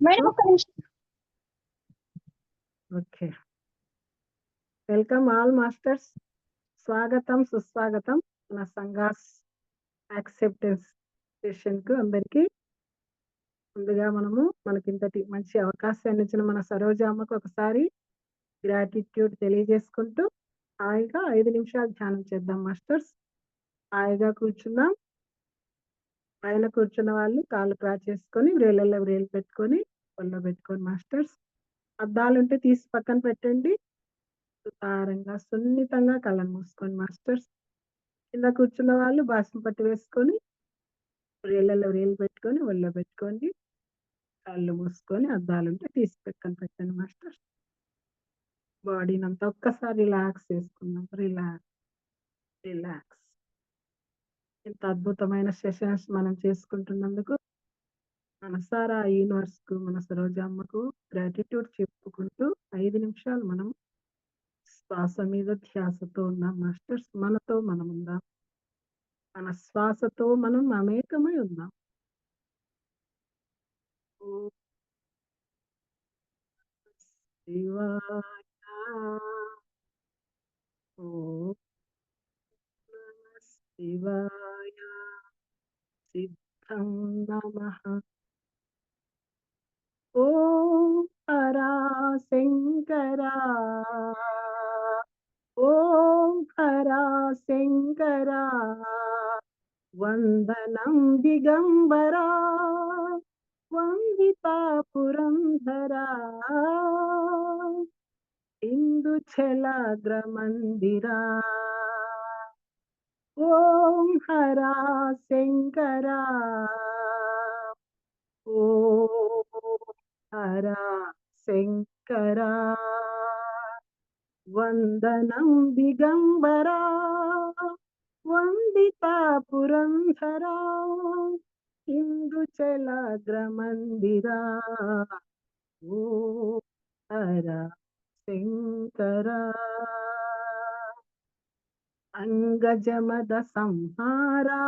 Madam ఒక్క నిమిషం. Okay. Welcome all masters. స్వాగతం, సుస్వాగతం మన సంఘాస్ యాక్సెప్టెన్స్ సెషన్‌కు అందరికీ. ముందుగా మనకింతటి మంచి అవకాశాన్ని ఇచ్చిన మన సరోజామ్మకు ఒకసారి గ్రాటిట్యూడ్ తెలియజేసుకుంటూ హాయిగా 5 నిమిషాలు ధ్యానం చేద్దాం మాస్టర్స్. హాయిగా కూర్చుందాం. పైన కూర్చున్న వాళ్ళు కాళ్ళు క్రాస్ చేసుకొని వ్రేళ్ళల్లో వ్రేళ్ళు పెట్టుకొని ఒళ్ళో పెట్టుకోండి మాస్టర్స్. అద్దాలుంటే తీసి పక్కన పెట్టండి. సుతారంగా సున్నితంగా కళ్ళను మూసుకోండి మాస్టర్స్. కింద కూర్చున్న వాళ్ళు బాసిం పట్టు వేసుకొని వ్రేళ్ళల్లో వ్రేళ్ళు పెట్టుకొని ఒళ్ళో పెట్టుకోండి. కళ్ళు మూసుకొని అద్దాలుంటే తీసి పక్కన పెట్టండి మాస్టర్స్. బాడీనంతా ఒక్కసారి రిలాక్స్ చేసుకుందాం. రిలాక్స్. ఇంత అద్భుతమైన సెషన్స్ మనం చేసుకుంటున్నందుకు మనసారా యూనివర్స్‌కు, మన సరోజమ్మకు గ్రాటిట్యూడ్ చెప్పుకుంటూ 5 నిమిషాలు మనం శ్వాస మీద ధ్యాసతో ఉన్నాం మాస్టర్స్. మనతో మనం ఉందాం. మన శ్వాసతో మనం మమేకమై ఉందాం. ఓం శివాయ. ఓం నమః శివాయ. సిద్ధం నమః. ఓం హరా శంకరా. ఓం హరా శంకరా. వందనం దిగంబరా. వందితా పురంధరా. ఇందుచలాగ్రమందిరా. ఓం హరా శంకరా. ఓం హరా శంకరా. వందనం దిగంబరా. వందితా పురంధరా. ఇందుచలాగ్రమందిరా. ఓం హరా శంకరా. అంగజమద సంహారా.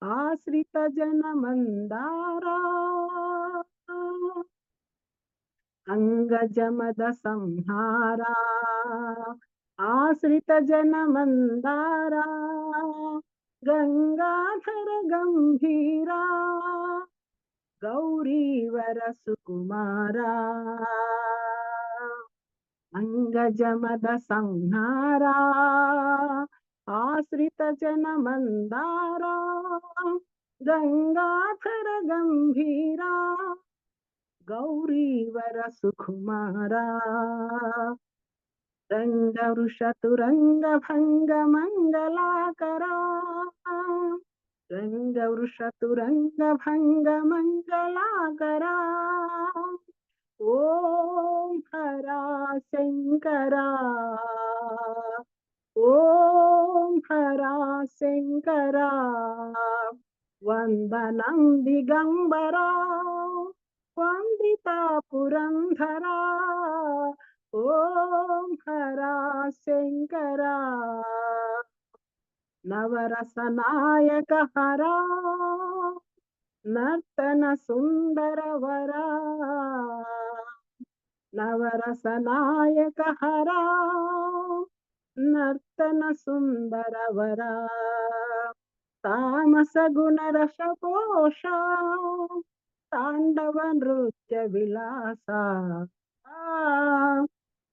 ఆశ్రిత జనమందారా. అంగజమద సంహారా. ఆశ్రిత జనమందారా. గంగాధర గంభీరా. గౌరీవర సుకుమారా. అంగజమద సంహారా. ఆశ్రిత జనమందారా. గంగాధర గంభీరా. గౌరీవర సుకుమారా. రంగ వృషతురంగ భంగ మంగళాకరా. రంగ వృషతురంగ భంగ మంగళాకరా. ఓం హరా శంకరా. ఓం హరా శంకరా. వందనం దిగంబరా. వందితా పురంధరా. ఓం హరా శంకరా. నవరస నాయక హరా. నర్తన సుందర వరా. నవరస నాయక హరా. నర్తన సుందర వరా. తామస గుణ రస పోష. తాండవ నృత్య విలాస.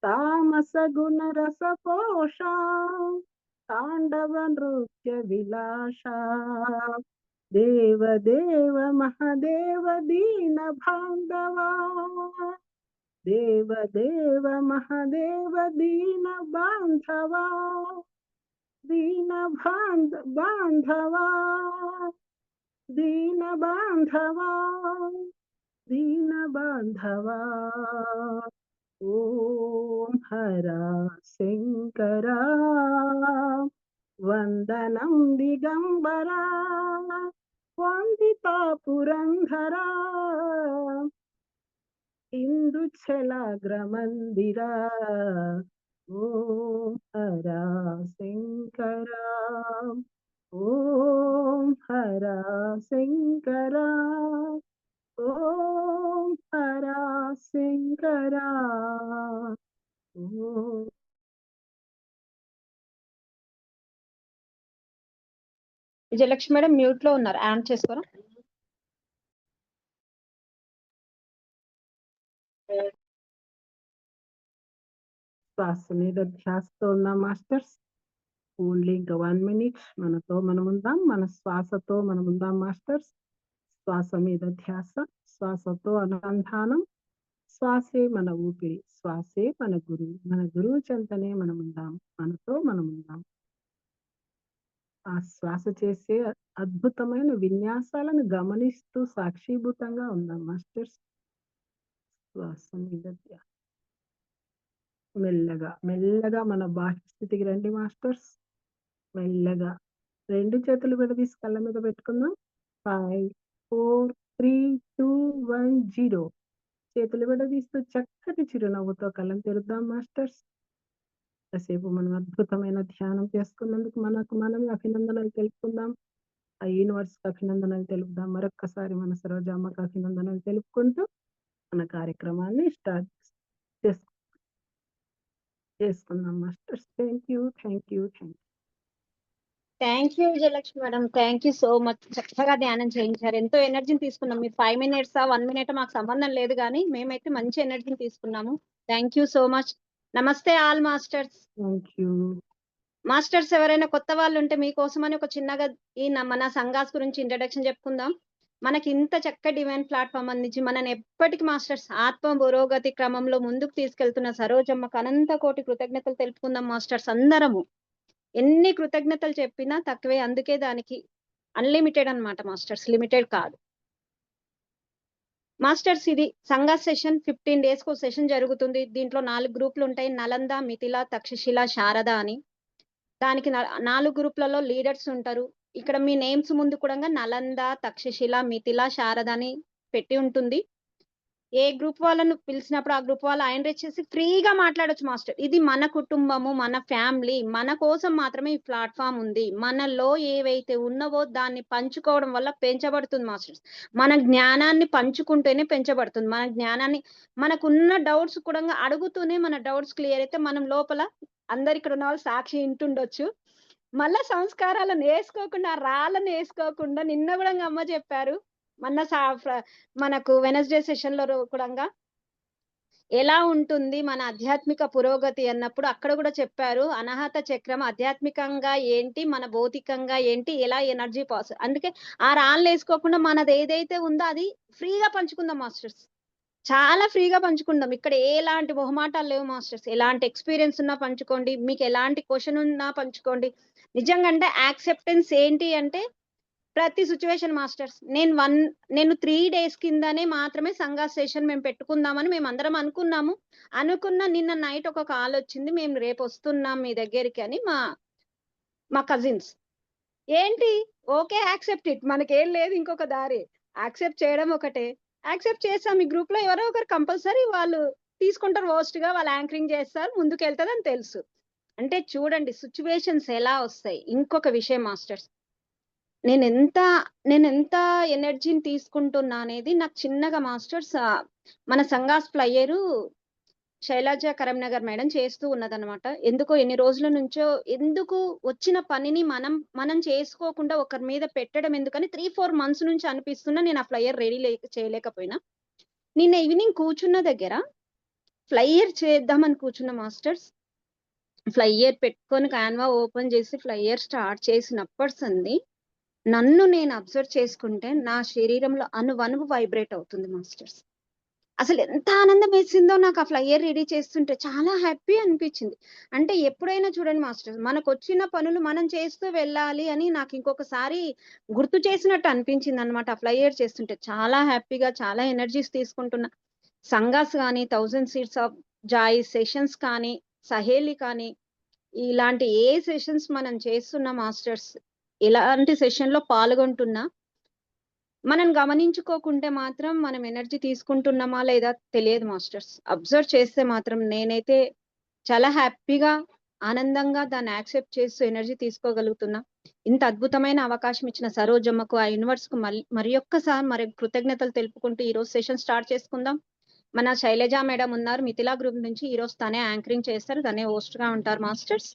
తామస గుణ రస పోష. తాండవ నృత్య విలాస. దేవ దేవ మహాదేవ దీన బాంధవా. దేవ దేవ మహాదేవ దీన బాంధవా. దీన బాంధవా. దీన బాంధవా. దీన బాంధవా. ఓం హరా శంకరా. వందనం దిగంబరా. వందితా పురంధరా. ఇందుచలాగ్రమందిరా. ఓం హరా శంకరా. ఓం హరా శంకరా. శంకరా ఓ విజయలక్ష్మి మేడం మ్యూట్ లో ఉన్నారు, యాడ్ చేసుకోరా. శ్వాస మీద ధ్యాసతో ఉన్నాం మాస్టర్స్. ఓన్లీ ఇంకా 1 మినిట్ మనతో మనం ఉందాం, మన శ్వాసతో మనం ఉందాం మాస్టర్స్. శ్వాస మీద ధ్యాస, శ్వాసతో అనుసంధానం. శ్వాసే మన ఊపిరి, శ్వాసే మన గురువు, మన గురువు చెంతనే మనం ఉందాం, మనతో మనం ఉందాం. ఆ శ్వాస చేసే అద్భుతమైన విన్యాసాలను గమనిస్తూ సాక్షిభూతంగా ఉందాం మాస్టర్స్. శ్వాస మీద ధ్యాస. మెల్లగా మెల్లగా మన బాహ్య స్థితికి రండి మాస్టర్స్. మెల్లగా 2 చేతులు విడదీసి కళ్ళ మీద పెట్టుకుందాం. 5 4 3 2 1 0. చేతులు విడదీస్తూ చక్కటి చిరునవ్వుతో కళ్ళను తెరుద్దాం మాస్టర్స్. కాసేపు మనం అద్భుతమైన ధ్యానం చేసుకున్నందుకు మనకు మనమే అభినందనలు తెలుపుకుందాం. ఆ యూనివర్స్‌కి అభినందనలు తెలుపుదాం. మరొక్కసారి మన సరోజమ్మకు అభినందనలు తెలుపుకుంటూ మన కార్యక్రమాన్ని స్టార్ట్ చేసుకుందాం masters. Thank you. Thank you Vijayalakshmi madam, thank you so much. చక్కగా ధ్యానం చేయించారు, ఎంతో ఎనర్జీని తీసుకున్నాం. మీరు 5 మినిట్సా 1 మినిట్ మాకు సంబంధం లేదు, కానీ మేమైతే మంచి ఎనర్జీని తీసుకున్నాము. Thank you so much. నమస్తే all masters. Thank you. Masters ఎవరైనా కొత్త వాళ్ళు ఉంటే మీకోసమని ఒక చిన్నగా మన సంఘాస్ గురించి ఇంట్రడక్షన్ చెప్పుకుందాం. మనకి ఇంత చక్క డివైన్ ప్లాట్ఫామ్ అందించి మనని ఎప్పటికీ మాస్టర్స్ ఆత్మ పురోగతి క్రమంలో ముందుకు తీసుకెళ్తున్న సరోజమ్మకు అనంత కోటి కృతజ్ఞతలు తెలుపుకుందాం మాస్టర్స్ అందరము. ఎన్ని కృతజ్ఞతలు చెప్పినా తక్కువే, అందుకే దానికి అన్లిమిటెడ్ అన్నమాట మాస్టర్స్, లిమిటెడ్ కాదు మాస్టర్స్. ఇది సంఘ సెషన్ 15 days కు సెషన్ జరుగుతుంది. దీంట్లో 4 గ్రూపులు ఉంటాయి, నలంద, మిథిల, తక్షశిల, శారద అని. దానికి 4 గ్రూపులలో లీడర్స్ ఉంటారు. ఇక్కడ మీ నేమ్స్ ముందు కూడా నలంద, తక్షశిల, మిథిల, శారద అని పెట్టి ఉంటుంది. ఏ గ్రూప్ వాళ్ళను పిలిచినప్పుడు ఆ గ్రూప్ వాళ్ళు ఆయన చేసి ఫ్రీగా మాట్లాడొచ్చు మాస్టర్. ఇది మన కుటుంబము, మన ఫ్యామిలీ, మన కోసం మాత్రమే ఈ ప్లాట్ఫామ్ ఉంది. మనలో ఏవైతే ఉన్నవో దాన్ని పంచుకోవడం వల్ల పెంచబడుతుంది మాస్టర్స్. మన జ్ఞానాన్ని పంచుకుంటేనే పెంచబడుతుంది. మన జ్ఞానాన్ని మనకున్న డౌట్స్ కూడా అడుగుతూనే మన డౌట్స్ క్లియర్ అయితే మనం లోపల అందరు ఇక్కడ ఉన్న వాళ్ళు సాక్షి ఇంటుండొచ్చు. మళ్ళా సంస్కారాలను వేసుకోకుండా, రాళ్ళను వేసుకోకుండా, నిన్న కూడా అమ్మ చెప్పారు మనకు వెనస్డే సెషన్ లో కూడా ఎలా ఉంటుంది మన ఆధ్యాత్మిక పురోగతి అన్నప్పుడు అక్కడ కూడా చెప్పారు. అనాహత చక్రం ఆధ్యాత్మికంగా ఏంటి, మన భౌతికంగా ఏంటి, ఎలా ఎనర్జీ పాస్. అందుకే ఆ రాళ్ళు వేసుకోకుండా మనది ఏదైతే ఉందో అది ఫ్రీగా పంచుకుందాం మాస్టర్స్. చాలా ఫ్రీగా పంచుకుందాం. ఇక్కడ ఎలాంటి మొహమాటాలు లేవు మాస్టర్స్. ఎలాంటి ఎక్స్పీరియన్స్ ఉన్నా పంచుకోండి, మీకు ఎలాంటి క్వశ్చన్ ఉన్నా పంచుకోండి. నిజంగా అంటే యాక్సెప్టెన్స్ ఏంటి అంటే ప్రతి సిచ్యువేషన్ మాస్టర్స్. నేను 3 days కిందనే మాత్రమే సంఘ సెషన్ మేము పెట్టుకుందామని మేము అందరం అనుకున్న నిన్న నైట్ ఒక కాల్ వచ్చింది, మేము రేపు వస్తున్నాం మీ దగ్గరికి అని. మా కజిన్స్ ఏంటి ఓకే యాక్సెప్ట్ ఇట్, మనకేం లేదు ఇంకొక దారి, యాక్సెప్ట్ చేయడం ఒకటే. యాక్సెప్ట్ చేసాం. ఈ గ్రూప్ లో ఎవరో ఒకరు కంపల్సరీ వాళ్ళు తీసుకుంటారు, హోస్ట్ గా వాళ్ళు యాంకరింగ్ చేస్తారు, ముందుకు వెళ్తారని తెలుసు. అంటే చూడండి సిచ్యువేషన్స్ ఎలా వస్తాయి. ఇంకొక విషయం మాస్టర్స్, నేను ఎంత ఎనర్జీని తీసుకుంటున్నా అనేది నాకు చిన్నగా మాస్టర్స్ మన సంఘాస్ ఫ్లయ్యరు శైలజ కరీంనగర్ మేడం చేస్తూ ఉన్నదన్నమాట. ఎందుకో ఎన్ని రోజుల నుంచో ఎందుకు వచ్చిన పనిని మనం చేసుకోకుండా ఒకరి మీద పెట్టడం ఎందుకని 3-4 months నుంచి అనిపిస్తున్నా. నేను ఆ ఫ్లయ్యర్ రెడీ చేయలేకపోయినా నిన్న ఈవినింగ్ కూర్చున్న దగ్గర ఫ్లయ్యర్ చేద్దామని కూర్చున్న మాస్టర్స్. ఫ్లయ్యర్ పెట్టుకొని క్యాన్వా ఓపెన్ చేసి ఫ్లయ్యర్ స్టార్ట్ చేసినప్పటి సంది నన్ను నేను అబ్జర్వ్ చేసుకుంటే నా శరీరంలో అణువణువు వైబ్రేట్ అవుతుంది మాస్టర్స్. అసలు ఎంత ఆనందం వేసిందో నాకు ఆ ఫ్లయ్యర్ రెడీ చేస్తుంటే, చాలా హ్యాపీ అనిపించింది. అంటే ఎప్పుడైనా చూడండి మాస్టర్స్, మనకు వచ్చిన పనులు మనం చేస్తూ వెళ్ళాలి అని నాకు ఇంకొకసారి గుర్తు చేసినట్టు అనిపించింది అనమాట. ఆ ఫ్లయ్యర్ చేస్తుంటే చాలా హ్యాపీగా, చాలా ఎనర్జీస్ తీసుకుంటున్నా. సంఘాస్ కానీ, 1000 Seeds of Joy సెషన్స్ కానీ, సహేలి కానీ, ఇలాంటి ఏ సెషన్స్ మనం చేస్తున్నా మాస్టర్స్, ఇలాంటి సెషన్ లో పాల్గొంటున్నా మనం గమనించుకోకుంటే మాత్రం మనం ఎనర్జీ తీసుకుంటున్నామా లేదా తెలియదు మాస్టర్స్. అబ్జర్వ్ చేస్తే మాత్రం నేనైతే చాలా హ్యాపీగా, ఆనందంగా దాన్ని యాక్సెప్ట్ చేస్తూ ఎనర్జీ తీసుకోగలుగుతున్నా. ఇంత అద్భుతమైన అవకాశం ఇచ్చిన సరోజమ్మకు, ఆ యూనివర్స్ కు మరి ఒక్కసారి కృతజ్ఞతలు తెలుపుకుంటూ ఈ రోజు సెషన్ స్టార్ట్ చేసుకుందాం. మన శైలజ మేడం ఉన్నారు మిథిలా గ్రూప్ నుంచి. ఈ రోజు తనే యాంకరింగ్ చేస్తారు, తనే హోస్ట్ గా ఉంటారు masters.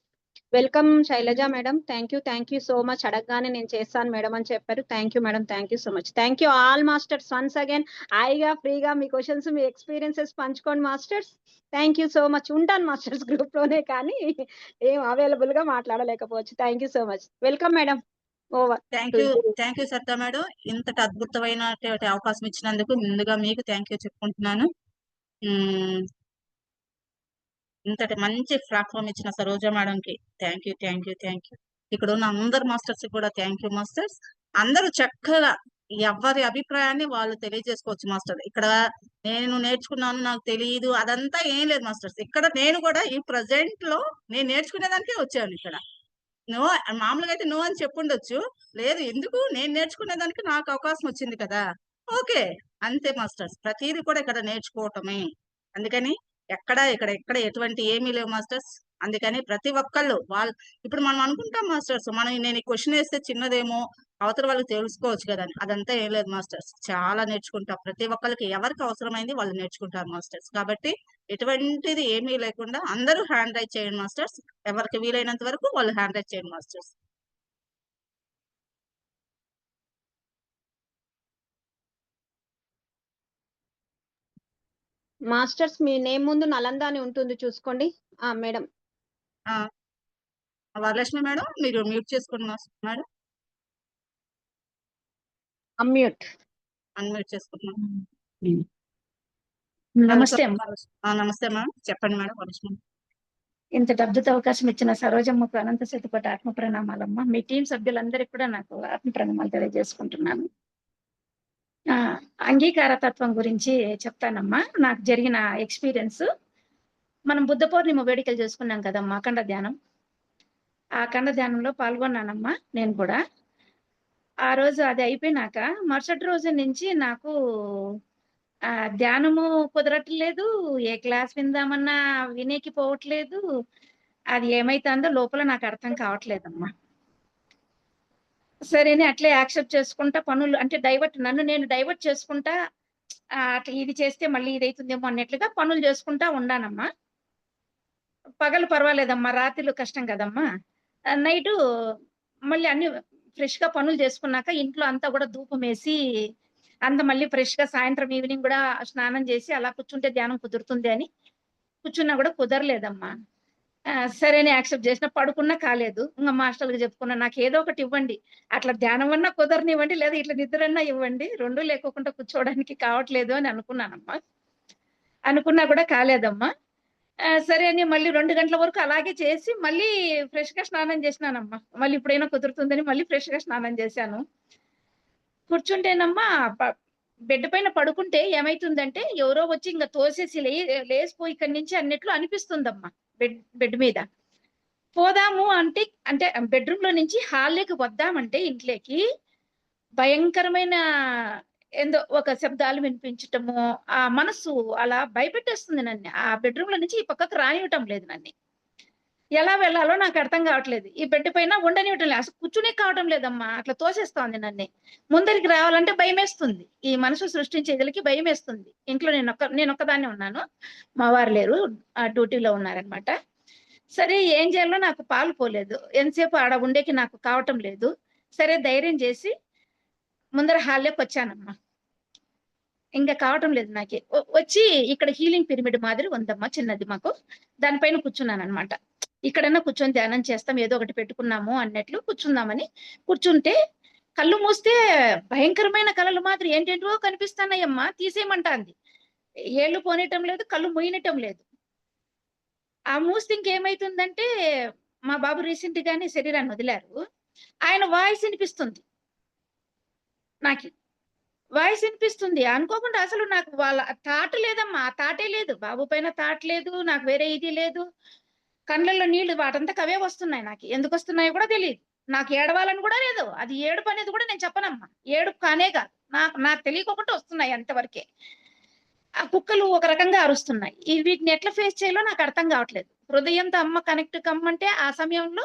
Welcome Shailaja madam. Thank you so much. అడగగానే నేను చేస్తాను మేడం అని చెప్పారు. Thank you madam, thank you so much. Thank you all masters once again. హాయిగా ఫ్రీగా మీ క్వశ్చన్స్ మీ ఎక్స్పీరియన్సెస్ పంచుకోండి masters. Thank you so much. ఉంటాను మాస్టర్స్ గ్రూప్ లోనే, కానీ ఏం అవైలబుల్ గా మాట్లాడలేకపోవచ్చు. Thank you so much. Welcome madam. Over. Thank you Saritha madam. ఇంతటి అద్భుతమైన అవకాశం ఇచ్చినందుకు ముందుగా మీకు థ్యాంక్ యూ చెప్పుకుంటున్నాను. ఉమ్, ఇంతటి మంచి ప్లాట్ఫామ్ ఇచ్చిన సరోజ మేడం కి థ్యాంక్ యూ. ఇక్కడ ఉన్న అందరు మాస్టర్స్ కూడా థ్యాంక్ యూ మాస్టర్స్. అందరూ చక్కగా ఎవరి అభిప్రాయాన్ని వాళ్ళు తెలియజేసుకోవచ్చు మాస్టర్. ఇక్కడ నేను నేర్చుకున్నాను నాకు తెలియదు అదంతా ఏం లేదు మాస్టర్స్. ఇక్కడ నేను కూడా ఈ ప్రజెంట్ లో నేను నేర్చుకునేదానికే వచ్చాను. ఇక్కడ నో మామూలుగా అయితే నో అని చెప్పుండొచ్చు, లేదు ఎందుకు నేను నేర్చుకునేదానికి నాకు అవకాశం వచ్చింది కదా, ఓకే అంతే మాస్టర్స్. ప్రతిదీ కూడా ఇక్కడ నేర్చుకోవటమే. అందుకని ఇక్కడ ఎటువంటి ఏమీ లేవు మాస్టర్స్. అందుకని ప్రతి ఒక్కళ్ళు వాళ్ళు ఇప్పుడు మనం అనుకుంటాం మాస్టర్స్, నేను ఈ క్వశ్చన్ వేస్తే చిన్నదేమో అవతల వాళ్ళకి తెలుసుకోవచ్చు కదా అని. అదంతా ఏం లేదు మాస్టర్స్. చాలా నేర్చుకుంటాం. ప్రతి ఒక్కరికి ఎవరికి అవసరమైంది వాళ్ళు నేర్చుకుంటారు మాస్టర్స్. కాబట్టి ఎటువంటిది ఏమీ లేకుండా అందరూ హ్యాండ్ రైజ్ చేయండి మాస్టర్స్. ఎవరికి వీలైనంత వరకు వాళ్ళు హ్యాండ్ రైజ్ చేయండి మాస్టర్స్. మాస్టర్స్ మీ నేమ్ ముందు నలంద అని ఉంటుంది చూసుకోండి. మేడం వరలక్ష్మి మేడం మీరు మ్యూట్ చేసుకోండి మేడం. అన్మ్యూట్ చేసుకుంటున్నాం. నమస్తే నమస్తే మేడం, చెప్పండి మేడం. వరలక్ష్మి ఇంతటి అద్భుత అవకాశం ఇచ్చిన సరోజమ్మకు అనంత శతకోటి ఆత్మ ప్రణామాలమ్మ. మీ టీం సభ్యులందరికీ కూడా నాకు ఆత్మ ప్రణామాలు తెలియజేసుకుంటున్నాను. అంగీకారతత్వం గురించి చెప్తానమ్మా. నాకు జరిగిన ఎక్స్పీరియన్స్, మనం బుద్ధ పౌర్ణిమ వేడుకలు చేసుకున్నాం కదమ్మా, అఖండ ధ్యానం. ఆ అఖండ ధ్యానంలో పాల్గొన్నానమ్మా నేను కూడా. ఆ రోజు అది అయిపోయినాక మరుసటి రోజు నుంచి నాకు ధ్యానము కుదరట్లేదు, ఏ క్లాస్ విందామన్నా వినేకి పోవట్లేదు. అది ఏమైతుందో లోపల నాకు అర్థం కావట్లేదమ్మా. సరేనే అట్లే యాక్సెప్ట్ చేసుకుంటా పనులు అంటే నన్ను నేను డైవర్ట్ చేసుకుంటా, అట్లా ఇది చేస్తే మళ్ళీ ఇది అవుతుందేమో అన్నట్లుగా పనులు చేసుకుంటా ఉండానమ్మా. పగలు పర్వాలేదమ్మా, రాత్రిలు కష్టం కదమ్మా. నైటు మళ్ళీ అన్ని ఫ్రెష్ గా పనులు చేసుకున్నాక ఇంట్లో అంతా కూడా ధూపం వేసి మళ్ళీ ఫ్రెష్ గా సాయంత్రం ఈవినింగ్ కూడా స్నానం చేసి అలా కూర్చుంటే ధ్యానం కుదురుతుంది అని కూర్చున్నా కూడా కుదరలేదమ్మా. సరేనే యాక్సెప్ట్ చేసిన, పడుకున్నా కాలేదు. ఇంకా మాస్టర్లకు చెప్పుకున్నా, నాకు ఏదో ఒకటి ఇవ్వండి, అట్లా ధ్యానం అన్నా కుదరనివ్వండి, లేదా ఇట్లా నిద్రన్నా ఇవ్వండి, రెండూ లేకోకుండా కూర్చోవడానికి కావట్లేదు అని అనుకున్నానమ్మా. అనుకున్నా కూడా కాలేదమ్మా. సరే అని మళ్ళీ 2 గంటల వరకు అలాగే చేసి మళ్ళీ ఫ్రెష్ గా స్నానం చేసినానమ్మా. మళ్ళీ ఇప్పుడైనా కుదురుతుందని మళ్ళీ ఫ్రెష్ గా స్నానం చేశాను. కూర్చుంటేనమ్మా బెడ్ పైన పడుకుంటే ఏమైతుందంటే ఎవరో వచ్చి ఇంకా తోసేసి లేసిపోయి ఇక్కడి నుంచి అన్నట్లు అనిపిస్తుందమ్మా. బెడ్ మీద పోదాము అంటే బెడ్రూమ్ లో నుంచి హాల్లోకి వద్దామంటే ఇంట్లోకి భయంకరమైన ఏందో ఒక శబ్దాలు వినిపించటము, ఆ మనసు అలా భయపెట్టేస్తుంది నన్ను. ఆ బెడ్రూమ్ లో నుంచి ఈ పక్కకు రానివ్వటం లేదు నన్ను. ఎలా వెళ్ళాలో నాకు అర్థం కావట్లేదు. ఈ బెడ్ పైన ఉండనివ్వటం లేదు, అసలు కూర్చునే కావటం లేదమ్మా. అట్లా తోసేస్తోంది నన్ను. ముందరికి రావాలంటే భయం వేస్తుంది. ఈ మనసు సృష్టించేదలకి భయం వేస్తుంది. ఇంట్లో నేను ఒక్కదాన్నే ఉన్నాను, మా వారు లేరు, డ్యూటీలో ఉన్నారనమాట. సరే ఏం చేయాలో నాకు పాలు పోలేదు, ఎంతసేపు ఆడ ఉండేకి నాకు కావటం లేదు. సరే ధైర్యం చేసి ముందర హాల్లోకి వచ్చానమ్మా. ఇంకా కావటం లేదు నాకే. వచ్చి ఇక్కడ హీలింగ్ పిరమిడ్ మాదిరి ఉందమ్మా, చిన్నది మాకు. దానిపైన కూర్చున్నాను అనమాట. ఇక్కడన్నా కూర్చొని ధ్యానం చేస్తాం, ఏదో ఒకటి పెట్టుకున్నాము అన్నట్లు కూర్చుందామని కూర్చుంటే కళ్ళు మూస్తే భయంకరమైన కళలు మాత్రం ఏంటేంటో కనిపిస్తున్నాయమ్మా. తీసేయమంటాంది, ఏళ్ళు పోనీయటం లేదు, కళ్ళు మూయనటం లేదు. ఆ మూస్తే ఇంకేమైతుందంటే, మా బాబు రీసెంట్ గానే శరీరాన్ని వదిలారు, ఆయన వాయిస్ వినిపిస్తుంది నాకు. వాయిస్ వినిపిస్తుంది అనుకోకుండా. అసలు నాకు వాళ్ళ థాట్ లేదమ్మా, ఆ థాటే లేదు, బాబు పైన థాట్ లేదు, నాకు వేరే ఇది లేదు. కళ్ళల్లో నీళ్లు వాటంతా అవే వస్తున్నాయి. నాకు ఎందుకు వస్తున్నాయో కూడా తెలియదు. నాకు ఏడవాలని కూడా లేదు. అది ఏడుపు అనేది కూడా నేను చెప్పనమ్మా, ఏడుపు కానే కాదు, నాకు తెలియకోకుండా వస్తున్నాయి అంతవరకే. ఆ కుక్కలు ఒక రకంగా అరుస్తున్నాయి. వీటిని ఎట్లా ఫేస్ చేయాలో నాకు అర్థం కావట్లేదు. హృదయంతో అమ్మ కనెక్ట్ కమ్మంటే ఆ సమయంలో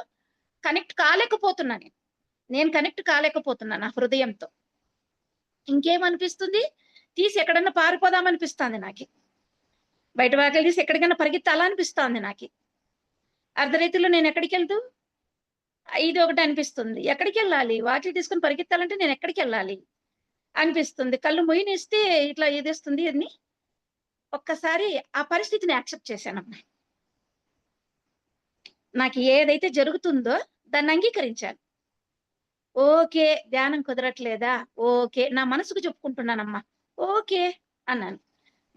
కనెక్ట్ కాలేకపోతున్నా. నేను కనెక్ట్ కాలేకపోతున్నా నా హృదయంతో. ఇంకేమనిపిస్తుంది, తీసి ఎక్కడన్నా పారిపోదామనిపిస్తుంది నాకు. బయట వాకిలి తీసి ఎక్కడికైనా పరిగెత్తాలా అనిపిస్తోంది నాకు. అర్ధరాత్రిలో నేను ఎక్కడికి వెళ్తూ ఇది ఒకటి అనిపిస్తుంది. ఎక్కడికి వెళ్ళాలి? వాకిలి తీసుకొని పరిగెత్తాలంటే నేను ఎక్కడికి వెళ్ళాలి అనిపిస్తుంది. కళ్ళు మూయనిస్తే ఇట్లా ఇదేస్తుంది అని ఒక్కసారి ఆ పరిస్థితిని యాక్సెప్ట్ చేశానమ్మా. నాకు ఏదైతే జరుగుతుందో దాన్ని అంగీకరించాను. ఓకే, ధ్యానం కుదరట్లేదా? ఓకే, నా మనసుకు చెప్పుకుంటున్నానమ్మా. ఓకే అన్నాను.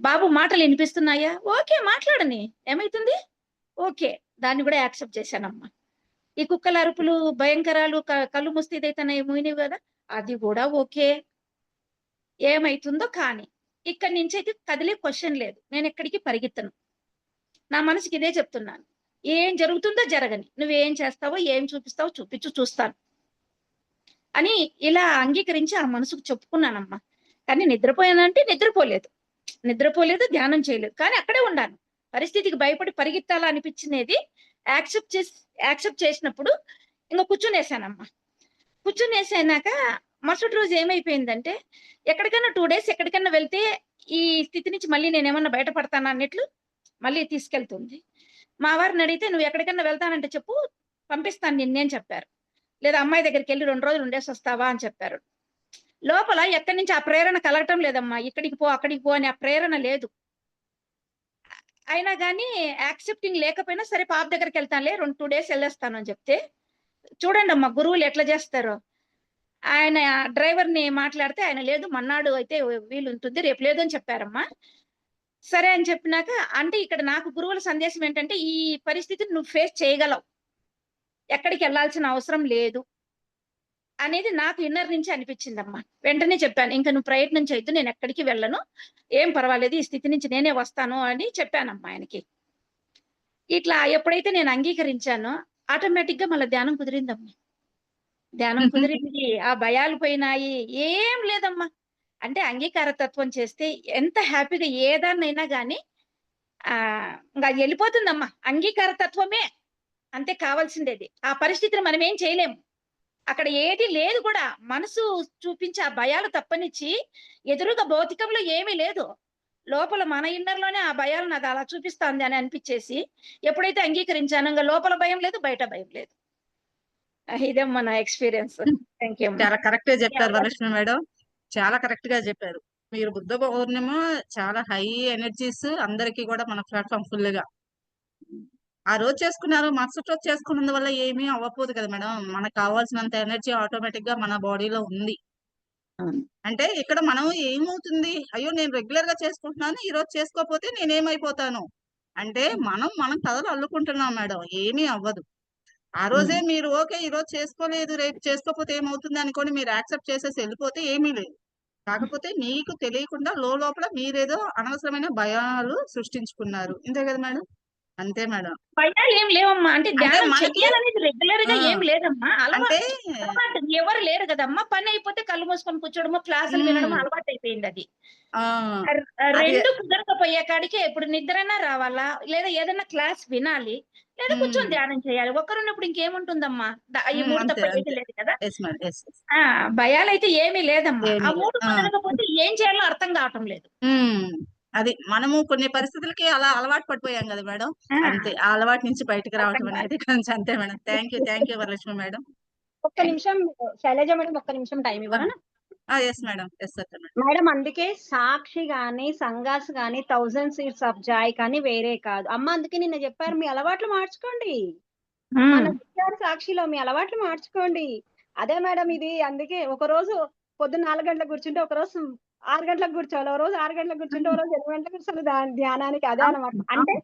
బాబు మాటలు వినిపిస్తున్నాయా? ఓకే, మాట్లాడని, ఏమైతుంది? ఓకే, దాన్ని కూడా యాక్సెప్ట్ చేశానమ్మా. ఈ కుక్కల అరుపులు భయంకరాలు కళ్ళు ముస్తే ఇదైతే మూయినవి కదా, అది కూడా ఓకే, ఏమైతుందో కానీ ఇక్కడి నుంచి అయితే కదిలే క్వశ్చన్ లేదు. నేను ఎక్కడికి పరిగెత్తను. నా మనసుకి ఇదే చెప్తున్నాను, ఏం జరుగుతుందో జరగని, నువ్వేం చేస్తావో ఏం చూపిస్తావో చూస్తాను అని ఇలా అంగీకరించి ఆ మనసుకు చెప్పుకున్నానమ్మా. కానీ నిద్రపోయానంటే నిద్రపోలేదు, ధ్యానం చేయలేదు, కానీ అక్కడే ఉన్నాను. పరిస్థితికి భయపడి పరిగెత్తాలా అనిపించినది యాక్సెప్ట్ చేసినప్పుడు ఇంకా కూర్చునేసానమ్మా. కూర్చునేసాక మరుసటి రోజు ఏమైపోయిందంటే, ఎక్కడికైనా 2 days ఎక్కడికైనా వెళ్తే ఈ స్థితి నుంచి మళ్ళీ నేనేమన్నా బయటపడతానా అన్నట్లు మళ్ళీ తీసుకెళ్తుంది. మా వారిని అడిగితే, నువ్వు ఎక్కడికైనా వెళ్తానంటే చెప్పు, పంపిస్తాను నిన్నేం చెప్పారు. లేదా అమ్మాయి దగ్గరికి వెళ్ళి 2 రోజులు ఉండేసి వస్తావా అని చెప్పారు. లోపల ఎక్కడి నుంచి ఆ ప్రేరణ కలగటం లేదమ్మా. ఇక్కడికి పో అక్కడికి పో అని ఆ ప్రేరణ లేదు. అయినా కానీ యాక్సెప్టింగ్ లేకపోయినా సరే పాప దగ్గరికి వెళ్తానులే, 2 days వెళ్ళేస్తాను అని చెప్తే, చూడండి అమ్మా గురువులు ఎట్లా చేస్తారో. ఆయన డ్రైవర్ ని మాట్లాడితే ఆయన లేదు, మన్నాడు అయితే వీలు ఉంటుంది, రేపు లేదు అని చెప్పారమ్మా. సరే అని చెప్పినాక, అంటే ఇక్కడ నాకు గురువుల సందేశం ఏంటంటే, ఈ పరిస్థితిని నువ్వు ఫేస్ చేయగలవు, ఎక్కడికి వెళ్ళాల్సిన అవసరం లేదు అనేది నాకు ఇన్నర్ నుంచి అనిపించిందమ్మా. వెంటనే చెప్పాను, ఇంకా నువ్వు ప్రయత్నం చేయొద్దు, నేను ఎక్కడికి వెళ్ళను, ఏం పర్వాలేదు, ఈ స్థితి నుంచి నేనే వస్తాను అని చెప్పానమ్మా ఆయనకి. ఇట్లా ఎప్పుడైతే నేను అంగీకరించానో ఆటోమేటిక్ గా మళ్ళీ ధ్యానం కుదిరిందమ్మా. ధ్యానం కుదిరింది, ఆ భయాలు పోయినాయి, ఏం లేదమ్మా. అంటే అంగీకార తత్వం చేస్తే ఎంత హ్యాపీగా ఏదాన్నైనా గాని ఇంకా వెళ్ళిపోతుందమ్మా. అంగీకార తత్వమే అంతే కావాల్సిందేది. ఆ పరిస్థితిని మనం ఏం చేయలేము, అక్కడ ఏది లేదు కూడా. మనసు చూపించే ఆ భయాలు తప్పనిచ్చి ఎదురుగా భౌతికంలో ఏమీ లేదు, లోపల మన ఇన్నర్ లోనే ఆ భయాలు నాకు అలా చూపిస్తుంది అని అనిపించేసి ఎప్పుడైతే అంగీకరించానో ఇంకా లోపల భయం లేదు, బయట భయం లేదు. ఇదేమ్మా నా ఎక్స్పీరియన్స్. Thank you. చాలా కరెక్ట్ గా చెప్పారు వరలక్ష్మి మేడం, చాలా కరెక్ట్ గా చెప్పారు. మీరు బుద్ధ పౌర్ణిమ చాలా హై ఎనర్జీస్ అందరికీ కూడా మన ప్లాట్ఫామ్ ఫుల్ గా ఆ రోజు చేసుకున్నారు, మరుసటి రోజు చేసుకున్నందు వల్ల ఏమీ అవ్వకపోదు కదా మేడం. మనకు కావాల్సినంత ఎనర్జీ ఆటోమేటిక్ గా మన బాడీలో ఉంది. అంటే ఇక్కడ మనం ఏమవుతుంది, అయ్యో నేను రెగ్యులర్ గా చేసుకుంటున్నాను, ఈ రోజు చేసుకోకపోతే నేనేమైపోతాను అంటే మనం కథలు అల్లుకుంటున్నాం మేడం, ఏమీ అవ్వదు. ఆ రోజే మీరు ఓకే ఈ రోజు చేసుకోలేదు, రేపు చేసుకోకపోతే ఏమవుతుంది అనుకోని మీరు యాక్సెప్ట్ చేసేసి వెళ్ళిపోతే ఏమీ లేదు. కాకపోతే మీకు తెలియకుండా లోపల మీరేదో అనవసరమైన భయాలు సృష్టించుకున్నారు, ఇంతే కదా మేడం? అంతే మేడం. భయాలు ఏం లేవమ్మా. అంటే ధ్యానం మనకి- చెయ్యాలనేది రెగ్యులర్ గా ఏం లేదమ్మా. అంటే అలవాటు ఎవరు లేరు కదమ్మా. పని అయిపోతే కళ్ళు మూసుకొని కూర్చోడము, క్లాసులు వినడం అలవాటు అయిపోయింది. అది ఆ రెండు కుదరకపోయే కాడికి ఇప్పుడు నిద్రైనా రావాలా, లేదా ఏదైనా క్లాస్ వినాలి, లేదా కూర్చొని ధ్యానం చేయాలి. ఒక్కరున్నప్పుడు ఇంకేముంటుందమ్మా. ఈ మూడు అంతే, తప్ప ఏది అంతే. లేదు కదా. Yes madam, yes. భయాలైతే ఏమీ లేదమ్మా. ఆ ఏమీ మూడు లేదు. కుదరకపోతే ఏం చేయాలో అర్థం కావటం లేదు. అది మనము కొన్ని పరిస్థితులకి అలా అలవాటు పడిపోయాం కదా మేడం. అంతే, ఆ అలవాటు నుంచి బయటకు రావటం అనేది కొంచెం అంతే madam. Thank you Varalakshmi madam. ఒక్క నిమిషం శైలజ మేడం, ఒక్క నిమిషం టైం ఇవ్వరా? Yes madam, yes madam. Madam అందుకే సాక్షి గాని సంగాస్ గాని 1000 seeds ఆఫ్ జాయ్ కానీ వేరే కాదు అమ్మ. అందుకే నిన్న చెప్పారు, మీ అలవాట్లు మార్చుకోండి. మన విచార సాక్షిలో మీ అలవాట్లు మార్చుకోండి. అదే మేడం ఇది. అందుకే ఒక రోజు పొద్దున్న 4 గంటలకు కూర్చుంటే, ఒక రోజు 6 గంటలకు కూర్చోవాలి, ఒక రోజు 6 గంటలకు కూర్చుంటే, ఒక రోజు 8 గంటలకు కూర్చోవాలి ధ్యానానికి. అదే అనమాట. అంటే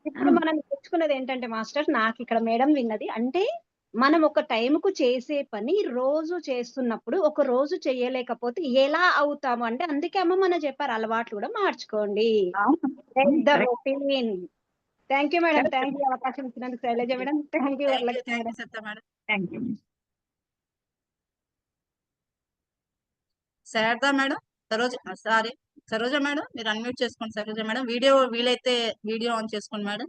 ఇప్పుడు మనం తెచ్చుకున్నది ఏంటంటే మాస్టర్, నాకు ఇక్కడ మేడం విన్నది అంటే, మనం ఒక టైంకు చేసే పని రోజు చేస్తున్నప్పుడు ఒక రోజు చేయలేకపోతే ఎలా అవుతాము అంటే, అందుకే అమ్మ మన చెప్పారు అలవాట్లు కూడా మార్చుకోండి. Thank you madam. Thank you అవకాశం ఇచ్చినందుకు Shailaja madam. Thank you Varalakshmi madam. Madam. Thank you. Sharada madam, Saroja madam, మీరు అన్మ్యూట్ చేసుకోండి. సరోజ మేడం, వీడియో వీలైతే వీడియో ఆన్ చేసుకోండి మేడం.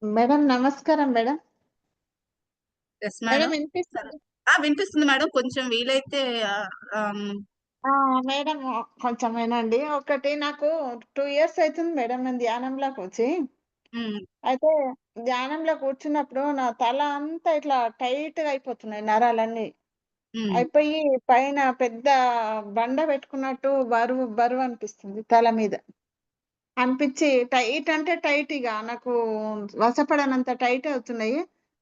మేడం నమస్కారం మేడం. ఎస్ మేడం, వినిపిస్తుంది. వినిపిస్తుంది మేడం. కొంచెం వీలైతే మేడం కొంచెం వినండి. ఒకటి నాకు 2 ఇయర్స్ అయితుంది మేడం నేను ధ్యానంలోకి వచ్చి. ఉమ్, అయితే ధ్యానంలో కూర్చున్నప్పుడు నా తల అంతా ఇట్లా టైట్‌గా అయిపోతున్నాయి నరాలన్నీ. ఉమ్, అయిపోయి పైన పెద్ద బండ పెట్టుకున్నట్టు బరువు అనిపిస్తుంది తల మీద. అనిపిచ్చి టైట్ అంటే టైట్ ఇగ నాకు వశపడనంత టైట్ అవుతున్నాయి.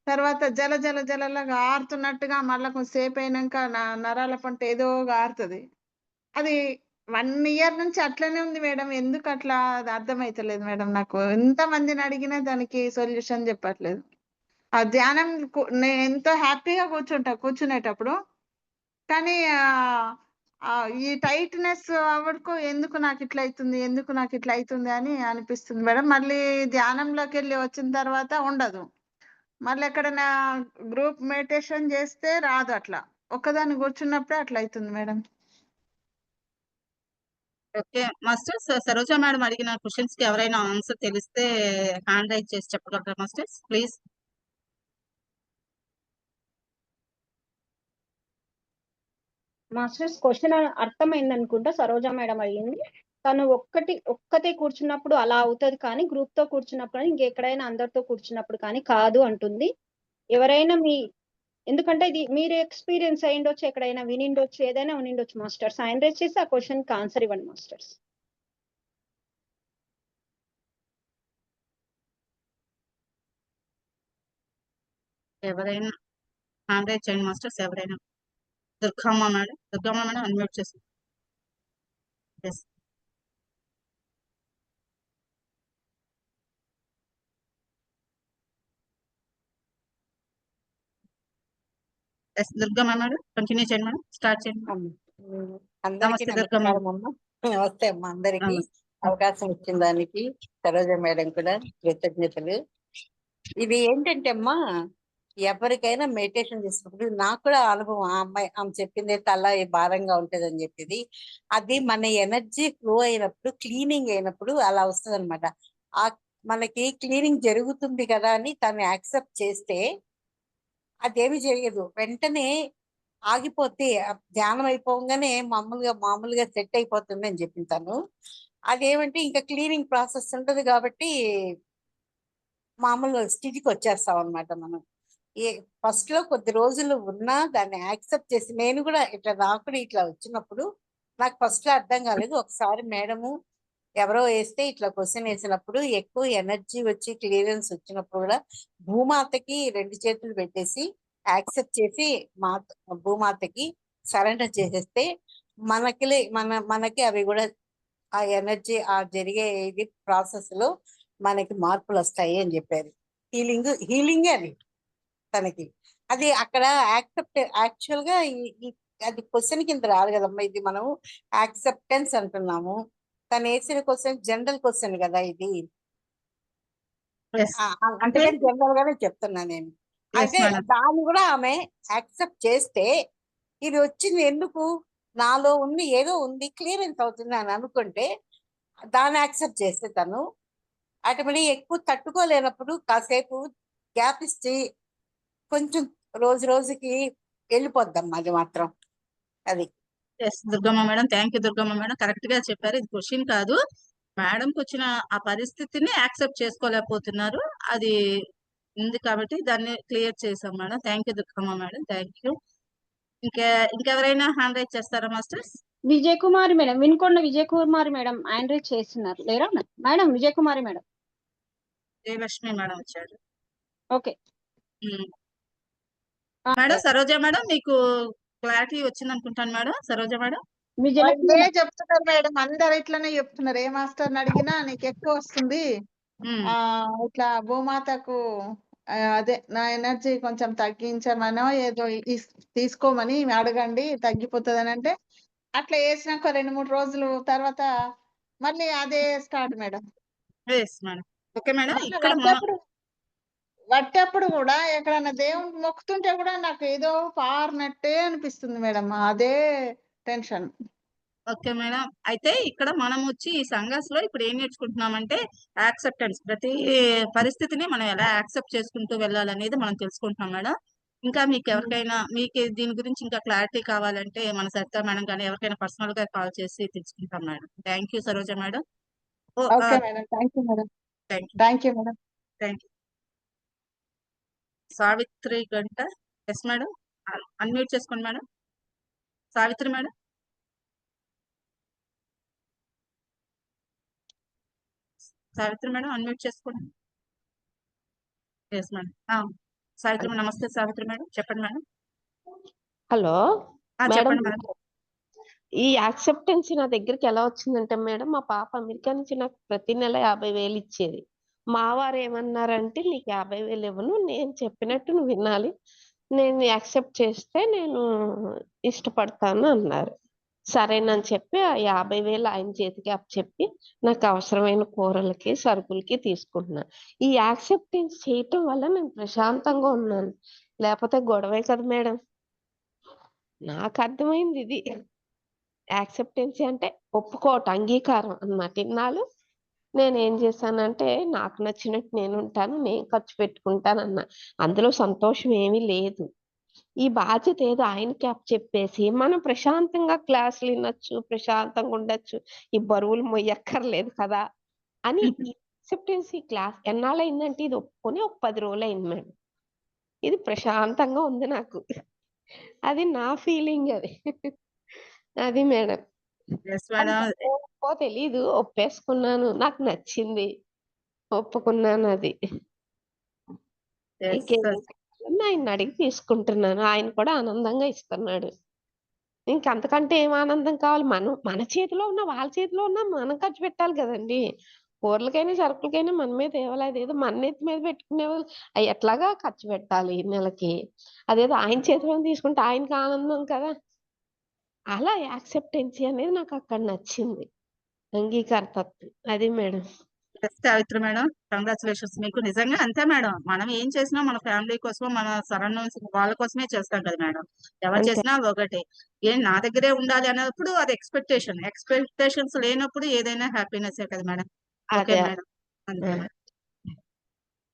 తర్వాత జలలాగా ఆరుతున్నట్టుగా మళ్ళా కొంచెం సేపయినంక నరాల పంట ఏదో గారుతది. అది 1 ఇయర్ నుంచి అట్లనే ఉంది మేడం. ఎందుకట్లా అది అర్థమైతలేదు మేడం నాకు. ఎంతమందినడిగినా దానికి సొల్యూషన్ జెప్పట్లేదు. ఆ ధ్యానం నేనెంతో హ్యాపీగా కూర్చునేటప్పుడు. కానీ ఈ టైట్‌నెస్ అవ్వడుకు ఎందుకు నాకిట్లా అయితుంది అని అనిపిస్తుంది మేడం. మళ్ళీ ధ్యానంలోకెళ్ళి వచ్చిన తర్వాత ఉండదు. మళ్ళెక్కడైనా గ్రూప్ మెడిటేషన్ జేస్తే రాదు అట్లా. ఒక్కదాన్ని కూర్చున్నప్పుడే అట్లా అయితుంది madam. Okay masters. Saroja madam అడిగిన క్వశ్చన్స్ కి ఎవరైనా ఆన్సర్ తెలిస్తే హ్యాండ్ రైజ్ చేసి చెప్పగలరా మాస్టర్స్ ప్లీజ్? మాస్టర్స్ క్వశ్చన్ అర్థమైందనుకుంటా సరోజ మేడం అడిగింది. తను ఒక్కతే కూర్చున్నప్పుడు అలా అవుతది కానీ గ్రూప్ తో కూర్చున్నప్పుడు కానీ ఇంకెక్కడైనా అందరితో కూర్చున్నప్పుడు కానీ కాదు అంటుంది. ఎవరైనా ఎందుకంటే ఇది మీరు ఎక్స్పీరియన్స్ అయ్యుండొచ్చు, ఎక్కడైనా వినిండొచ్చు, ఏదైనా వినిండొచ్చు మాస్టర్స్. హ్యాండ్ రైజ్ చేసి ఆ క్వశ్చన్ కి ఆన్సర్ ఇవ్వండి మాస్టర్స్. ఎవరైనా హ్యాండ్ రైజ్ చేయండి మాస్టర్స్. ఎవరైనా దుర్గమ్మ మేడం అన్మ్యూట్ చేసి. Yes yes Durgamma madam continue చేయండి మేడం. స్టార్ట్ చేయండి మేడం. అందరికీ నమస్తే దుర్గమ్మ. నమస్కారం అమ్మ. నమస్తే అమ్మ అందరికి. నమస్తే. అవకాశం ఇచ్చిన దానికి సరోజ మేడం కూడా కృతజ్ఞతలు. ఇది ఏంటంటే అమ్మా, ఎవరికైనా మెడిటేషన్ చేసినప్పుడు నాకు కూడా అనుభవం. ఆ అమ్మాయి ఆమె చెప్పింది తల భారంగా ఉంటది అని చెప్పేది. అది మన ఎనర్జీ ఫ్లో అయినప్పుడు, క్లీనింగ్ అయినప్పుడు అలా వస్తుంది అనమాట. ఆ మనకి క్లీనింగ్ జరుగుతుంది కదా అని తను యాక్సెప్ట్ చేస్తే అదేమి జరిగదు. వెంటనే ఆగిపోతే ధ్యానం అయిపోగానే మామూలుగా సెట్ అయిపోతుంది అని చెప్పింటాను. అదేమంటే ఇంకా క్లీనింగ్ ప్రాసెస్ ఉంటది కాబట్టి మామూలు స్థితికి వచ్చేస్తాం అనమాట మనం. ఫస్ట్ లో కొద్ది రోజులు ఉన్నా దాన్ని యాక్సెప్ట్ చేసి, నేను కూడా నాకు కూడా ఇట్లా వచ్చినప్పుడు నాకు ఫస్ట్ లో అర్థం కాలేదు. ఒకసారి మేడము ఎవరో వేస్తే ఇట్లా క్వశ్చన్ వేసినప్పుడు ఎక్కువ ఎనర్జీ వచ్చి క్లియరెన్స్ వచ్చినప్పుడు కూడా భూమాతకి 2 చేతులు పెట్టేసి యాక్సెప్ట్ చేసి భూమాతకి సరెండర్ చేసేస్తే మనకి అవి కూడా ఆ ఎనర్జీ ఆ జరిగే ఇది ప్రాసెస్ లో మనకి మార్పులు వస్తాయి అని చెప్పారు. హీలింగే అది తనకి. అది అక్కడ యాక్చువల్ గా అది క్వశ్చన్ కింద రాదు కదమ్మా. ఇది మనం యాక్సెప్టెన్స్ అంటున్నాము. తను వేసిన క్వశ్చన్ జనరల్ క్వశ్చన్ కదా ఇది. ఎస్ అందుకని జనరల్ గానే చెప్తున్నా నేను. అయితే మేడం. దాన్ని కూడా ఆమె యాక్సెప్ట్ చేస్తే ఇది వచ్చింది ఎందుకు, నాలో ఉంది ఏదో ఉంది క్లియరెన్స్ అవుతుంది అని అనుకుంటే దాన్ని యాక్సెప్ట్ చేస్తే తను ఆటోమేటిక్ ఎక్కువ తట్టుకోలేనప్పుడు కాసేపు గ్యాప్ ఇచ్చి కొంచెం రోజుకి వెళ్ళిపోద్దమ్మా అది మాత్రం. అది yes Durgamma madam. Thank you Durgamma madam. Correct గా చెప్పారు. ఇది క్వశ్చన్ కాదు. మేడంకి వచ్చిన ఆ పరిస్థితిని యాక్సెప్ట్ చేసుకోలేకపోతున్నారు. అది ఉంది కాబట్టి దాన్ని క్లియర్ చేసాం madam. Thank you Durgamma madam. Thank you. ఇంకెవరైనా హ్యాండ్ రైజ్ చేస్తారా masters? Vijay Kumari madam, Vinukonda Vijay Kumari madam hand raise చేస్తున్నారు. లేరా madam? Vijay Kumari madam. Jayalakshmi madam వచ్చారు. ఓకే మేడం సరోజ మేడం మీకు క్లారిటీ వచ్చింది అనుకుంటాను మేడం. సరోజ మేడం విజయలక్ష్మి ఇదే చెప్తున్నారు మేడం. అందరు ఇట్లనే చెప్తున్నారు. ఏ మాస్టర్ని అడిగినా నీకు ఎక్కువ వస్తుంది. ఇట్లా భూమాతకు అదే నా ఎనర్జీ కొంచెం తగ్గించమనో ఏదో తీసుకోమని అడగండి తగ్గిపోతుంది అని అంటే అట్లా వేసినాక 2-3 రోజులు తర్వాత మళ్ళీ అదే start madam. Yes madam. Okay madam. ఇక్కడ వట్టప్పుడు కూడా ఎక్కడన్నా దేవునికి మొక్కుతుంటే కూడా నాకు ఏదో పారినట్టే అనిపిస్తుంది మేడం. అదే టెన్షన్. Okay madam. అయితే ఇక్కడ మనం వచ్చి ఈ సంఘస్ లో ఇప్పుడు ఏం నేర్చుకుంటున్నామంటే యాక్సెప్టెన్స్. ప్రతి పరిస్థితిని మనం ఎలా యాక్సెప్ట్ చేసుకుంటూ వెళ్ళాలనేది మనం తెలుసుకుంటున్నాం మేడం. ఇంకా మీకు ఎవరికైనా మీకు దీని గురించి ఇంకా క్లారిటీ కావాలంటే మన సరిత మేడం కానీ ఎవరికైనా పర్సనల్ గా కాల్ చేసి తెలుసుకుంటాం madam. Thank you Saroja madam. Okay madam, thank you madam, thank you thank you madam. Thank you. Savitri గంట. ఎస్ మేడం, అన్మ్యూట్ చేసుకోండి madam. Savitri madam. Savitri madam unmute చేసుకోండి. Yes madam. సావిత్రి మేడం నమస్తే. సావిత్రి మేడం చెప్పండి మేడం. హలో మేడం, చెప్పండి madam. ఈ acceptance నా దగ్గరికి ఎలా వచ్చిందంటే మేడం, మా పాప అమెరికా నుంచి నాకు ప్రతి నెల 50,000 ఇచ్చేది. మా వారు ఏమన్నారంటే, నీకు 50,000 ఇవ్వను, నేను చెప్పినట్టు నువ్వు వినాలి, నేను యాక్సెప్ట్ చేస్తే నేను ఇష్టపడతాను అన్నారు. సరేనని చెప్పి ఆ 50,000 ఆయన చేతికి అప్పచెప్పి నాకు అవసరమైన కూరలకి సరుకులకి తీసుకుంటున్నాను. ఈ యాక్సెప్టెన్స్ చేయటం వల్ల నేను ప్రశాంతంగా ఉన్నాను, లేకపోతే గొడవే కదా మేడం. నాకు అర్థమైంది ఇది యాక్సెప్టెన్సీ అంటే ఒప్పుకోవటం, అంగీకారం అన్నమాట. ఇన్నాళ్ళు నేను ఏం చేశానంటే, నాకు నచ్చినట్టు నేను ఉంటాను, నేను ఖర్చు పెట్టుకుంటానన్నా, అందులో సంతోషం ఏమీ లేదు. ఈ బాధ్యత ఏదో ఆయనకి చెప్పేసి మనం ప్రశాంతంగా క్లాసులు వినొచ్చు, ప్రశాంతంగా ఉండొచ్చు, ఈ బరువులు మొయ్యక్కర్లేదు కదా అని ఈ యాక్సెప్టెన్సీ క్లాస్ ఎన్నాళ్ళైందంటే, ఇది ఒప్పుకొని ఒక 10 రోజులు అయింది మేడం. ఇది ప్రశాంతంగా ఉంది నాకు. అది నా ఫీలింగ్ అది. అది మేడం. Yes madam. ఒప్పో తెలీదు, ఒప్పేసుకున్నాను, నాకు నచ్చింది, ఒప్పుకున్నాను. అది ఆయన అడిగి తీసుకుంటున్నాను, ఆయన కూడా ఆనందంగా ఇస్తున్నాడు. ఇంకంతకంటే ఏం ఆనందం కావాలి? మన చేతిలో ఉన్న వాళ్ళ చేతిలో ఉన్న మనం ఖర్చు పెట్టాలి కదండి. కూరలకైనా సరుకులకైనా మన మీద తేవాలి, అదేదో మన నెత్తి మీద పెట్టుకునే వాళ్ళు అవి ఎట్లాగా ఖర్చు పెట్టాలి నెలకి, అదేదో ఆయన చేతిలో తీసుకుంటే ఆయనకి ఆనందం కదా. అలా యాక్సెప్టెన్సీ అనేది నాకు అక్కడ నచ్చింది, అంగీకారతత్వం. అది మేడం. సావిత్రి మేడం కంగ్రాచులేషన్స్ మీకు. నిజంగా అంతే మేడం, మనం ఏం చేసినా మన ఫ్యామిలీ కోసం, మన సరౌండింగ్స్ వాళ్ళ కోసమే చేస్తాం కదా మేడం. ఎవరు అంతే. చేసినా ఒకటే, ఏం నా దగ్గరే ఉండాలి అన్నప్పుడు అది ఎక్స్పెక్టేషన్స్ లేనప్పుడు ఏదైనా హ్యాపీనెస్ కదా మేడం. ఓకే అదే. మేడం, అంతే మేడం.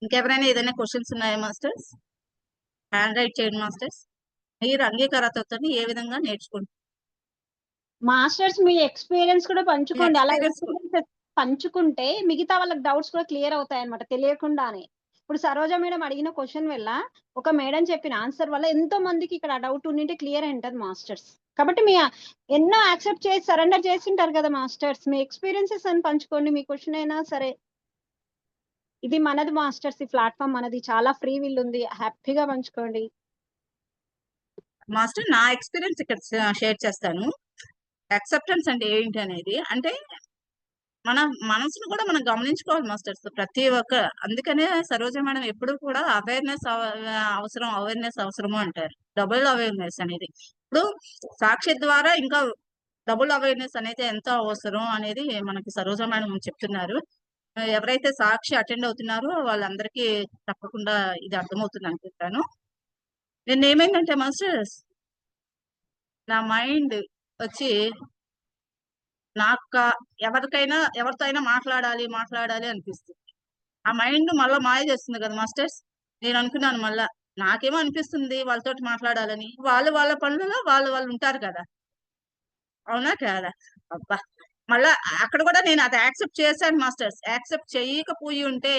ఇంకెవరైనా ఏదైనా క్వశ్చన్స్ ఉన్నాయా మాస్టర్స్? హ్యాండ్ రైట్ చేయండి మాస్టర్స్. మీరు అంగీకారతత్వాన్ని ఏ విధంగా నేర్చుకుంటారు? మాస్టర్స్ మీ ఎక్స్పీరియన్స్ కూడా పంచుకోండి. అలా experience experience పంచుకుంటే మిగతా వాళ్ళకి డౌట్స్ కూడా క్లియర్ అవుతాయి అనమాట, తెలియకుండానే. ఇప్పుడు సరోజ మేడం అడిగిన క్వశ్చన్ వల్ల, ఒక మేడం చెప్పిన ఆన్సర్ వల్ల ఎంతో మందికి ఇక్కడ డౌట్ ఉండింటే క్లియర్ అయి ఉంటది మాస్టర్స్. కాబట్టి మీ ఎన్నో యాక్సెప్ట్ చేసి సరెండర్ చేసింటారు కదా మాస్టర్స్, మీ ఎక్స్పీరియన్సెస్ అని పంచుకోండి. మీ క్వశ్చన్ అయినా సరే, ఇది మనది మాస్టర్స్, ఈ ప్లాట్ఫామ్ మనది, చాలా ఫ్రీ విల్ ఉంది, హ్యాపీగా పంచుకోండి. మాస్టర్ నా ఎక్స్పీరియన్స్ ఇక్కడ షేర్ చేస్తాను. యాక్సెప్టెన్స్ అంటే ఏంటి అనేది, అంటే మన మనసును కూడా మనం గమనించుకోవాలి మాస్టర్స్ ప్రతి ఒక్క. అందుకనే సరోజ మేడం ఎప్పుడు కూడా అవేర్నెస్ అవసరము అంటారు. డబుల్ అవేర్నెస్ అనేది ఇప్పుడు సాక్షి ద్వారా ఇంకా డబుల్ అవేర్నెస్ అనేది ఎంత అవసరం అనేది మనకి సరోజ మేడం చెప్తున్నారు. ఎవరైతే సాక్షి అటెండ్ అవుతున్నారో వాళ్ళందరికీ తప్పకుండా ఇది అర్థమవుతుంది అనుకుంటాను. నేను ఏమైందంటే మాస్టర్స్, నా మైండ్ వచ్చి నాకు ఎవరితో అయినా మాట్లాడాలి అనిపిస్తుంది. ఆ మైండ్ మళ్ళీ మాయ చేస్తుంది కదా మాస్టర్స్. నేను అనుకున్నాను మళ్ళా, నాకేమో అనిపిస్తుంది వాళ్ళతోటి మాట్లాడాలని, వాళ్ళ పనులలో వాళ్ళు ఉంటారు కదా, అవునా కాదా? అబ్బా, మళ్ళా అక్కడ కూడా నేను అది యాక్సెప్ట్ చేశాను మాస్టర్స్. యాక్సెప్ట్ చేయకపోయి ఉంటే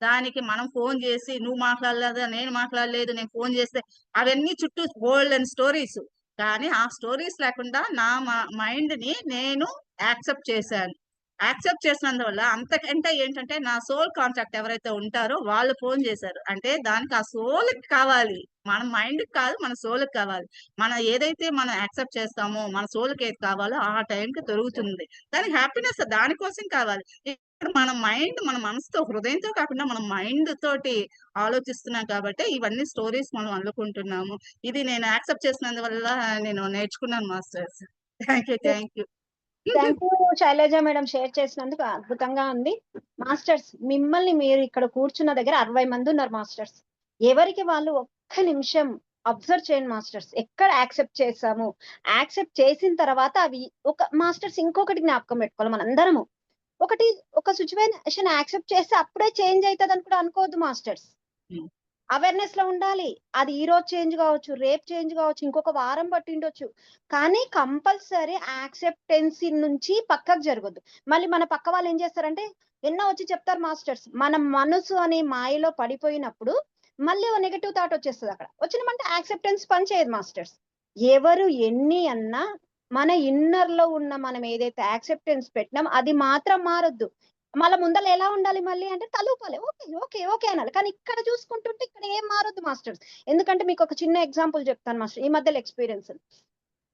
దానికి మనం ఫోన్ చేసి, నువ్వు మాట్లాడలేదా, నేను మాట్లాడలేదు, నేను ఫోన్ చేస్తే అవన్నీ చుట్టూ గోల్డ్ అండ్ స్టోరీస్. కానీ ఆ స్టోరీస్ లేకుండా నా మైండ్ ని నేను యాక్సెప్ట్ చేశాను. యాక్సెప్ట్ చేసినందువల్ల అంతకంటే ఏంటంటే, నా సోల్ కాంటాక్ట్ ఎవరైతే ఉంటారో వాళ్ళు ఫోన్ చేశారు అంటే దానికి ఆ సోల్ కావాలి, మన మైండ్ కాదు, మన సోల్ కావాలి. మనం ఏదైతే మనం యాక్సెప్ట్ చేస్తామో మన సోల్కి ఏది కావాలో ఆ టైంకి దొరుకుతుంది. దానికి హ్యాపీనెస్ దానికోసం కావాలి. ఇప్పుడు మన మనసుతో, హృదయంతో కాకుండా మన మైండ్ తోటి ఆలోచిస్తున్నాం కాబట్టి ఇవన్నీ స్టోరీస్ మనం అల్లుకుంటున్నాము. ఇది నేను యాక్సెప్ట్ చేసినందువల్ల నేను నేర్చుకున్నాను masters. Thank you. Thank you Shailaja madam, share చేసినందుకు అద్భుతంగా ఉంది. మాస్టర్స్ మిమ్మల్ని మీరు ఇక్కడ కూర్చున్న దగ్గర 60 మంది ఉన్నారు మాస్టర్స్. ఎవరికి వాళ్ళు ఒక్క నిమిషం అబ్జర్వ్ చేయండి మాస్టర్స్, ఎక్కడ యాక్సెప్ట్ చేసాము, యాక్సెప్ట్ చేసిన తర్వాత అవి ఒక మాస్టర్స్ ఇంకొకటి జ్ఞాపకం పెట్టుకోవాలి. మనందరము ఒక సిచ్యువేషన్ యాక్సెప్ట్ చేస్తే అప్పుడే చేంజ్ అవుతుంది అని కూడా అనుకోవద్దు మాస్టర్స్. అవేర్నెస్ లో ఉండాలి. అది ఈ రోజు చేంజ్ కావచ్చు, రేపు చేంజ్ కావచ్చు, ఇంకొక వారం పట్టిండొచ్చు. కానీ కంపల్సరీ యాక్సెప్టెన్సీ నుంచి పక్కకు జరగొద్దు. మళ్ళీ మన పక్క వాళ్ళు ఏం చేస్తారంటే ఎన్నో వచ్చి చెప్తారు మాస్టర్స్. మన మనసు అనే మాయలో పడిపోయినప్పుడు మళ్ళీ ఓ నెగటివ్ థాట్ వచ్చేస్తుంది. అక్కడ వచ్చినమంటే యాక్సెప్టెన్స్ పని చేయదు మాస్టర్స్. ఎవరు ఎన్ని అన్నా మన ఇన్నర్ లో ఉన్న మనం ఏదైతే యాక్సెప్టెన్స్ పెట్టినాం అది మాత్రం మారొద్దు. మళ్ళీ ముందర ఎలా ఉండాలి మళ్ళీ అంటే తలూపాలి, ఓకే ఓకే ఓకే అనాలి. కానీ ఇక్కడ చూసుకుంటుంటే ఇక్కడ ఏం మారొద్దు మాస్టర్స్. ఎందుకంటే మీకు ఒక చిన్న ఎగ్జాంపుల్ చెప్తాను మాస్టర్, ఈ మధ్యలో ఎక్స్పీరియన్స్.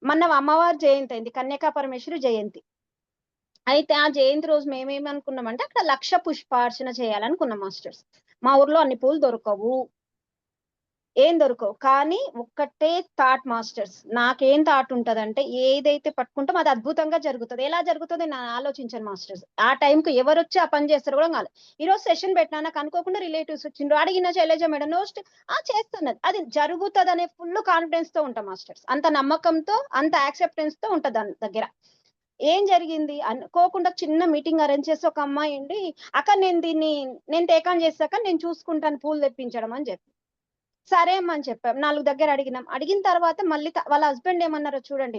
మొన్న అమ్మవారి జయంతి అయింది, కన్యకా పరమేశ్వరి జయంతి. అయితే ఆ జయంతి రోజు మేమేమి అనుకున్నామంటే అక్కడ 1,00,000 పుష్పార్చన చేయాలనుకున్నాం మాస్టర్స్. మా ఊర్లో అన్ని పూలు దొరకవు, ఏం దొరకవు. కానీ ఒక్కటే థాట్ మాస్టర్స్, నాకేం థాట్ ఉంటదంటే ఏదైతే పట్టుకుంటాం అది అద్భుతంగా జరుగుతుంది. ఎలా జరుగుతుంది నేను ఆలోచించాను మాస్టర్స్. ఆ టైంకి ఎవరు వచ్చి ఆ పని చేస్తారు కూడా కాదు. ఈ రోజు సెషన్ పెట్టినా నాకు అనుకోకుండా రిలేటివ్స్ వచ్చిండ్రు, అడిగిన శైలజ మేడం నోస్ట్ చేస్తున్నది, అది జరుగుతుంది అనే ఫుల్ కాన్ఫిడెన్స్ తో ఉంటాం మాస్టర్స్. అంత నమ్మకంతో, అంత యాక్సెప్టెన్స్ తో ఉంటది దాని దగ్గర. ఏం జరిగింది అనుకోకుండా చిన్న మీటింగ్ అరేంజ్ చేసి ఒక అమ్మాయి ఉండి, అక్క నేను టేకాన్ చేశాక నేను చూసుకుంటాను పూలు తెప్పించడం అని చెప్పి, సరే అమ్మ అని చెప్పాం. 4 దగ్గర అడిగినాం. అడిగిన తర్వాత మళ్ళీ వాళ్ళ హస్బెండ్ ఏమన్నారో చూడండి,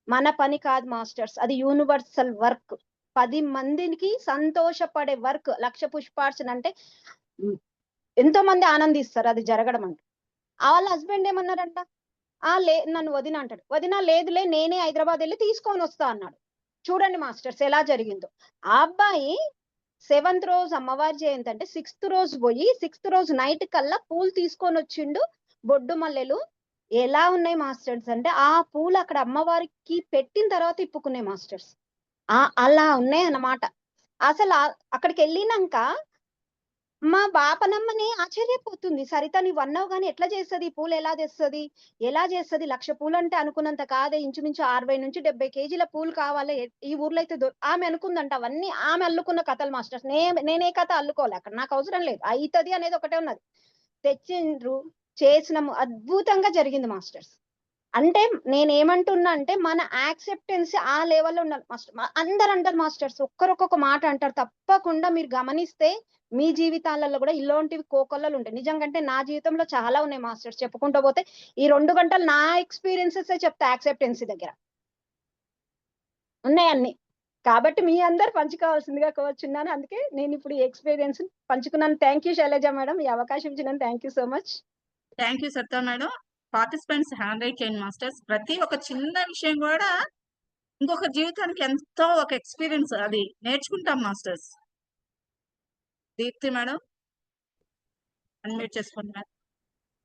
మన పని కాదు మాస్టర్స్, అది యూనివర్సల్ వర్క్, 10 మందికి సంతోషపడే వర్క్. 1,00,000 పుష్పార్చన అంటే ఎంతో మంది ఆనందిస్తారు అది జరగడం అంటే. వాళ్ళ హస్బెండ్ ఏమన్నారంట, నన్ను వదిన అంటాడు. వదిన లేదులే నేనే హైదరాబాద్ వెళ్ళి తీసుకొని వస్తా అన్నాడు. చూడండి మాస్టర్స్ ఎలా జరిగిందో. ఆ అబ్బాయి 7th రోజు అమ్మవారి జయంతి అంటే 6th రోజు పోయి 6th రోజు నైట్ కల్లా పూలు తీసుకొని వచ్చిండు. బొడ్డు మల్లెలు ఎలా ఉన్నాయి మాస్టర్స్ అంటే ఆ పూలు అక్కడ అమ్మవారికి పెట్టిన తర్వాత ఇప్పుకున్నాయి మాస్టర్స్. అలా ఉన్నాయి అన్నమాట. అసలు అక్కడికి వెళ్ళినాక మా బాపనమ్మని ఆశ్చర్యపోతుంది, సరిత నువ్వు అన్నావు కానీ ఎట్లా చేస్తుంది, పూలు ఎలా తెస్తుంది, 1,00,000 పూలు అంటే అనుకున్నంత కాదే, ఇంచుమించు 60 నుంచి 70 కేజీల పూలు కావాలి ఈ ఊర్లో అయితే ఆమె అనుకుందంట. అవన్నీ ఆమె అల్లుకున్న కథలు మాస్టర్స్. నేనే కథ అల్లుకోవాలి అక్కడ, నాకు అవసరం లేదు, అవుతుంది అనేది ఒకటే ఉన్నది. తెచ్చిండ్రు, చేసినాము, అద్భుతంగా జరిగింది మాస్టర్స్. అంటే నేనేమంటున్నా అంటే మన యాక్సెప్టెన్స్ ఆ లెవెల్లో ఉండాలి మాస్టర్. అందరు అంటారు మాస్టర్స్, ఒక్కరొక్కొక్క మాట అంటారు. తప్పకుండా మీరు గమనిస్తే మీ జీవితాలలో కూడా ఇలాంటివి కోకొల్లలు ఉంటాయి. నిజంగా నా జీవితంలో చాలా ఉన్నాయి మాస్టర్స్. చెప్పుకుంటూ పోతే ఈ 2 గంటలు నా ఎక్స్పీరియన్సెస్ చెప్తా యాక్సెప్టెన్సీ దగ్గర ఉన్నాయి అన్ని. కాబట్టి మీ అందరు పంచుకోవాల్సిందిగా కోరుచున్నాను. అందుకే నేను ఇప్పుడు ఈ ఎక్స్పీరియన్స్ పంచుకున్నాను. థ్యాంక్ యూ శైలజ మేడం, ఈ అవకాశం ఇచ్చినందుకు thank you so much. Thank you Saritha madam. Participants hand right చేయండి మాస్టర్స్. ప్రతి ఒక చిన్న విషయం కూడా ఇంకొక జీవితానికి ఎంతో ఒక ఎక్స్పీరియన్స్, అది నేర్చుకుంటాం మాస్టర్స్. దీప్తి మేడం అన్మ్యూట్ చేసుకోండి మేడం.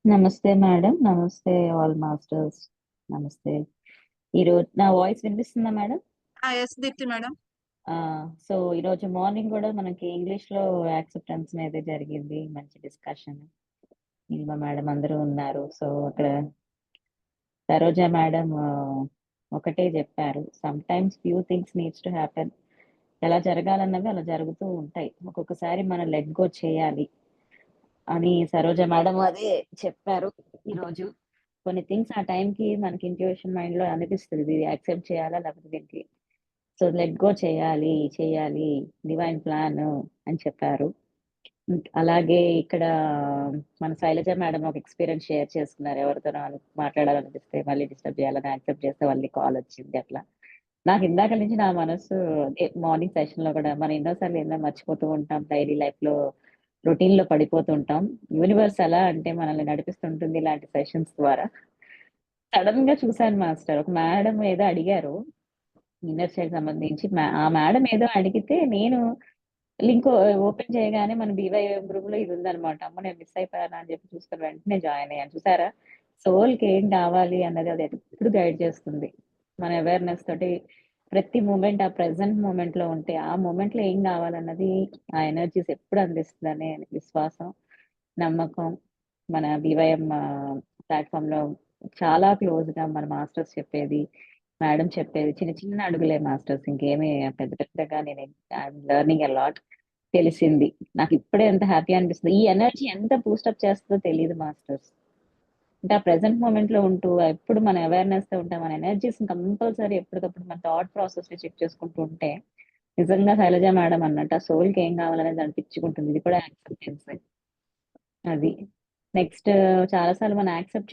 నమస్తే మేడం, నమస్తే ఆల్ మాస్టర్స్, నమస్తే. ఈరోజు నా వాయిస్ వినిపిస్తుందా madam? Yes Deepti madam. So ఈరోజు మార్నింగ్ కూడా మనకి ఇంగ్లీష్ లో యాక్సెప్టెన్స్ మీద జరిగింది, మంచి డిస్కషన్. నీలిమా మేడం అందరూ ఉన్నారు. సో అక్కడ సరోజా మేడం ఒకటే చెప్పారు, some times few things needs to happen. ఎలా జరగాలన్నవి అలా జరుగుతూ ఉంటాయి, ఒక్కొక్కసారి మనం లెట్ గో చేయాలి అని సరోజా మేడం అదే చెప్పారు ఈరోజు. కొన్ని థింగ్స్ ఆ టైంకి మనకి ఇంట్యూషన్ మైండ్ లో అనిపిస్తుంది, ఇది యాక్సెప్ట్ చేయాలా లేకపోతే దీనికి, సో లెట్ గో చేయాలి డివైన్ ప్లాన్ అని చెప్పారు. అలాగే ఇక్కడ మన శైలజ మేడం ఒక ఎక్స్పీరియన్స్ షేర్ చేసుకున్నారు, ఎవరితో మాట్లాడాలనిపిస్తే మళ్ళీ డిస్టర్బ్ చేయాలని యాక్సెప్ట్ చేస్తే మళ్ళీ కాల్ వచ్చింది. అట్లా నాకు ఇందాక నుంచి నా మనసు మార్నింగ్ సెషన్ లో కూడా మనం ఎన్నోసార్లు ఎన్నో మర్చిపోతూ ఉంటాం, డైలీ లైఫ్ లో రొటీన్ లో పడిపోతుంటాం. యూనివర్స్ ఎలా అంటే మనల్ని నడిపిస్తుంటుంది ఇలాంటి సెషన్స్ ద్వారా. సడన్ గా చూసాను మాస్టర్, ఒక మేడం ఏదో అడిగారు ఇన్నర్ సైడ్ సంబంధించి. ఆ మేడం ఏదో అడిగితే నేను లింక్ ఓపెన్ చేయగానే మన బీవైఎం గ్రూప్ లో ఇది ఉందన్నమాట. అమ్మ నేను మిస్ అయిపోయాను అని చెప్పి చూసుకుని వెంటనే జాయిన్ అయ్యాను. చూసారా, సోల్ కి ఏం కావాలి అన్నది అది ఎప్పుడు గైడ్ చేస్తుంది. మన అవేర్నెస్ తోటి ప్రతి మూమెంట్ ఆ ప్రెసెంట్ మూమెంట్ లో ఉంటే ఆ మూమెంట్ లో ఏం కావాలన్నది ఆ ఎనర్జీస్ ఎప్పుడు అందిస్తుంది అనే విశ్వాసం, నమ్మకం మన బీవైఎం ప్లాట్ఫామ్ లో చాలా క్లోజ్ గా మన మాస్టర్స్ చెప్పేది, మేడం చెప్పేది చిన్న చిన్న అడుగులే మాస్టర్స్, ఇంకేమీ పెద్ద పెద్దగా నేను లెర్నింగ్ అ లాట్ తెలిసింది. నాకు ఇప్పుడే ఎంత హ్యాపీ అనిపిస్తుంది, ఈ ఎనర్జీ ఎంత బూస్టప్ చేస్తుందో తెలియదు మాస్టర్స్. అంటే ఆ ప్రెసెంట్ మూమెంట్ లో ఉంటూ ఎప్పుడు మన అవేర్నెస్ తో ఉంటే మన ఎనర్జీస్ కంపల్సరీ ఎప్పటికప్పుడు మన థాట్ ప్రాసెస్ ని చెక్ చేసుకుంటూ ఉంటే నిజంగా శైలజ మేడం అన్నట్టు ఆ సోల్ కి ఏం కావాలనేది అనిపించుకుంటుంది. ఇది కూడా యాక్సెప్టెన్స్. అది నెక్స్ట్ చాలాసార్లు మనం యాక్సెప్ట్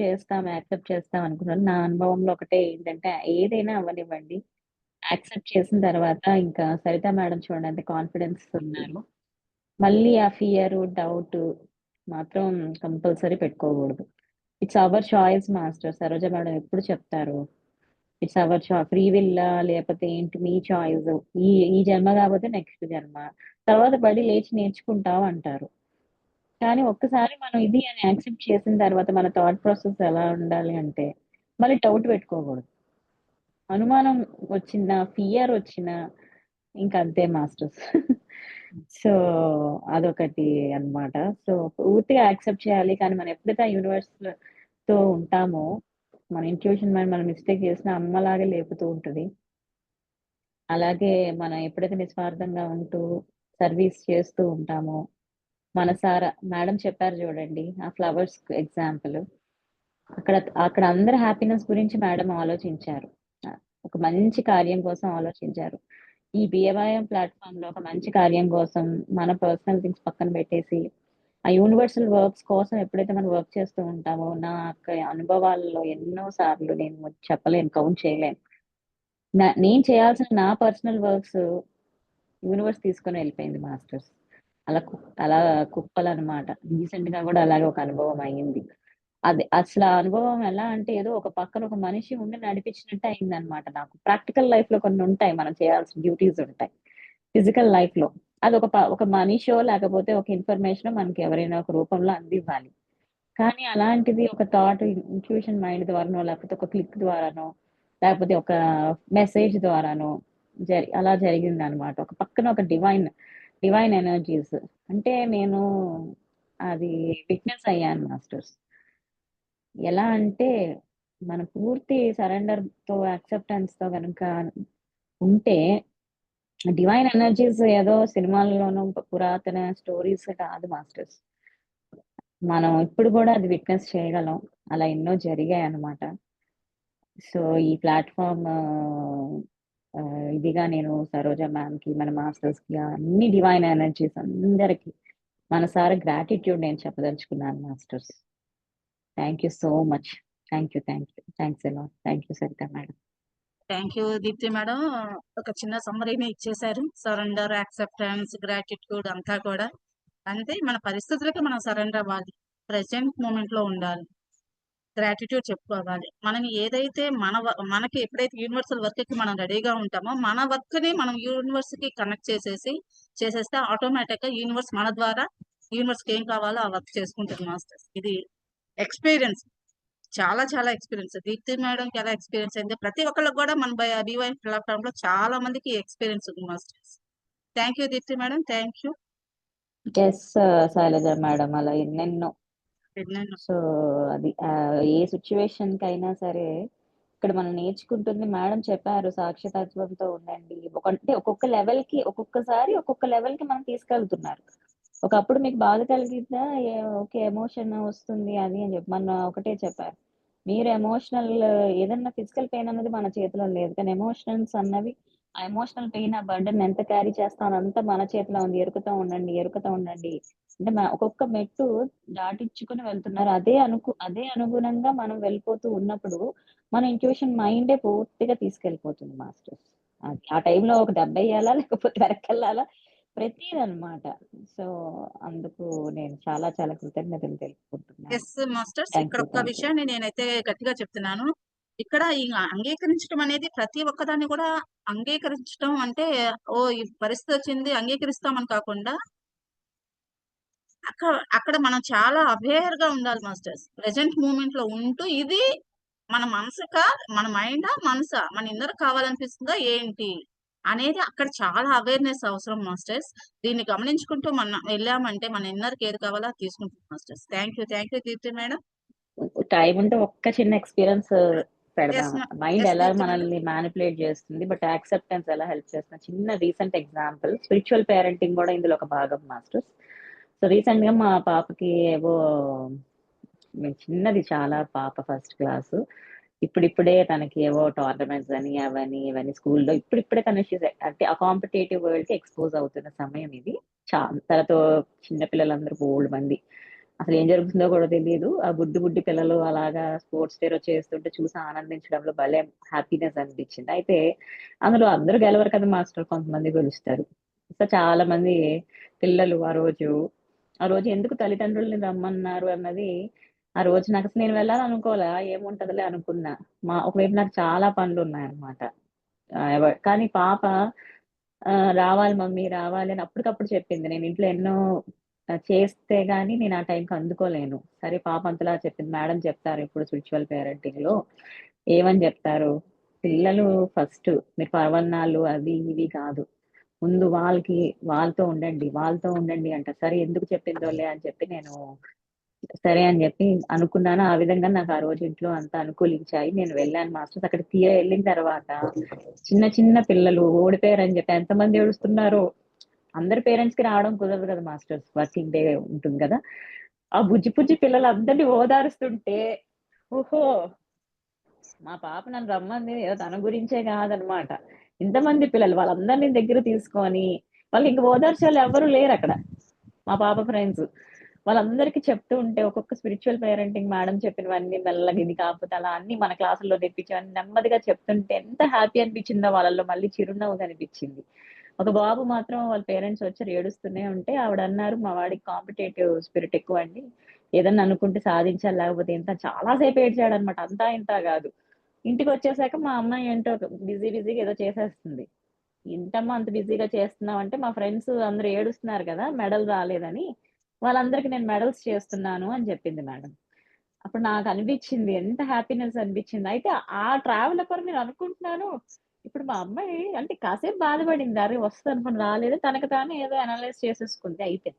చేస్తాం అనుకున్నాను. నా అనుభవంలో ఒకటే ఏంటంటే ఏదైనా అవ్వనివ్వండి, యాక్సెప్ట్ చేసిన తర్వాత ఇంకా సరిత మేడం చూడండి ఎంత కాన్ఫిడెన్స్ ఉన్నారు. మళ్ళీ ఆ ఫియర్, డౌట్ మాత్రం కంపల్సరీ పెట్టుకోకూడదు. It's our choice master. Saroja madam ఎప్పుడు చెప్తారు, ఇట్స్ అవర్ ఫ్రీ విల్లా లేకపోతే ఏంటి మీ చాయిస్, ఈ ఈ జన్మ కాకపోతే నెక్స్ట్ జన్మ, తర్వాత పడి లేచి నేర్చుకుంటావు అంటారు. కానీ ఒక్కసారి మనం ఇది అని యాక్సెప్ట్ చేసిన తర్వాత మన థాట్ ప్రాసెస్ ఎలా ఉండాలి అంటే మళ్ళీ డౌట్ పెట్టుకోకూడదు. అనుమానం వచ్చిన, ఫియర్ వచ్చిన ఇంకా అంతే మాస్టర్స్. సో అదొకటి అన్నమాట. సో పూర్తిగా యాక్సెప్ట్ చేయాలి. కానీ మనం ఎప్పుడైతే ఆ యూనివర్స్ తో ఉంటామో మన ఇంట్యూషన్ మైండ్ మనం మిస్టేక్ చేసినా అమ్మలాగే లేపుతూ ఉంటది. అలాగే మనం ఎప్పుడైతే నిస్వార్థంగా ఉంటూ సర్వీస్ చేస్తూ ఉంటామో మనసారా, మేడం చెప్పారు చూడండి ఆ ఫ్లవర్స్ ఎగ్జాంపుల్, అక్కడ అక్కడ అందరి హ్యాపీనెస్ గురించి మేడం ఆలోచించారు. ఒక మంచి కార్యం కోసం ఆలోచించారు. ఈ బిఏవైఎం ప్లాట్ఫామ్ లో ఒక మంచి కార్యం కోసం మన పర్సనల్ థింగ్స్ పక్కన పెట్టేసి ఆ యూనివర్సల్ వర్క్స్ కోసం ఎప్పుడైతే మనం వర్క్ చేస్తూ ఉంటామో నా అనుభవాల్లో ఎన్నో సార్లు నేను చెప్పలేను, కౌంట్ చేయలేను. నేను చేయాల్సిన నా పర్సనల్ వర్క్స్ యూనివర్స్ తీసుకొని వెళ్ళిపోయింది మాస్టర్స్. అలా కుప్పలన్నమాట. రీసెంట్ గా కూడా అలాగే ఒక అనుభవం అయ్యింది. అది అసలు ఆ అనుభవం ఎలా అంటే ఏదో ఒక పక్కన ఒక మనిషి ఉండి నడిపించినట్టు అయిందనమాట నాకు. ప్రాక్టికల్ లైఫ్ లో కొన్ని ఉంటాయి, మనం చేయాల్సిన డ్యూటీస్ ఉంటాయి ఫిజికల్ లైఫ్ లో. అది ఒక మనిషో లేకపోతే ఒక ఇన్ఫర్మేషన్ మనకి ఎవరైనా ఒక రూపంలో అందివ్వాలి. కానీ అలాంటిది ఒక థాట్ ఇంట్యూషన్ మైండ్ ద్వారానో లేకపోతే ఒక క్లిక్ ద్వారానో లేకపోతే ఒక మెసేజ్ ద్వారానో అలా జరిగింది అనమాట. ఒక పక్కన ఒక డివైన్ ఎనర్జీస్ అంటే నేను అది విట్నెస్ అయ్యాను మాస్టర్స్. ఎలా అంటే మన పూర్తి సరెండర్ తో యాక్సెప్టెన్స్ తో కనుక ఉంటే డివైన్ ఎనర్జీస్ ఏదో సినిమాల్లోనూ పురాతన స్టోరీస్ కాదు మాస్టర్స్. మనం ఇప్పుడు కూడా అది విట్నెస్ చేయగలం. అలా ఎన్నో జరిగాయి అన్నమాట. సో ఈ ప్లాట్ఫామ్ ఇదిగా నేను సరోజ మ్యామ్ కి, మన మాస్టర్స్ కి, అన్ని డివైన్ ఎనర్జీస్ అందరికి మనసారా గ్రాటిట్యూడ్ నేను చెప్పదలుచుకున్నాను masters. Thank you so much. Thanks ఎలా. Thank you Saritha madam. Thank you Deepti madam. ఒక చిన్న సమ్మరీని ఇచ్చేశారు. సరెండర్, యాక్సెప్టెన్స్, గ్రాటిట్యూడ్ అంతా కూడా అంతే. మన పరిస్థితులకి మనం సరెండర్ అవ్వాలి, ప్రెసెంట్ మూమెంట్ లో ఉండాలి, గ్రాటిట్యూడ్ చెప్పుకోవాలి. మనం ఏదైతే మనకి ఎప్పుడైతే యూనివర్సల్ వర్క్ కి మనం రెడీగా ఉంటామో మన వర్క్ ని మనం యూనివర్స్ కి కనెక్ట్ చేసేస్తే ఆటోమేటిక్ గా యూనివర్స్ మన ద్వారా యూనివర్స్ కి ఏం కావాలో ఆ వర్క్ చేసుకుంటుంది మాస్టర్స్. ఇది ఎక్స్పీరియన్స్, చాలా చాలా ఎక్స్పీరియన్స్. దీప్తి మేడం కి ఎలా ఎక్స్పీరియన్స్ అయింది, ప్రతి ఒక్కళ్ళకి కూడా మన బివైఎం ప్లాట్ఫామ్ లో చాలా మందికి ఎక్స్పీరియన్స్ ఉంది masters. Thank you Deepti madam. Thank you. Yes Shailaja madam, అలా ఎన్నెన్నో. సో అది ఏ సిచ్యువేషన్ కైనా సరే ఇక్కడ మనం నేర్చుకుంటుంది. మేడం చెప్పారు సాక్షితత్వంతో ఉండండి. అంటే ఒక్కొక్క లెవెల్ కి ఒక్కొక్కసారి ఒక్కొక్క లెవెల్ కి మనం తీసుకెళ్తున్నారు. ఒకప్పుడు మీకు బాధ కలిగిద్దా, ఓకే ఎమోషన్ వస్తుంది అది అని చెప్పి మన ఒకటే చెప్పారు, మీరు ఎమోషనల్ ఏదన్నా ఫిజికల్ పెయిన్ అన్నది మన చేతిలో లేదు, కానీ ఎమోషనల్స్ అన్నవి ఆ ఎమోషనల్ పెయిన్ ఆ బర్డన్ ఎంత క్యారీ చేస్తాం అంతా మన చేతిలో ఉంది. ఎరుకుతా ఉండండి అంటే ఒక్కొక్క మెట్టు దాటించుకుని వెళ్తున్నారు. అదే అనుగుణంగా మనం వెళ్ళిపోతూ ఉన్నప్పుడు మన ఇంట్యూషన్ మైండే పూర్తిగా తీసుకెళ్ళిపోతుంది మాస్టర్స్. ఆ టైంలో ఒక దెబ్బ వేయాలా లేకపోతే వెనక్కి వెళ్ళాలా ప్రతిదీ అనమాట. సో అందుకు నేను చాలా చాలా కృతజ్ఞతలు తెలుపుకుంటున్నాను. ఎస్ మాస్టర్స్, ఇక్కడ ఒక్క విషయాన్ని నేనైతే గట్టిగా చెప్తున్నాను. ఇక్కడ ఈ అంగీకరించడం అనేది ప్రతి ఒక్కదాన్ని కూడా అంగీకరించడం అంటే ఓ ఈ పరిస్థితి వచ్చింది అంగీకరిస్తామని కాకుండా అక్కడ మనం చాలా అవేర్ గా ఉండాలి మాస్టర్స్. ప్రెసెంట్ మూమెంట్ లో ఉంటూ ఇది మన మనసుకా, మన మైండా, మనసా, మన ఇన్నర్ కావాలనిపిస్తుందా ఏంటి అనేది అక్కడ చాలా అవేర్నెస్ అవసరం మాస్టర్స్. దీన్ని గమనించుకుంటూ మనం వెళ్ళామంటే మన ఇన్నర్కి ఏది కావాలో అది తీసుకుంటాం masters. Thank you Deepti madam. Time ఉంటే ఒక్క చిన్న ఎక్స్పీరియన్స్ పెడదాం. మైండ్ yes, ఎలా దీప్తి మనల్ని మ్యానిపులేట్ చేస్తుంది, బట్ యాక్సెప్టెన్స్ ఎలా హెల్ప్ చేస్తుంది. చిన్న రీసెంట్ ఎగ్జాంపుల్, స్పిరిచువల్ పేరెంటింగ్ కూడా ఇందులో ఒక భాగం మాస్టర్స్. సో రీసెంట్ గా మా పాపకి ఏవో చిన్నది చాలా పాప, ఫస్ట్ క్లాస్. ఇప్పుడిప్పుడే తనకి ఏవో టోర్నమెంట్స్ అని అవని ఇవన్నీ స్కూల్లో ఇప్పుడిప్పుడే తను అంటే ఆ కాంపిటేటివ్ వరల్డ్ కి ఎక్స్పోజ్ అవుతున్న సమయం ఇది. తనతో చిన్నపిల్లలందరూ బోల్డ్ మంది అసలు ఏం జరుగుతుందో కూడా తెలియదు. ఆ బుడ్డి పిల్లలు అలాగా స్పోర్ట్స్ డే చేస్తుంటే చూసి ఆనందించడంలో భలే హ్యాపీనెస్ అనిపించింది. అయితే అందులో అందరూ గెలవరు కదా మాస్టర్, కొంతమంది గెలుస్తారు. సో చాలా మంది పిల్లలు ఆ రోజు ఎందుకు తల్లిదండ్రుల్ని రమ్మన్నారు అన్నది, ఆ రోజు నాకు అసలు నేను వెళ్ళాలనుకోలే, ఏముంటదిలే అనుకున్నా. ఒకవైపు నాకు చాలా పనులు ఉన్నాయన్నమాట. కానీ పాప రావాలి మమ్మీ రావాలి అని అప్పటికప్పుడు చెప్పింది. నేను ఇంట్లో ఎన్నో చేస్తే గానీ నేను ఆ టైంకి అందుకోలేను. సరే పాప అంతలా చెప్పింది. మేడం చెప్తారు ఇప్పుడు స్పిరిచువల్ పేరెంటింగ్ లో ఏమని చెప్తారు, పిల్లలు ఫస్ట్, మీరు పర్వన్నాలు అవి ఇవి కాదు, ముందు వాళ్ళతో ఉండండి అంట. సరే ఎందుకు చెప్పిందోలే అని చెప్పి నేను సరే అని చెప్పి అనుకున్నాను. ఆ విధంగా నాకు ఆ రోజు ఇంట్లో అంతా అనుకూలించాయి. నేను వెళ్ళాను మాస్టర్స్. అక్కడ వెళ్ళిన తర్వాత చిన్న పిల్లలు ఓడిపోయారని చెప్పి ఎంతమంది ఏడుస్తున్నారో. అందరి పేరెంట్స్ కి రావడం కుదరదు కదా మాస్టర్స్, వర్కింగ్ డే ఉంటుంది కదా. ఆ బుజ్జి పిల్లలు అందరినీ ఓదారుస్తుంటే, ఓహో మా పాప నన్ను రమ్మంది ఏదో తన గురించే కాదనమాట. ఇంతమంది పిల్లలు వాళ్ళందరినీ దగ్గర తీసుకొని, వాళ్ళు ఇంక ఓదార్చాలు ఎవరు లేరు అక్కడ. మా పాప ఫ్రెండ్స్ వాళ్ళందరికీ చెప్తూ ఉంటే, ఒక్కొక్క స్పిరిచువల్ పేరెంటింగ్ మేడం చెప్పినవన్నీ మెల్లగా ఇది కాకపోతే అలా అన్ని మన క్లాసుల్లో తెప్పించి నెమ్మదిగా చెప్తుంటే ఎంత హ్యాపీ అనిపించిందో. వాళ్ళల్లో మళ్ళీ చిరునవ్వు కనిపించింది. ఒక బాబు మాత్రం వాళ్ళ పేరెంట్స్ వచ్చి ఏడుస్తూనే ఉంటే ఆవిడ అన్నారు, మా వాడికి కాంపిటేటివ్ స్పిరిట్ ఎక్కువ అండి, ఏదన్నా అనుకుంటే సాధించాలి, లేకపోతే ఎంత చాలాసేపు ఏడ్చాడు అనమాట. అంతా ఇంత కాదు. ఇంటికి వచ్చేసాక మా అమ్మాయి ఏంటో బిజీగా ఏదో చేసేస్తుంది. ఇంటమ్మా అంత బిజీగా చేస్తున్నావు అంటే, మా ఫ్రెండ్స్ అందరూ ఏడుస్తున్నారు కదా మెడల్ రాలేదని, వాళ్ళందరికీ నేను మెడల్స్ చేస్తున్నాను అని చెప్పింది మేడం. అప్పుడు నాకు అనిపించింది ఎంత హ్యాపీనెస్ అనిపించింది. అయితే ఆ ట్రావెల్ అప్పుడు నేను అనుకుంటున్నాను, ఇప్పుడు మా అమ్మాయి అంటే కాసేపు బాధపడింది, అరే వస్తుంది అనుకుని రాలేదు, తనకు తాను ఏదో అనలైజ్ చేసేసుకుంది. అయితే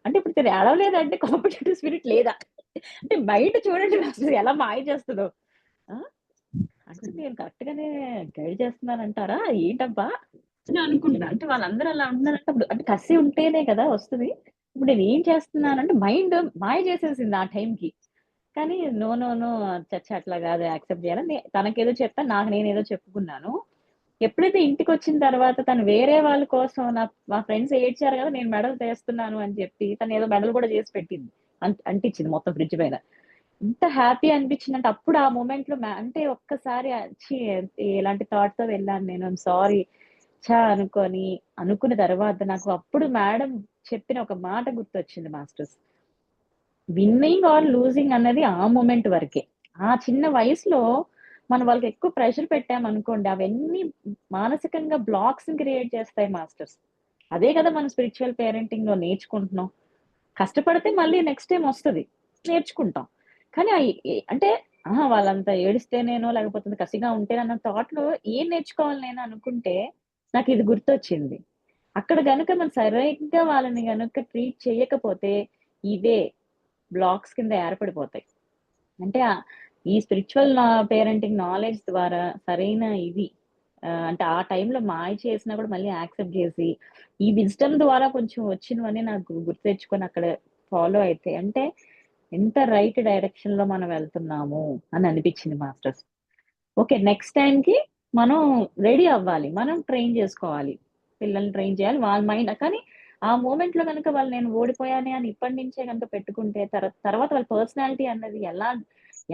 అంటే ఇప్పుడు తిను ఏడవలేదంటే కాంపిటేటివ్ స్పిరిట్ లేదా అంటే బయట చూడండి అసలు ఎలా మాయ చేస్తుందో. అంటే నేను కరెక్ట్ గానే గైడ్ చేస్తున్నానంటారా ఏంటబ్బా అని అనుకుంటున్నా. అంటే వాళ్ళందరూ అలా ఉంటున్నారంటే అప్పుడు అంటే కసి ఉంటేనే కదా వస్తుంది. ఇప్పుడు నేను ఏం చేస్తున్నానంటే మైండ్ మాయ చేసేసింది ఆ టైంకి. కానీ నో చచ్చ అట్లా కాదు, యాక్సెప్ట్ చేయాలని తనకేదో చెప్పా, నాకు నేనేదో చెప్పుకున్నాను. ఎప్పుడైతే ఇంటికి వచ్చిన తర్వాత తను వేరే వాళ్ళ కోసం మా ఫ్రెండ్స్ ఏడ్చారు కదా నేను మెడల్ తెస్తున్నాను అని చెప్పి తను ఏదో మెడల్ కూడా చేసి పెట్టింది, అంటించింది మొత్తం ఫ్రిడ్జ్ పైన. ఎంత హ్యాపీ అనిపించింది అంటే అప్పుడు ఆ మూమెంట్ లో అంటే ఒక్కసారి ఇలాంటి థాట్ తో వెళ్ళాను నేను, సారీ అనుకున్న తర్వాత నాకు అప్పుడు మేడం చెప్పిన ఒక మాట గుర్తొచ్చింది మాస్టర్స్. విన్నింగ్ ఆర్ లూజింగ్ అన్నది ఆ మూమెంట్ వరకే. ఆ చిన్న వయసులో మనం వాళ్ళకి ఎక్కువ ప్రెషర్ పెట్టామనుకోండి, అవన్నీ మానసికంగా బ్లాక్స్ క్రియేట్ చేస్తాయి మాస్టర్స్. అదే కదా మనం స్పిరిచువల్ పేరెంటింగ్ లో నేర్చుకుంటున్నాం. కష్టపడితే మళ్ళీ నెక్స్ట్ టైం వస్తుంది, నేర్చుకుంటాం. కానీ అంటే వాళ్ళంతా ఏడిస్తేనేనో లేకపోతే కసిగా ఉంటేనన్న థాట్ లో ఏం నేర్చుకోవాలి నేను అనుకుంటే నాకు ఇది గుర్తొచ్చింది. అక్కడ గనుక మనం సరిగ్గా వాళ్ళని గనుక ట్రీట్ చేయకపోతే ఇవే బ్లాక్స్ కింద ఏర్పడిపోతాయి. అంటే ఈ స్పిరిచువల్ పేరెంటింగ్ నాలెడ్జ్ ద్వారా సరైన ఇది అంటే ఆ టైంలో మాయ చేసినా కూడా మళ్ళీ యాక్సెప్ట్ చేసి ఈ విజ్డమ్ ద్వారా కొంచెం వచ్చినవని నాకు గుర్తు తెచ్చుకొని అక్కడ ఫాలో అయితే అంటే ఎంత రైట్ డైరెక్షన్ లో మనం వెళ్తున్నాము అని అనిపించింది మాస్టర్స్. ఓకే నెక్స్ట్ టైం కి మనం రెడీ అవ్వాలి, మనం ట్రైన్ చేసుకోవాలి, పిల్లల్ని ట్రైన్ చేయాలి వాళ్ళ మైండ్. కానీ ఆ మూమెంట్ లో కనుక వాళ్ళు నేను ఓడిపోయానే అని ఇప్పటి నుంచే కనుక పెట్టుకుంటే తర్వాత వాళ్ళ పర్సనాలిటీ అన్నది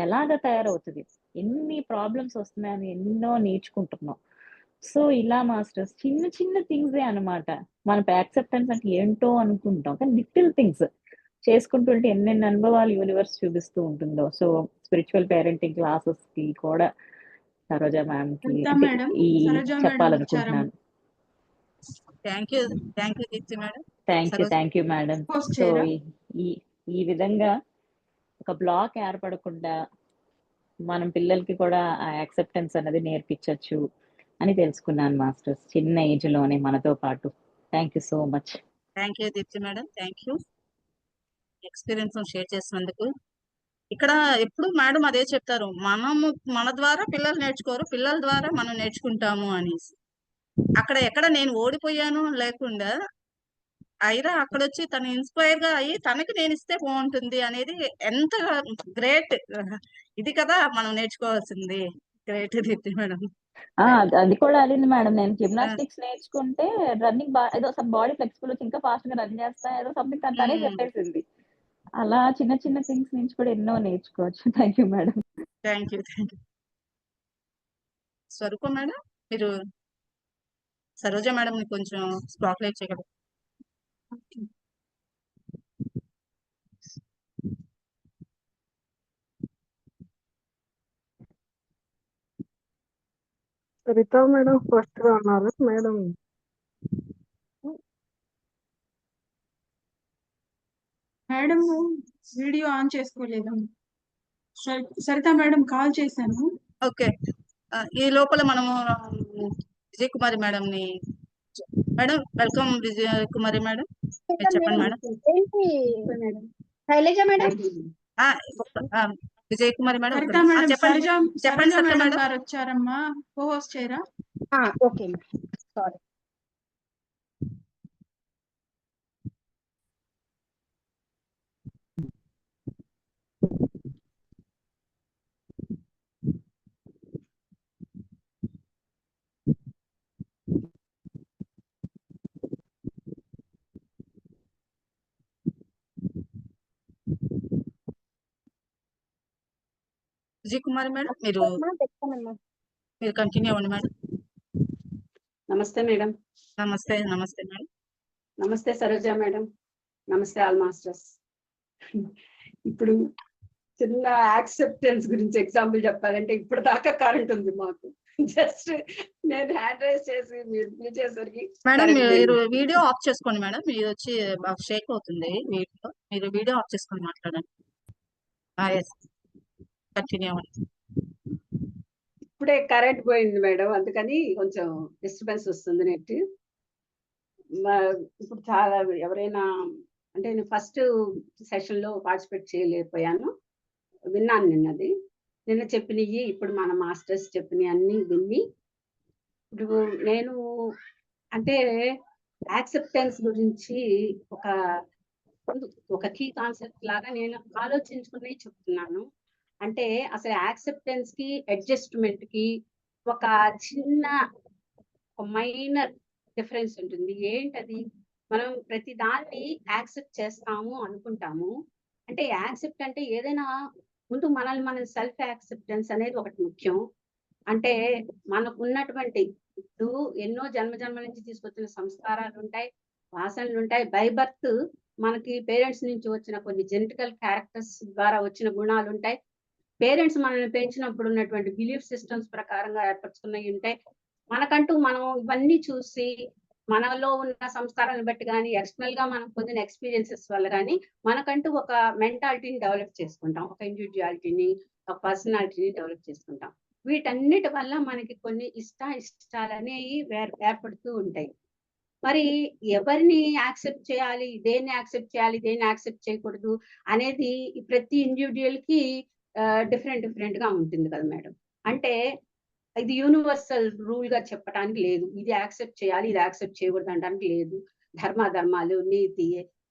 ఎలాగ తయారవుతుంది, ఎన్ని ప్రాబ్లమ్స్ వస్తున్నాయని ఎన్నో నేర్చుకుంటున్నాం. సో ఇలా మాస్టర్స్ చిన్న థింగ్సే అనమాట. మన యాక్సెప్టెన్స్ అంటే ఏంటో అనుకుంటాం, కానీ లిటిల్ థింగ్స్ చేసుకుంటుంటే ఎన్నెన్ని అనుభవాలు యూనివర్స్ చూపిస్తూ ఉంటుందో. సో స్పిరిచువల్ పేరెంటింగ్ క్లాసెస్ కి కూడా సరోజా మ్యామ్ కి చెప్పాలనుకుంటున్నాను. Thank you Deepti madam. Thank you madam. So ఈ విధంగా ఒక బ్లాక్ ఏర్పడకుండా మనం పిల్లలకి కూడా ఆ యాక్సెప్టెన్స్ అనేది నేర్పించవచ్చు అని తెలుసుకున్నాను మాస్టర్స్, చిన్న ఏజ్ లోనే మనతో పాటు. Thank you so much. Thank you Deepti madam. Thank you experience share చేసినందుకు. ఇక్కడ ఎప్పుడు మేడం అదే చెప్తారు, మన ద్వారా పిల్లలు నేర్చుకోరు, పిల్లల ద్వారా మనం నేర్చుకుంటాము అనేసి. ఎక్కడ నేను ఓడిపోయాను లేకుండా ఐరా అక్కడ వచ్చి తను ఇన్స్పైర్ గా అయ్యి తనకి నేను ఇస్తే బాగుంటుంది అనేది ఎంత గ్రేట్ ఇది కదా మనం నేర్చుకోవాల్సింది. Great Deepti madam. అది కూడా అదింది మేడం. నేను జిమ్నాస్టిక్స్ నేర్చుకుంటే రన్నింగ్ ఏదో బాడీ ఫ్లెక్సిబుల్ వచ్చి ఇంకా ఫాస్ట్ గా రన్ చేస్తా ఏదో సంథింగ్ తనే చెప్పేసింది. అలా చిన్న చిన్న థింగ్స్ నుంచి కూడా ఎన్నో నేర్చుకోవచ్చు. Thank you madam. Thank you. Swarupa madam, మీరు సరోజ మేడం ని కొంచెం స్పాట్లైట్ చేయగలరు. సరితా మేడం ఫస్ట్ గా ఉన్నారు. మేడం మేడం వీడియో ఆన్ చేసుకోలేదు. సరితా మేడం కాల్ చేశాను. ఓకే, ఈ లోపల మనము విజయ్ కుమారి మేడం ని, madam welcome Vijay Kumari madam, మీరు చెప్పండి మేడం. ఏంటి Shailaja madam? Vijay Kumari madam Saritha madam, చెప్పండి. చెప్పండి సరితా సరిత మేడం మేడం. గారు వచ్చారమ్మా, కోహోస్ట్ చేయరా? Okay sorry. Vijay Kumari madam, మీరు కంటిన్యూ అవ్వండి మేడం. నమస్తే మేడం. నమస్తే. నమస్తే మేడం. నమస్తే సరోజ మేడం. నమస్తే ఆల్ మాస్టర్స్. ఇప్పుడు చిన్న యాక్సెప్టెన్స్ గురించి ఎగ్జాంపుల్ చెప్పాలంటే ఇప్పుడు దాకా కరెంట్ ఉంది మాకు. జస్ట్ నేను హ్యాండ్ రైజ్ చేసి మీరు పిలిచేసరికి మేడం మీరు వీడియో ఆఫ్ చేసుకోండి మేడం. మీరు వచ్చి షేక్ అవుతుంది వీడియో. మీరు వీడియో ఆఫ్ చేసుకొని మాట్లాడండి. కంటిన్యూ అవ్వండి. ఇప్పుడే కరెంట్ పోయింది మేడం, అందుకని కొంచెం డిస్టర్బెన్స్ వస్తుంది నెట్. ఇప్పుడు చాలా ఎవరైనా అంటే నేను ఫస్ట్ సెషన్ లో పార్టిసిపేట్ చేయలేకపోయాను, విన్నాను నిన్నది. నిన్న చెప్పినవి ఇప్పుడు మన మాస్టర్స్ చెప్పినవి అన్ని విని ఇప్పుడు నేను అంటే యాక్సెప్టెన్స్ గురించి ఒక కీ కాన్సెప్ట్ లాగా నేను ఆలోచించుకుని చెప్తున్నాను. అంటే అసలు యాక్సెప్టెన్స్ కి అడ్జస్ట్మెంట్ కి ఒక చిన్న మైనర్ డిఫరెన్స్ ఉంటుంది. ఏంటది? మనం ప్రతి దాన్ని యాక్సెప్ట్ చేస్తాము అనుకుంటాము. అంటే యాక్సెప్ట్ అంటే ఏదైనా ముందు మనల్ని మన సెల్ఫ్ యాక్సెప్టెన్స్ అనేది ఒకటి ముఖ్యం. అంటే మనకు ఉన్నటువంటి ఇప్పుడు ఎన్నో జన్మ నుంచి తీసుకొచ్చిన సంస్కారాలు ఉంటాయి, వాసనలు ఉంటాయి. బై బర్త్ మనకి పేరెంట్స్ నుంచి వచ్చిన కొన్ని జెనెటికల్ క్యారెక్టర్స్ ద్వారా వచ్చిన గుణాలు ఉంటాయి. పేరెంట్స్ మనల్ని పెంచినప్పుడు ఉన్నటువంటి బిలీఫ్ సిస్టమ్స్ ప్రకారంగా ఏర్పరచుకున్నవి ఉంటాయి. మనకంటూ మనం ఇవన్నీ చూసి మనలో ఉన్న సంస్కారాలను బట్టి కానీ ఎక్స్టర్నల్ గా మనం పొందిన ఎక్స్పీరియన్సెస్ వల్ల కానీ మనకంటూ ఒక మెంటాలిటీని డెవలప్ చేసుకుంటాం, ఒక ఇండివిజువాలిటీని, ఒక పర్సనాలిటీని డెవలప్ చేసుకుంటాం. వీటన్నిటి వల్ల మనకి కొన్ని ఇష్టాలు అనేవి ఏర్పడుతూ ఉంటాయి. మరి ఎవరిని యాక్సెప్ట్ చేయాలి, దేన్ని యాక్సెప్ట్ చేయాలి, దేన్ని యాక్సెప్ట్ చేయకూడదు అనేది ప్రతి ఇండివిజువల్ కి డిఫరెంట్ గా ఉంటుంది కదా మేడం. అంటే ఇది యూనివర్సల్ రూల్ గా చెప్పడానికి లేదు, ఇది యాక్సెప్ట్ చేయాలి, ఇది యాక్సెప్ట్ చేయకూడదు అనడానికి లేదు. ధర్మాలు, నీతి,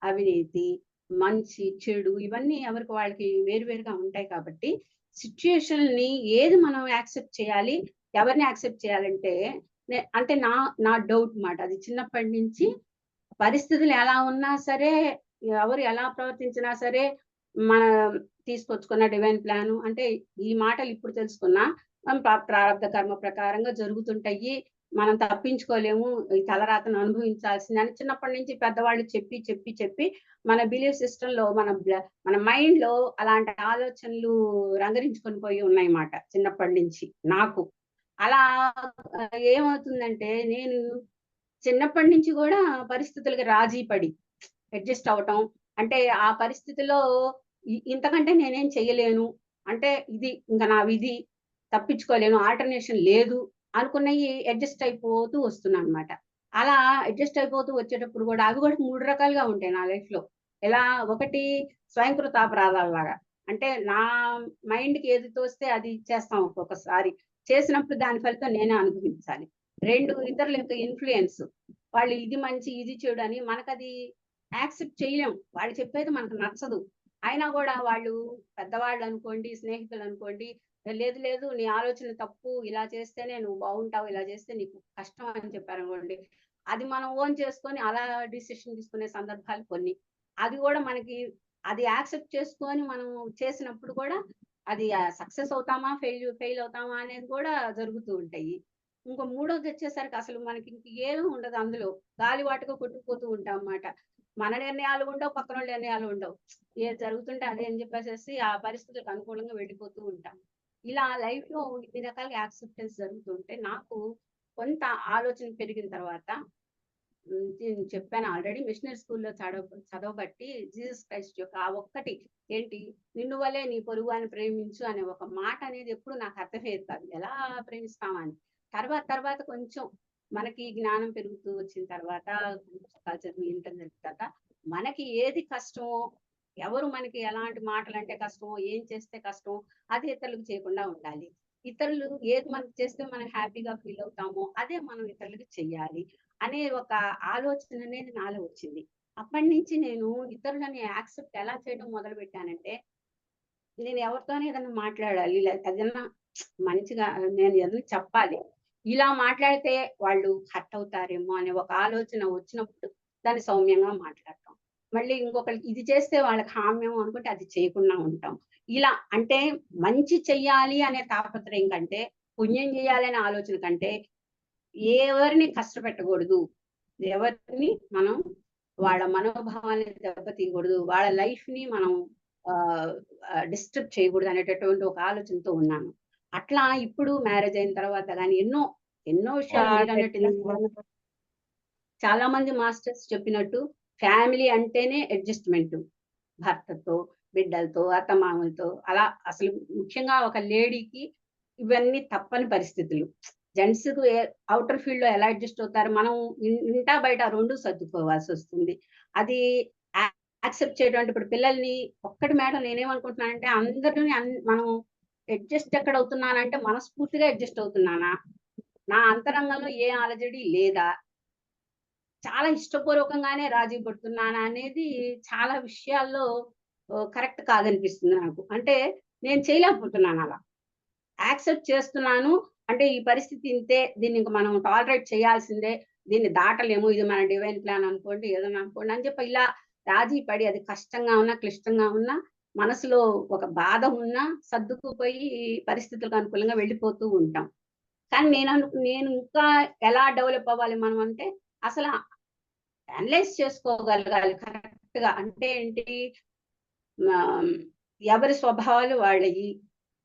అవినీతి, మంచి, చెడు ఇవన్నీ ఎవరికి వాళ్ళకి వేరువేరుగా ఉంటాయి. కాబట్టి సిచ్యుయేషన్ ని ఏది మనం యాక్సెప్ట్ చేయాలి, ఎవరిని యాక్సెప్ట్ చేయాలంటే అంటే నా డౌట్ మాట. అది చిన్నప్పటి నుంచి పరిస్థితులు ఎలా ఉన్నా సరే, ఎవరు ఎలా ప్రవర్తించినా సరే, మన తీసుకొచ్చుకున్న డివైన్ ప్లాన్ అంటే ఈ మాటలు ఇప్పుడు తెలుసుకున్నా ప్రారంభ కర్మ ప్రకారంగా జరుగుతుంటాయి, మనం తప్పించుకోలేము, ఈ తలరాతను అనుభవించాల్సిందని చిన్నప్పటి నుంచి పెద్దవాళ్ళు చెప్పి మన బిలీఫ్ సిస్టమ్ లో మన మైండ్ లో అలాంటి ఆలోచనలు రంగరించుకొని పోయి ఉన్నాయన్నమాట చిన్నప్పటి నుంచి. నాకు అలా ఏమవుతుందంటే నేను చిన్నప్పటి నుంచి కూడా పరిస్థితులకి రాజీ పడి అడ్జస్ట్ అవటం, అంటే ఆ పరిస్థితిలో ఇంతకంటే నేనేం చెయ్యలేను, అంటే ఇది ఇంకా నా విధి, తప్పించుకోలేను, ఆల్టర్నేషన్ లేదు అనుకున్నవి అడ్జస్ట్ అయిపోతూ వస్తున్నా అనమాట. అలా అడ్జస్ట్ అయిపోతూ వచ్చేటప్పుడు కూడా అవి కూడా 3 రకాలుగా ఉంటాయి నా లైఫ్ లో. ఎలా? ఒకటి స్వయంకృతాపరాధాలలాగా, అంటే నా మైండ్ కి ఏది తోస్తే అది చేస్తాం, ఒక్కొక్కసారి చేసినప్పుడు దాని ఫలితం నేనే అనుభవించాలి. 2 ఇతరుల యొక్క ఇన్ఫ్లుయెన్స్, వాళ్ళు ఇది మంచి ఇది చెడు అని మనకు అది యాక్సెప్ట్ చేయలేం, వాళ్ళు చెప్పేది మనకు నచ్చదు. అయినా కూడా వాళ్ళు పెద్దవాళ్ళు అనుకోండి, స్నేహితులు అనుకోండి, లేదు నీ ఆలోచన తప్పు, ఇలా చేస్తేనే నువ్వు బాగుంటావు, ఇలా చేస్తే నీకు కష్టం అని చెప్పారు అనుకోండి, అది మనం ఓన్ చేసుకొని అలా డిసిషన్ తీసుకునే సందర్భాలు కొన్ని. అది కూడా మనకి అది యాక్సెప్ట్ చేసుకొని మనం చేసినప్పుడు కూడా అది సక్సెస్ అవుతామా ఫెయిల్ అవుతామా అనేది కూడా జరుగుతూ ఉంటాయి. ఇంకో మూడోది వచ్చేసరికి అసలు మనకి ఇంక ఏమీ ఉండదు అందులో, గాలివాటుగా కొట్టుకుపోతూ ఉంటాం అన్నమాట. మన నిర్ణయాలు ఉండవు, పక్కన నిర్ణయాలు ఉండవు, ఏది జరుగుతుంటే అదే అని చెప్పేసి ఆ పరిస్థితులకు అనుకూలంగా వెళ్ళిపోతూ ఉంటాం. ఇలా లైఫ్ లో ఇన్ని రకాలుగా యాక్సెప్టెన్స్ జరుగుతుంటే నాకు కొంత ఆలోచన పెరిగిన తర్వాత నేను చెప్పాను ఆల్రెడీ, మిషనరీ స్కూల్లో చదవబట్టి జీసస్ క్రైస్ట్ యొక్క ఆ ఒక్కటి ఏంటి, నిన్ను వలే నీ పొరుగు అని ప్రేమించు అనే ఒక మాట అనేది ఎప్పుడు నాకు అర్థమయ్యేది కాదు, ఎలా ప్రేమిస్తామని. తర్వాత కొంచెం మనకి జ్ఞానం పెరుగుతూ వచ్చిన తర్వాత, కల్చర్ వినటం తర్వాత మనకి ఏది కష్టమో, ఎవరు మనకి ఎలాంటి మాటలు అంటే కష్టమో, ఏం చేస్తే కష్టమో అది ఇతరులకు చేయకుండా ఉండాలి. ఇతరులు ఏది మనకు చేస్తే మనం హ్యాపీగా ఫీల్ అవుతామో అదే మనం ఇతరులకు చెయ్యాలి అనే ఒక ఆలోచన అనేది నాలో వచ్చింది. అప్పటి నుంచి నేను ఇతరులని యాక్సెప్ట్ ఎలా చేయడం మొదలు పెట్టానంటే, నేను ఎవరితోనే ఏదైనా మాట్లాడాలి, ఏదైనా మంచిగా నేను ఏదైనా చెప్పాలి, ఇలా మాట్లాడితే వాళ్ళు హర్ట్ అవుతారేమో అనే ఒక ఆలోచన వచ్చినప్పుడు దాన్ని సౌమ్యంగా మాట్లాడటం. మళ్ళీ ఇంకొకరికి ఇది చేస్తే వాళ్ళకి హామ్యం అనుకుంటే అది చేయకుండా ఉంటాం. ఇలా అంటే మంచి చెయ్యాలి అనే తాపత్రయం కంటే, పుణ్యం చేయాలనే ఆలోచన కంటే ఎవరిని కష్టపెట్టకూడదు, ఎవరిని మనం వాళ్ళ మనోభావాన్ని దెబ్బతీయకూడదు, వాళ్ళ లైఫ్ ని మనం డిస్టర్బ్ చేయకూడదు అనేటటువంటి ఒక ఆలోచనతో ఉన్నాను. అట్లా ఇప్పుడు మ్యారేజ్ అయిన తర్వాత కానీ ఎన్నో విషయాలు మీరు అన్నట్టుగా చాలా మంది మాస్టర్స్ చెప్పినట్టు ఫ్యామిలీ అంటేనే అడ్జస్ట్మెంట్, భర్తతో, బిడ్డలతో, అత్తమామలతో, అలా అసలు ముఖ్యంగా ఒక లేడీకి ఇవన్నీ తప్పని పరిస్థితులు. జెంట్స్ కు అవుటర్ ఫీల్డ్ లో ఎలా అడ్జస్ట్ అవుతారు, మనం ఇంటా బయట రెండు సర్దుకోవాల్సి వస్తుంది. అది యాక్సెప్ట్ చేయడం. ఇప్పుడు పిల్లల్ని ఒక్కటి మేడం నేనేమనుకుంటున్నానంటే, అందరినీ మనం అడ్జస్ట్ ఎక్కడ అవుతున్నానంటే మనస్ఫూర్తిగా అడ్జస్ట్ అవుతున్నానా, నా అంతరంగంలో ఏ అలజడి లేదా, చాలా ఇష్టపూర్వకంగానే రాజీ పడుతున్నానా అనేది చాలా విషయాల్లో కరెక్ట్ కాదనిపిస్తుంది నాకు. అంటే నేను చేయలేకపోతున్నాను అలా. యాక్సెప్ట్ చేస్తున్నాను అంటే ఈ పరిస్థితి ఇంతే, దీన్ని ఇంక మనం టాలరేట్ చేయాల్సిందే, దీన్ని దాటలేము, ఇది మన డివైన్ ప్లాన్ అనుకోండి, ఏదైనా అనుకోండి అని చెప్పి ఇలా రాజీ పడి, అది కష్టంగా ఉన్నా క్లిష్టంగా ఉన్నా మనసులో ఒక బాధ ఉన్నా సర్దుకుపోయి పరిస్థితులకు అనుకూలంగా వెళ్ళిపోతూ ఉంటాం. కానీ నేను ఇంకా ఎలా డెవలప్ అవ్వాలి మనం అంటే, అసలు అనలైజ్ చేసుకోగలగాలి కరెక్ట్ గా. అంటే ఏంటి, ఎవరి స్వభావాలు వాళ్ళయి,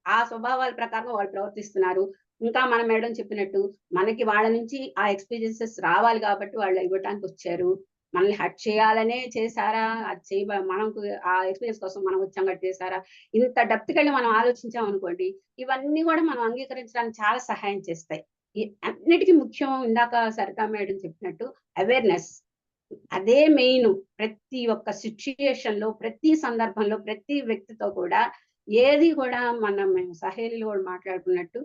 ఆ స్వభావాల ప్రకారం వాళ్ళు ప్రవర్తిస్తున్నారు. ఇంకా మన మేడం చెప్పినట్టు మనకి వాళ్ళ నుంచి ఆ ఎక్స్పీరియన్సెస్ రావాలి కాబట్టి వాళ్ళు ఇవ్వటానికి వచ్చారు. మనల్ని హర్ట్ చేయాలనే చేశారా, అది మనకు ఆ ఎక్స్పీరియన్స్ కోసం మనం వచ్చాం కాబట్టి చేశారా, ఇంత డెప్త్కి వెళ్ళి మనం ఆలోచించాం అనుకోండి, ఇవన్నీ కూడా మనం అంగీకరించడానికి చాలా సహాయం చేస్తాయి. అన్నిటికీ ముఖ్యం ఇందాక సరితా మేడం చెప్పినట్టు అవేర్నెస్. అదే మెయిన్. ప్రతి ఒక్క సిచ్యుయేషన్ లో, ప్రతి సందర్భంలో, ప్రతి వ్యక్తితో కూడా ఏది కూడా మేము సహేలీలు కూడా మాట్లాడుకున్నట్టు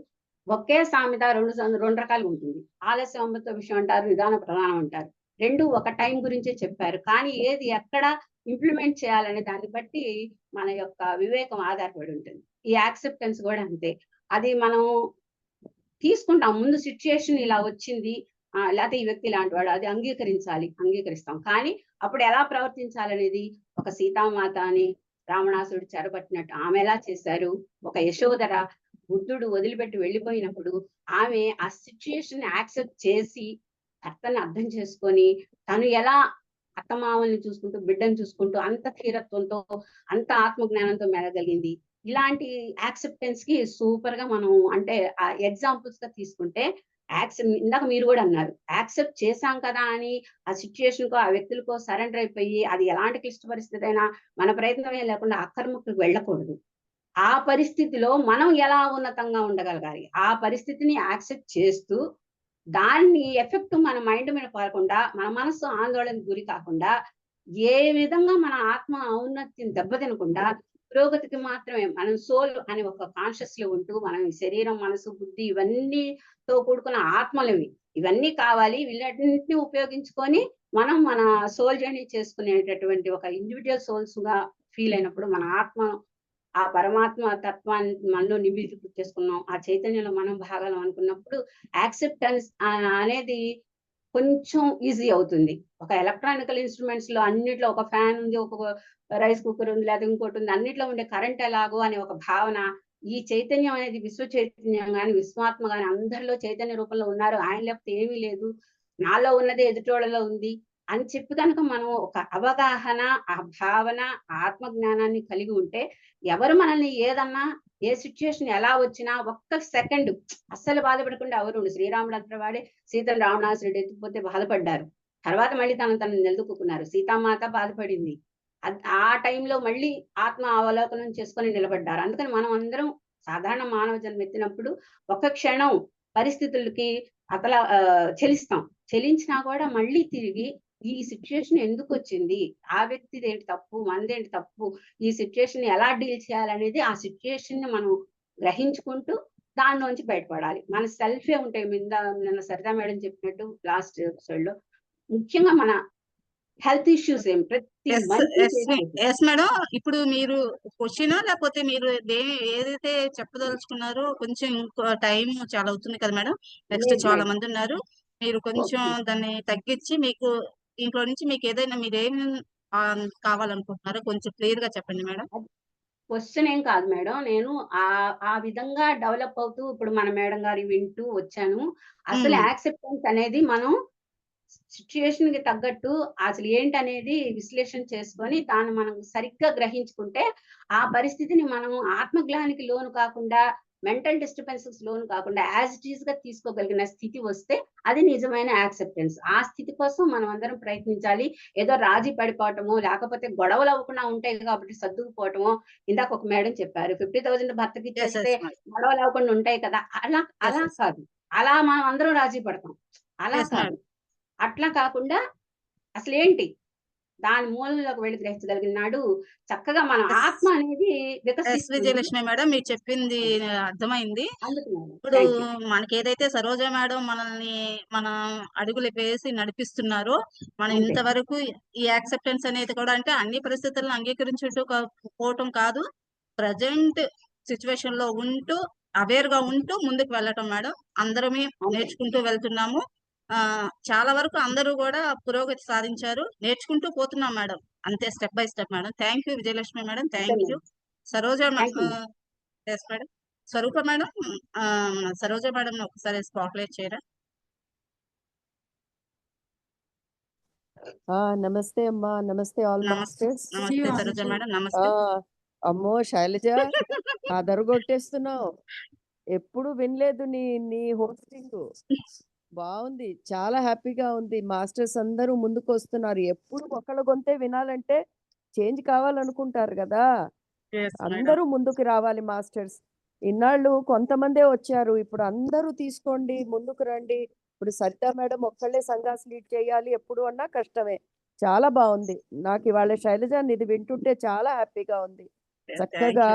ఒకే సామెత రెండు రకాలుగా ఉంటుంది. ఆలస్యం అమృత విషయం అంటారు, నిదాన ప్రధానం అంటారు. రెండు ఒక టైం గురించే చెప్పారు, కానీ ఏది ఎక్కడ ఇంప్లిమెంట్ చేయాలనే దాన్ని బట్టి మన యొక్క వివేకం ఆధారపడి ఉంటుంది. ఈ యాక్సెప్టెన్స్ కూడా అంతే. అది మనం తీసుకుంటాం, ముందు సిచ్యుయేషన్ ఇలా వచ్చింది, లేకపోతే ఈ వ్యక్తి ఇలాంటి వాడు, అది అంగీకరిస్తాం. కానీ అప్పుడు ఎలా ప్రవర్తించాలనేది, ఒక సీతామాత అని రావణాసుడు చెరబట్టినట్టు ఆమె ఎలా చేశారు, ఒక యశోదర బుద్ధుడు వదిలిపెట్టి వెళ్ళిపోయినప్పుడు ఆమె ఆ సిచ్యుయేషన్ యాక్సెప్ట్ చేసి భర్తని అర్థం చేసుకొని తను ఎలా అత్తమామల్ని చూసుకుంటూ, బిడ్డను చూసుకుంటూ అంత ధీరత్వంతో, అంత ఆత్మజ్ఞానంతో మెలగలిగింది. ఇలాంటి యాక్సెప్టెన్స్ కి సూపర్ గా మనం అంటే ఎగ్జాంపుల్స్ గా తీసుకుంటే, ఇందాక మీరు కూడా అన్నారు, యాక్సెప్ట్ చేశాం కదా అని ఆ సిచ్యుయేషన్ కో ఆ వ్యక్తులకో సరెండర్ అయిపోయి అది ఎలాంటి క్లిష్ట పరిస్థితి అయినా మన ప్రయత్నమే లేకుండా అకర్మకులకు వెళ్ళకూడదు. ఆ పరిస్థితిలో మనం ఎలా ఉన్నతంగా ఉండగలగాలి, ఆ పరిస్థితిని యాక్సెప్ట్ చేస్తూ దాన్ని ఎఫెక్ట్ మన మైండ్ మీద పడకుండా, మన మనసు ఆందోళనకు గురి కాకుండా, ఏ విధంగా మన ఆత్మ ఔన్నత్యం దెబ్బతినకుండా పురోగతికి మాత్రమే మనం సోల్ అనే ఒక కాన్షియస్ లో ఉంటూ, మనం శరీరం, మనసు, బుద్ధి ఇవన్నీతో కూడుకున్న ఆత్మలవి, ఇవన్నీ కావాలి. వీళ్ళన్నింటినీ ఉపయోగించుకొని మనం మన సోల్ జర్నీ చేసుకునేటటువంటి ఒక ఇండివిజువల్ సోల్స్ గా ఫీల్ అయినప్పుడు, మన ఆత్మ ఆ పరమాత్మ తత్వాన్ని మనలో చేసుకున్నాం, ఆ చైతన్యంలో మనం భాగాలం అనుకున్నప్పుడు యాక్సెప్టెన్స్ అనేది కొంచెం ఈజీ అవుతుంది. ఒక ఎలక్ట్రానికల్ ఇన్స్ట్రుమెంట్స్ లో అన్నిట్లో ఒక ఫ్యాన్ ఉంది, ఒక రైస్ కుక్కర్ ఉంది, లేదా ఇంకోటి ఉంది, అన్నిట్లో ఉండే కరెంట్ ఎలాగో అనే ఒక భావన, ఈ చైతన్యం అనేది విశ్వ చైతన్యం గాని విశ్వాత్మ గాని అందరిలో చైతన్య రూపంలో ఉన్నారు, ఆయన లేకపోతే ఏమీ లేదు, నాలో ఉన్నది ఎదుటోళ్ళలో ఉంది అని చెప్పి కనుక మనం ఒక అవగాహన, ఆ భావన, ఆత్మ జ్ఞానాన్ని కలిగి ఉంటే ఎవరు మనల్ని ఏదన్నా ఏ సిచ్యుయేషన్ ఎలా వచ్చినా ఒక్క సెకండ్ అస్సలు బాధపడకుండా ఎవరు ఉండు. శ్రీరాముడు అంతటి వాడే సీతను రావణాసురుడు ఎత్తుకుపోతే బాధపడ్డారు, తర్వాత మళ్ళీ తను నిలదొక్కున్నారు. సీతామాత బాధపడింది, ఆ టైంలో మళ్ళీ ఆత్మ అవలోకనం చేసుకొని నిలబడ్డారు. అందుకని మనం అందరం సాధారణ మానవ జన్మ ఎత్తినప్పుడు ఒక క్షణం పరిస్థితులకి చెలిస్తాం. చెలించినా కూడా మళ్ళీ తిరిగి ఈ సిచ్యుయేషన్ ఎందుకు వచ్చింది, ఆ వ్యక్తిది ఏంటి తప్పు, మనదేంటి తప్పు, ఈ సిచ్యుయేషన్ ఎలా డీల్ చేయాలనేది ఆ సిచ్యుయేషన్ ని మనం గ్రహించుకుంటూ దానిలోంచి బయటపడాలి. మన సెల్ఫే ఉంటాయి. నిన్న సరితా మేడం చెప్పినట్టు లాస్ట్ ఎపిసోడ్ లో ముఖ్యంగా మన హెల్త్ ఇష్యూస్ ఏం ప్రతి ఎస్ మేడం. ఇప్పుడు మీరు క్వశ్చన్ లేకపోతే మీరు ఏదైతే చెప్పదలుచుకున్నారో కొంచెం టైం చాలా అవుతుంది కదా మేడం, నెక్స్ట్ చాలా మంది ఉన్నారు, మీరు కొంచెం దాన్ని తగ్గించి మీకు దీంట్లో నుంచి మీకు ఏదైనా మీరేం కావాలనుకుంటున్నారో కొంచెం క్లియర్ గా చెప్పండి మేడం. క్వశ్చన్ ఏం కాదు మేడం, నేను ఆ విధంగా డెవలప్ అవుతూ ఇప్పుడు మన మేడం గారి వింటూ వచ్చాను. అసలు యాక్సెప్టెన్స్ అనేది మనం సిచ్యుయేషన్ కి తగ్గట్టు అసలు ఏంటనేది విశ్లేషణ చేసుకొని దాన్ని మనం సరిగ్గా గ్రహించుకుంటే ఆ పరిస్థితిని మనం ఆత్మజ్ఞానికి లోను కాకుండా, మెంటల్ డిస్టర్బెన్సెస్ లోను కాకుండా యాజ్ ఇట్ ఈస్ గా తీసుకోగలిగిన స్థితి వస్తే అది నిజమైన యాక్సెప్టెన్స్. ఆ స్థితి కోసం మనం అందరం ప్రయత్నించాలి. ఏదో రాజీ పడిపోవటమో లేకపోతే గొడవలు అవ్వకుండా ఉంటాయి కాబట్టి సర్దుకుపోవటమో, ఇందాక ఒక మేడం చెప్పారు 50,000 భర్తకి ఇచ్చేస్తే గొడవలు అవ్వకుండా ఉంటాయి కదా, అలా కాదు. అలా మనం అందరం రాజీ పడతాం, అలా కాదు. అట్లా కాకుండా అసలు ఏంటి దాని మూలంలోకి వెళ్ళి గ్రహించగలిగినాడు చక్కగా మన ఆత్మ అనేది విజయలక్ష్మి మేడం మీరు చెప్పింది అర్థమైంది. ఇప్పుడు మనకి ఏదైతే సరోజ మేడం మన అడుగులు వేసి నడిపిస్తున్నారో మనం ఇంతవరకు ఈ యాక్సెప్టెన్స్ అనేది కూడా అంటే అన్ని పరిస్థితులను అంగీకరించుకోవటం కాదు, ప్రజెంట్ సిచ్యువేషన్ లో ఉంటూ అవేర్ గా ఉంటూ ముందుకు వెళ్ళటం మేడం. అందరమే నేర్చుకుంటూ వెళ్తున్నాము. చాలా వరకు అందరూ కూడా పురోగతి సాధించారు, నేర్చుకుంటూ పోతున్నాం మేడం, అంతే step by step madam. Thank you Vijayalakshmi madam, thank you. Saroja madam, Swarupa madam, Saroja madam ఒకసారి స్పాట్లైట్ చేయరా? నమస్తే అమ్మా, నమస్తే ఆల్ మాస్టర్స్. నమస్తే సరోజ మేడం, నమస్తే. అమ్మో శైలజ అదరగొట్టేస్తున్నావు, ఎప్పుడు వినలేదు నీ హోస్టింగ్, బాగుంది, చాలా హ్యాపీగా ఉంది. మాస్టర్స్ అందరూ ముందుకు వస్తున్నారు. ఎప్పుడు ఒకళ్ళ గొంతే వినాలంటే చేంజ్ కావాలనుకుంటారు కదా, అందరూ ముందుకు రావాలి మాస్టర్స్. ఇన్నాళ్ళు కొంతమందే వచ్చారు, ఇప్పుడు అందరూ తీసుకోండి, ముందుకు రండి. ఇప్పుడు సరితా మేడం ఒక్కళ్ళే సంఘాస్ లీడ్ చేయాలి ఎప్పుడు అన్నా కష్టమే. చాలా బాగుంది నాకు ఇవాళ శైలజ, ఇది వింటుంటే చాలా హ్యాపీగా ఉంది. చక్కగా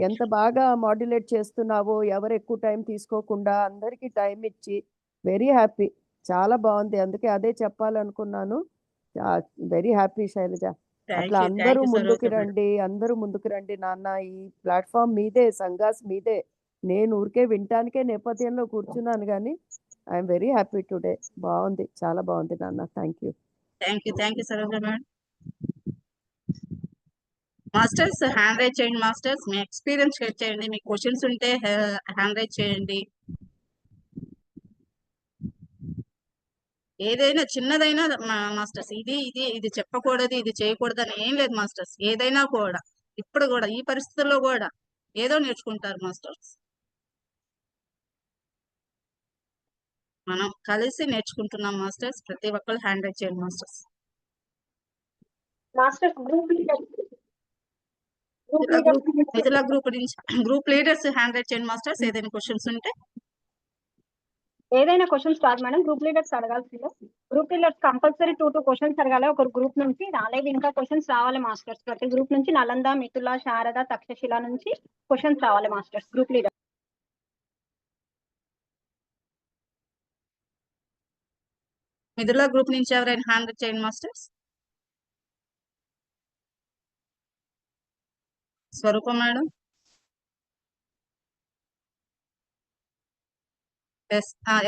ఎంత బాగా మాడ్యులేట్ చేస్తున్నావో, ఎవరు ఎక్కువ టైం తీసుకోకుండా అందరికీ టైం ఇచ్చి, వెరీ హ్యాపీ, చాలా బాగుంది. అందుకే అదే చెప్పాలనుకున్నాను. Very happy Shailaja. అట్లా అందరూ ముందుకు రండి, అందరూ ముందుకు రండి నాన్న. ఈ ప్లాట్ఫామ్ మీదే, సంఘాస్ మీదే. నేను ఊరికే వినటానికే నేపథ్యంలో కూర్చున్నాను కానీ ఐఎమ్ వెరీ హ్యాపీ టుడే. బాగుంది, చాలా బాగుంది నాన్న. Thank you. Thank you Saroja madam. Masters hand raise చేయండి మాస్టర్స్, మీ ఎక్స్పీరియన్స్ షేర్ చేయండి, మీ క్వశ్చన్స్ ఉంటే హ్యాండ్ రైజ్ చేయండి. ఏదైనా చిన్నదైనా మాస్టర్స్ ఇది చెప్పకూడదు, ఇది చేయకూడదు అని ఏం లేదు మాస్టర్స్. ఏదైనా కూడా ఇప్పుడు కూడా ఈ పరిస్థితుల్లో కూడా ఏదో నేర్చుకుంటారు మాస్టర్స్. మనం కలిసి నేర్చుకుంటున్నాం మాస్టర్స్. ప్రతి ఒక్కరు హ్యాండ్ రైజ్ చేయండి మాస్టర్స్. మిథిలా గ్రూప్ నుంచి గ్రూప్ లీడర్స్ హ్యాండ్ రైజ్ చేయండి మాస్టర్స్, ఏదైనా క్వశ్చన్స్ ఉంటే. ఏదైనా క్వశ్చన్స్ కాదు మేడం, గ్రూప్ లీడర్స్ అడగాల్సిందే. గ్రూప్ లీడర్స్ కంపల్సరీ 2 క్వశ్చన్స్ అడగాలి. ఒక గ్రూప్ నుంచి రాలేదు ఇంకా క్వశ్చన్స్ రావాలి మాస్టర్స్. ప్రతి గ్రూప్ నుంచి నలంద, మిథుల, శారద, తక్షశిల నుంచి క్వశ్చన్స్ రావాలి masters. Group leader Mithula group నుంచి ఎవరైనా హ్యాండ్ రైజ్ చేయండి masters. Swaroopa madam,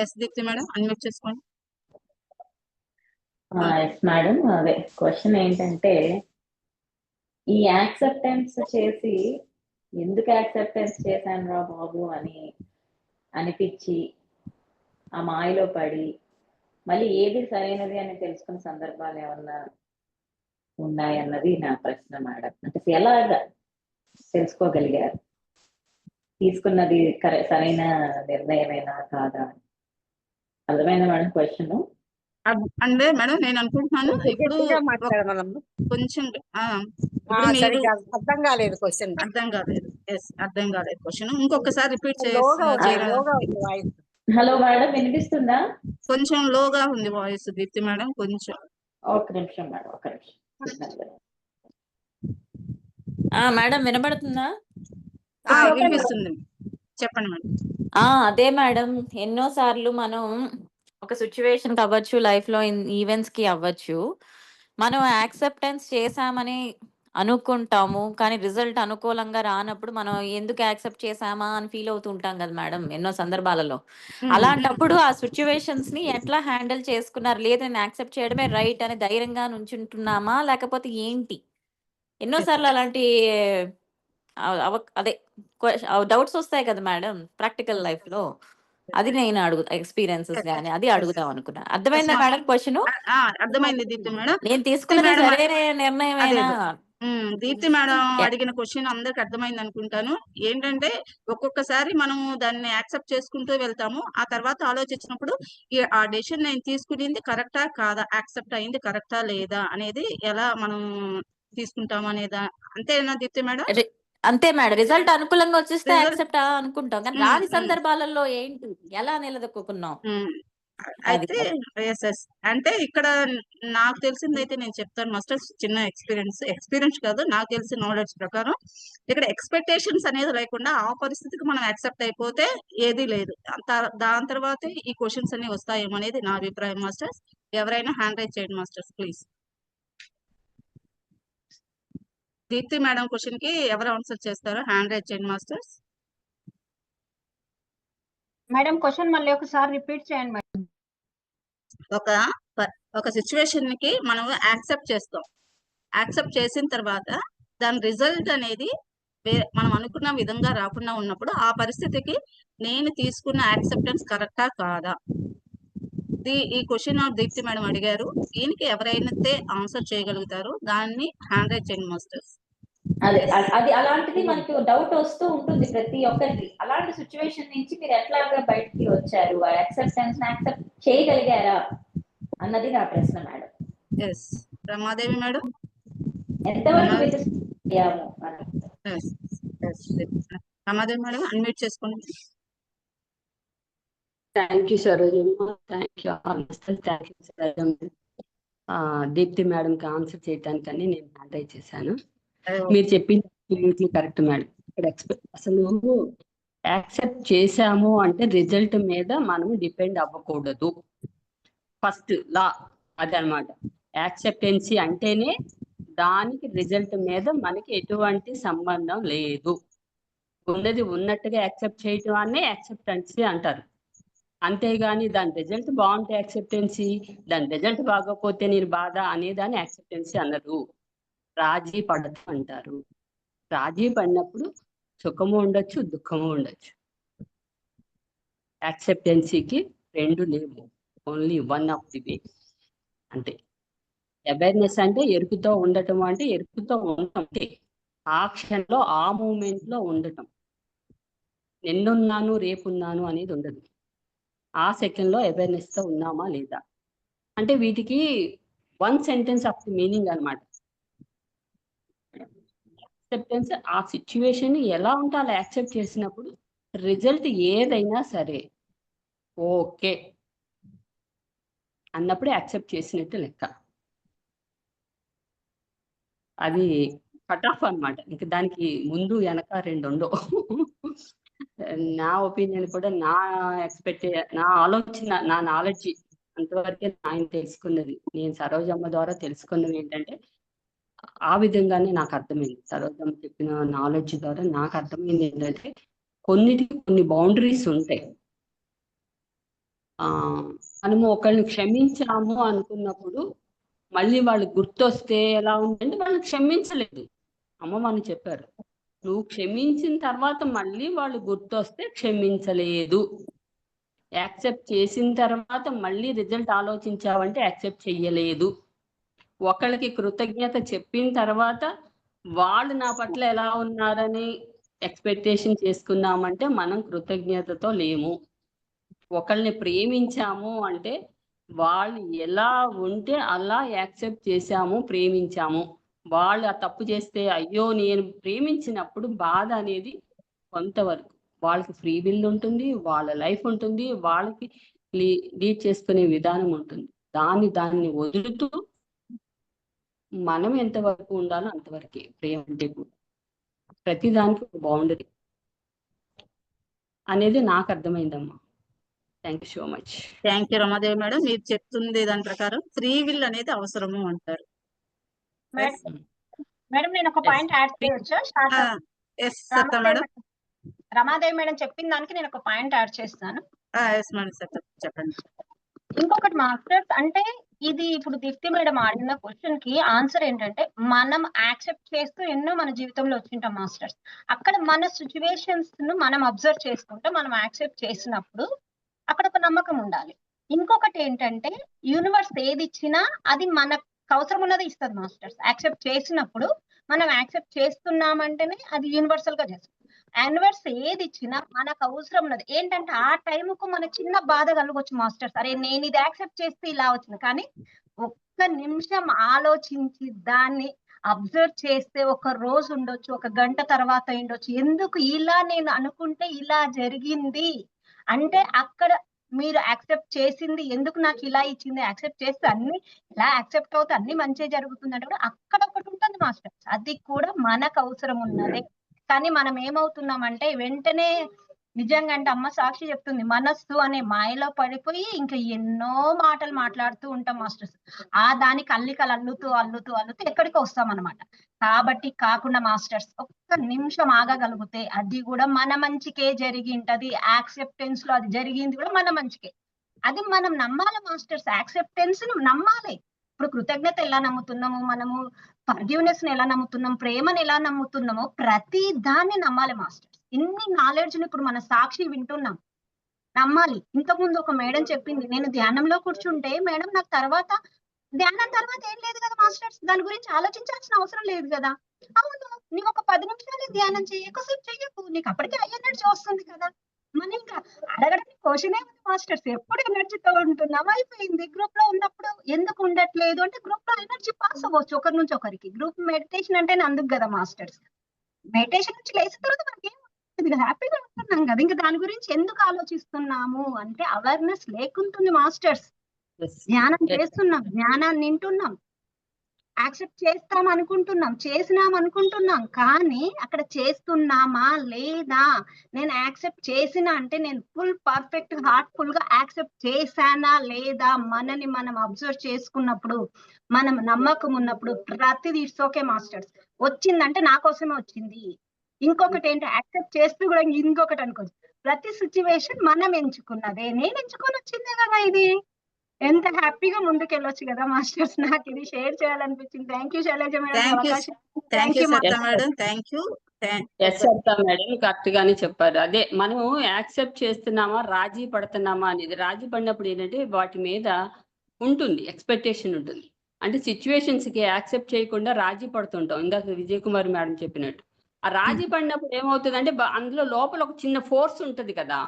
yes Deepti madam unmute చేసుకోండి. ఎస్ మేడం, అదే క్వశ్చన్ ఏంటంటే ఈ యాక్సెప్టెన్స్ చేసి ఎందుకు యాక్సెప్టెన్స్ చేశాను రా బాబు అని అనిపించి ఆ మాయలో పడి మళ్ళీ ఏది సరైనది అని తెలుసుకున్న సందర్భాలు ఏమన్నా ఉన్నాయన్నది నా ప్రశ్న మేడం. అంటే ఎలాగా తెలుసుకోగలిగారు తీసుకున్నది సరైన నిర్ణయమేనా కాదా? అర్థమైందా మేడం క్వశ్చన్? అంటే మేడం నేను అనుకుంటున్నాను ఇప్పుడు గట్టిగా మాట్లాడమనమ్మ. కొంచెం ఇప్పుడు మీరు సరిగ్గా అర్థం కాలేదు క్వశ్చన్. అర్థం కాలేదు. ఎస్, అర్థం కాలేదు క్వశ్చన్. ఇంకొకసారి రిపీట్ లోగా చేయరా? ఉంది వాయిస్. హలో మేడం, వినిపిస్తుందా? కొంచెం లోగా ఉంది వాయిస్ దీప్తి మేడం, కొంచెం. ఒక నిమిషం మేడం, ఒక నిమిషం. మేడం వినబడుతుందా? వినిపిస్తుంది, చెప్పండి మేడం. అదే మేడం, ఎన్నో సార్లు మనం ఒక సిచ్యువేషన్ అవ్వచ్చు, లైఫ్ లో ఈవెంట్స్ కి అవ్వచ్చు, మనం యాక్సెప్టెన్స్ చేసామని అనుకుంటాము, కానీ రిజల్ట్ అనుకూలంగా రానప్పుడు మనం ఎందుకు యాక్సెప్ట్ చేసామా అని ఫీల్ అవుతుంటాం కదా మేడం ఎన్నో సందర్భాలలో. అలాంటప్పుడు ఆ సిచ్యువేషన్స్ ని ఎట్లా హ్యాండిల్ చేసుకున్నారు? లేదా నేను యాక్సెప్ట్ చేయడమే రైట్ అని ధైర్యంగా నుంచుంటున్నామా, లేకపోతే ఏంటి? ఎన్నోసార్లు అలాంటి అదే డౌట్స్ వస్తాయి కదా మేడం ప్రాక్టికల్ లైఫ్ లో. అది నేను ఎక్స్పీరియన్సెస్ గానీ అది అడుగుదాం అనుకున్నా. అర్థమైందా మేడం క్వశ్చన్? అర్థమైంది దీప్తి మేడం. నేను తీసుకున్నది సరైన నిర్ణయమేనా? దీప్తి మేడం అడిగిన క్వశ్చన్ అందరికి అర్థమైంది అనుకుంటాను. ఏంటంటే ఒక్కొక్కసారి మనం దాన్ని యాక్సెప్ట్ చేసుకుంటూ వెళ్తాము, ఆ తర్వాత ఆలోచించినప్పుడు ఆ డెసిషన్ నేను తీసుకునింది కరెక్టా కాదా, యాక్సెప్ట్ అయింది కరెక్టా లేదా అనేది ఎలా మనం తీసుకుంటాము అనేదా, అంతేనా దీప్తి మేడం? అంతే మేడం. రిజల్ట్ అనుకూలంగా వచ్చేస్తే యాక్సెప్ట్ అనుకుంటాం, కానీ రాని సందర్భాలలో ఏంటి, ఎలా నిలదొక్కున్నాం? అయితే అంటే ఇక్కడ నాకు తెలిసింది అయితే నేను చెప్తాను మాస్టర్స్. చిన్న ఎక్స్పీరియన్స్ కాదు, నాకు తెలిసిన నాలెడ్జ్ ప్రకారం ఇక్కడ ఎక్స్పెక్టేషన్స్ అనేది లేకుండా ఆ పరిస్థితికి మనం యాక్సెప్ట్ అయిపోతే ఏది లేదు, దాని తర్వాతే ఈ క్వశ్చన్స్ అన్ని వస్తాయేమో అనేది నా అభిప్రాయం మాస్టర్స్. ఎవరైనా హ్యాండ్ రైజ్ చేయండి masters please. Deepti madam question కి ఎవరు ఆన్సర్ చేస్తారో హ్యాండ్ రైజ్ చేయండి మాస్టర్స్. మేడం క్వశ్చన్ మళ్ళీ ఒకసారి రిపీట్ చేయండి మేడం. ఒక సిచ్యువేషన్ కి మనం యాక్సెప్ట్ చేస్తాం, యాక్సెప్ట్ చేసిన తర్వాత దాని రిజల్ట్ అనేది మనం అనుకున్న విధంగా రాకుండా ఉన్నప్పుడు ఆ పరిస్థితికి నేను తీసుకున్న యాక్సెప్టెన్స్ కరెక్టా కాదా, ఈ క్వశ్చన్ దీప్తి మేడం అడిగారు. దీనికి ఎవరైతే ఆన్సర్ చేయగలుగుతారో దాన్ని హ్యాండ్ రైజ్ చేయండి మాస్టర్స్. అది అలాంటిది మనకి డౌట్ వస్తూ ఉంటుంది ప్రతి ఒక్కరికి. అలాంటి సిచ్యువేషన్ నుంచి మీరు ఎట్లాగా బయటికి వచ్చారు, ఆ యాక్సెప్టెన్స్ యాక్సెప్ట్ చేయగలిగారా అన్నది నా ప్రశ్న మేడం. ఎస్ రమాదేవి మేడం, ఎంతవరకు రమాదేవి మేడం అన్మ్యూట్ చేసుకోండి. Thank you Sarojamma, thank you all master, thank you Sarojamma. Deepti మేడంకి ఆన్సర్ చేయడానికని నేను హ్యాండ్ రైజ్ చేశాను. మీరు చెప్పింది కరెక్ట్ మేడం. ఇక్కడ అసలు యాక్సెప్ట్ చేశాము అంటే రిజల్ట్ మీద మనం డిపెండ్ అవ్వకూడదు, ఫస్ట్ లా అదనమాట. యాక్సెప్టెన్సీ అంటేనే దానికి రిజల్ట్ మీద మనకి ఎటువంటి సంబంధం లేదు, ఉన్నది ఉన్నట్టుగా యాక్సెప్ట్ చేయటం అనే యాక్సెప్టెన్సీ అంటారు. అంతేగాని దాని రిజల్ట్ బాగుంటే యాక్సెప్టెన్సీ, దాని రిజల్ట్ బాగోకపోతే నేను బాధ అనేదాన్ని యాక్సెప్టెన్సీ అన్నారు. రాజీ పడదు అంటారు. రాజీ పడినప్పుడు సుఖము ఉండొచ్చు, దుఃఖము ఉండొచ్చు. యాక్సెప్టెన్సీకి రెండు లేవు, only one of the way. అంతే. అవేర్నెస్ అంటే ఎరుకుతో ఉండటం, అంటే ఎరుకుతో ఉండటం, ఆ క్షణంలో ఆ మూమెంట్ లో ఉండటం. నిన్నున్నాను రేపున్నాను అనేది ఉండదు. ఆ సెకండ్ లో అవేర్నెస్ తో ఉన్నామా లేదా అంటే వీటికి one sentence of the meaning అనమాట. యాక్సెప్టెన్స్ ఆ సిచ్యువేషన్ ఎలా ఉంటే అలా యాక్సెప్ట్ చేసినప్పుడు రిజల్ట్ ఏదైనా సరే ఓకే అన్నప్పుడు యాక్సెప్ట్ చేసినట్టు లెక్క. అది కట్ ఆఫ్ అనమాట. ఇంకా దానికి ముందు వెనక రెండు ఉండవు. నా ఒపీనియన్ కూడా, నా నా ఆలోచన, నా నాలెడ్జ్ అంతవరకే ఆయన తెలుసుకున్నది. నేను సరోజమ్మ ద్వారా తెలుసుకున్నది ఏంటంటే ఆ విధంగానే నాకు అర్థమైంది. సరోజమ్మ చెప్పిన నాలెడ్జ్ ద్వారా నాకు అర్థమైంది ఏంటంటే కొన్నిటికి కొన్ని బౌండరీస్ ఉంటాయి. మనము ఒకరిని క్షమించాము అనుకున్నప్పుడు మళ్ళీ వాళ్ళు గుర్తొస్తే ఎలా ఉందంటే వాళ్ళు క్షమించలేదు. అమ్మమ్మని చెప్పారు, నువ్వు క్షమించిన తర్వాత మళ్ళీ వాళ్ళు గుర్తొస్తే క్షమించలేదు. యాక్సెప్ట్ చేసిన తర్వాత మళ్ళీ రిజల్ట్ ఆలోచించావంటే యాక్సెప్ట్ చెయ్యలేదు. ఒకళ్ళకి కృతజ్ఞత చెప్పిన తర్వాత వాళ్ళు నా పట్ల ఎలా ఉన్నారని ఎక్స్పెక్టేషన్ చేసుకున్నామంటే మనం కృతజ్ఞతతో లేము. ఒకళ్ళని ప్రేమించాము అంటే వాళ్ళు ఎలా ఉంటే అలా యాక్సెప్ట్ చేశాము, ప్రేమించాము. వాళ్ళు ఆ తప్పు చేస్తే అయ్యో నేను ప్రేమించినప్పుడు బాధ అనేది కొంతవరకు వాళ్ళకి ఫ్రీ విల్ ఉంటుంది, వాళ్ళ లైఫ్ ఉంటుంది, వాళ్ళకి లీడ్ చేసుకునే విధానం ఉంటుంది. దాన్ని వదులుతూ మనం ఎంతవరకు ఉండాలో అంతవరకే ప్రేమ అంటే కూడా. ప్రతిదానికి ఒక బౌండరీ అనేది నాకు అర్థమైందమ్మా. Thank you so much. Thank you Ramadevi madam. మీరు చెప్తుంది దాని ప్రకారం ఫ్రీ విల్ అనేది అవసరము అంటారు. మేడం నేను ఒక పాయింట్ యాడ్ చేయొచ్చా? ఎస్ సత్తా మేడం. రమాదేవి మేడం చెప్పిన దానికి నేను ఒక పాయింట్ యాడ్ చేస్తాను. ఎస్ మేడం సత్తా చెప్పండి. ఇంకొకటి మాస్టర్స్ అంటే ఇది ఇప్పుడు దీప్తి మేడం అడిగిన క్వశ్చన్ కి ఆన్సర్ ఏంటంటే మనం యాక్సెప్ట్ చేస్తూ ఎన్నో మన జీవితంలో వచ్చింటాం మాస్టర్స్. అక్కడ మన సిచ్యువేషన్స్ ను మనం అబ్జర్వ్ చేసుకుంటే మనం యాక్సెప్ట్ చేసినప్పుడు అక్కడ ఒక నమ్మకం ఉండాలి. ఇంకొకటి ఏంటంటే యూనివర్స్ ఏది ఇచ్చినా అది మనకు అవసరం ఉన్నది ఇస్తుంది మాస్టర్స్. యాక్సెప్ట్ చేసినప్పుడు మనం యాక్సెప్ట్ చేస్తున్నామంటేనే అది యూనివర్సల్ గా చేస్తుంది. యూనివర్స్ ఏది ఇచ్చినా మనకు అవసరం ఉన్నది ఏంటంటే ఆ టైంకు మనకు చిన్న బాధ కలగవచ్చు మాస్టర్స్. అరే నేను ఇది యాక్సెప్ట్ చేస్తే ఇలా వచ్చింది, కానీ ఒక్క నిమిషం ఆలోచించి దాన్ని అబ్జర్వ్ చేస్తే ఒక రోజు ఉండొచ్చు, ఒక గంట తర్వాత ఉండొచ్చు, ఎందుకు ఇలా నేను అనుకుంటే ఇలా జరిగింది అంటే అక్కడ మీరు యాక్సెప్ట్ చేసింది ఎందుకు నాకు ఇలా ఇచ్చింది, యాక్సెప్ట్ చేస్తే అన్ని ఇలా యాక్సెప్ట్ అవుతే అన్ని మంచిగా జరుగుతుంది అంటే కూడా అక్కడ ఒకటి ఉంటుంది మాస్టర్స్. అది కూడా మనకు అవసరం ఉన్నదే. కానీ మనం ఏమవుతున్నామంటే వెంటనే నిజంగా అంటే అమ్మ సాక్షి చెప్తుంది, మనస్సు అనే మాయలో పడిపోయి ఇంకా ఎన్నో మాటలు మాట్లాడుతూ ఉంటాం మాస్టర్స్. దానికి అల్లికలు అల్లుతూ ఎక్కడికి వస్తాం అనమాట. కాబట్టి కాకుండా మాస్టర్స్ ఒక్క నిమిషం ఆగగలిగితే అది కూడా మన మంచికే జరిగింటది. యాక్సెప్టెన్స్ లో అది జరిగింది కూడా మన మంచికే. అది మనం నమ్మాలి మాస్టర్స్. యాక్సెప్టెన్స్ నమ్మాలి. ఇప్పుడు కృతజ్ఞత ఎలా నమ్ముతున్నాము, మనము ఫర్గివ్నెస్ ని ఎలా నమ్ముతున్నాం, ప్రేమను ఎలా నమ్ముతున్నామో ప్రతి దాన్ని నమ్మాలి మాస్టర్స్. ఇన్ని నాలెడ్జ్ ని ఇప్పుడు మన సాక్షి వింటున్నాం, నమ్మాలి. ఇంతకుముందు ఒక మేడం చెప్పింది, నేను ధ్యానంలో కూర్చుంటే మేడం నాకు ధ్యానం తర్వాత ఏం లేదు కదా మాస్టర్స్, దాని గురించి ఆలోచించాల్సిన అవసరం లేదు కదా. అవును, నీకు ఒక 10 నిమిషాలు ధ్యానం ఎక్కువసేపు చెయ్యకు, నీకు అప్పటికే ఎనర్జీ వస్తుంది కదా. మన ఇంకా అడగడానికి క్వశ్చనే ఉంది మాస్టర్స్, ఎప్పుడు ఎనర్జీతో ఉంటున్నాం అయిపోయింది. గ్రూప్ లో ఉన్నప్పుడు ఎందుకు ఉండట్లేదు అంటే గ్రూప్ లో ఎనర్జీ పాస్ అవ్వచ్చు ఒకరి నుంచి ఒకరికి. గ్రూప్ మెడిటేషన్ అంటే అందుకు కదా మాస్టర్స్. మెడిటేషన్ నుంచి లేచిన తర్వాత మనకి హ్యాపీగా ఉంటున్నాం కదా, ఇంకా దాని గురించి ఎందుకు ఆలోచిస్తున్నాము అంటే అవేర్నెస్ లేకుంటుంది మాస్టర్స్. ధ్యానం చేస్తున్నాం, జ్ఞానాన్ని వింటున్నాం, యాక్సెప్ట్ చేస్తాం అనుకుంటున్నాం, చేసినాం అనుకుంటున్నాం, కానీ అక్కడ చేస్తున్నామా లేదా, నేను యాక్సెప్ట్ చేసినా అంటే నేను ఫుల్ పర్ఫెక్ట్ హార్ట్ఫుల్ గా యాక్సెప్ట్ చేశానా లేదా, మనని మనం అబ్జర్వ్ చేసుకున్నప్పుడు, మనం నమ్మకం ఉన్నప్పుడు ప్రతిదీ ఇట్స్ ఓకే మాస్టర్స్. వచ్చిందంటే నా కోసమే వచ్చింది. ఇంకొకటి ఏంటి, యాక్సెప్ట్ చేస్తూ కూడా ఇంకొకటి అనుకోవచ్చు, ప్రతి సిచ్యువేషన్ మనం ఎంచుకున్నదే, నేను ఎంచుకొని వచ్చిందే కదా. ఇది ఎంత హ్యాపీగా ముందుకెళ్ళొచ్చు కదా మాస్టర్స్. నాకు ఇది షేర్ చేయాలనిపించింది. Thank you Shailaja madam. Thank you Satta madam. Thank you. Satta madam correct గానే చెప్పారు. అదే మనం యాక్సెప్ట్ చేస్తున్నామా, రాజీ పడుతున్నామా అనేది. రాజీ పడినప్పుడు ఏంటంటే వాటి మీద ఉంటుంది ఎక్స్పెక్టేషన్ ఉంటుంది. అంటే సిచ్యువేషన్స్ కి యాక్సెప్ట్ చేయకుండా రాజీ పడుతుంటాం. ఇందాక విజయ్ కుమార్ మేడం చెప్పినట్టు. ఆ రాజీ పడినప్పుడు ఏమవుతుంది అంటే అందులో లోపల ఒక చిన్న ఫోర్స్ ఉంటది కదా,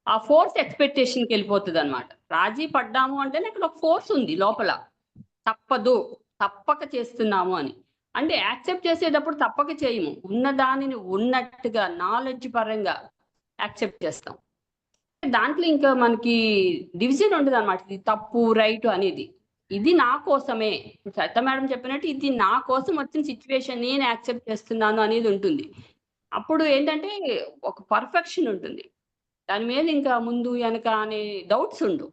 ఆ ఫోర్స్ ఎక్స్పెక్టేషన్కి వెళ్ళిపోతుంది అనమాట. రాజీ పడ్డాము అంటేనే ఇక్కడ ఒక ఫోర్స్ ఉంది లోపల, తప్పదు తప్పక చేస్తున్నాము అని. అంటే యాక్సెప్ట్ చేసేటప్పుడు తప్పక చేయము, ఉన్న దానిని ఉన్నట్టుగా నాలెడ్జ్ పరంగా యాక్సెప్ట్ చేస్తాం. దాంట్లో ఇంకా మనకి డివిజన్ ఉంటుంది అనమాట, ఇది తప్పు రైట్ అనేది. ఇది నా కోసమే, సత్తా మేడం చెప్పినట్టు ఇది నా కోసం వచ్చిన సిచ్యువేషన్, నేను యాక్సెప్ట్ చేస్తున్నాను అనేది ఉంటుంది. అప్పుడు ఏంటంటే ఒక పర్ఫెక్షన్ ఉంటుంది, దాని మీద ఇంకా ముందు వెనక అనే డౌట్స్ ఉండు,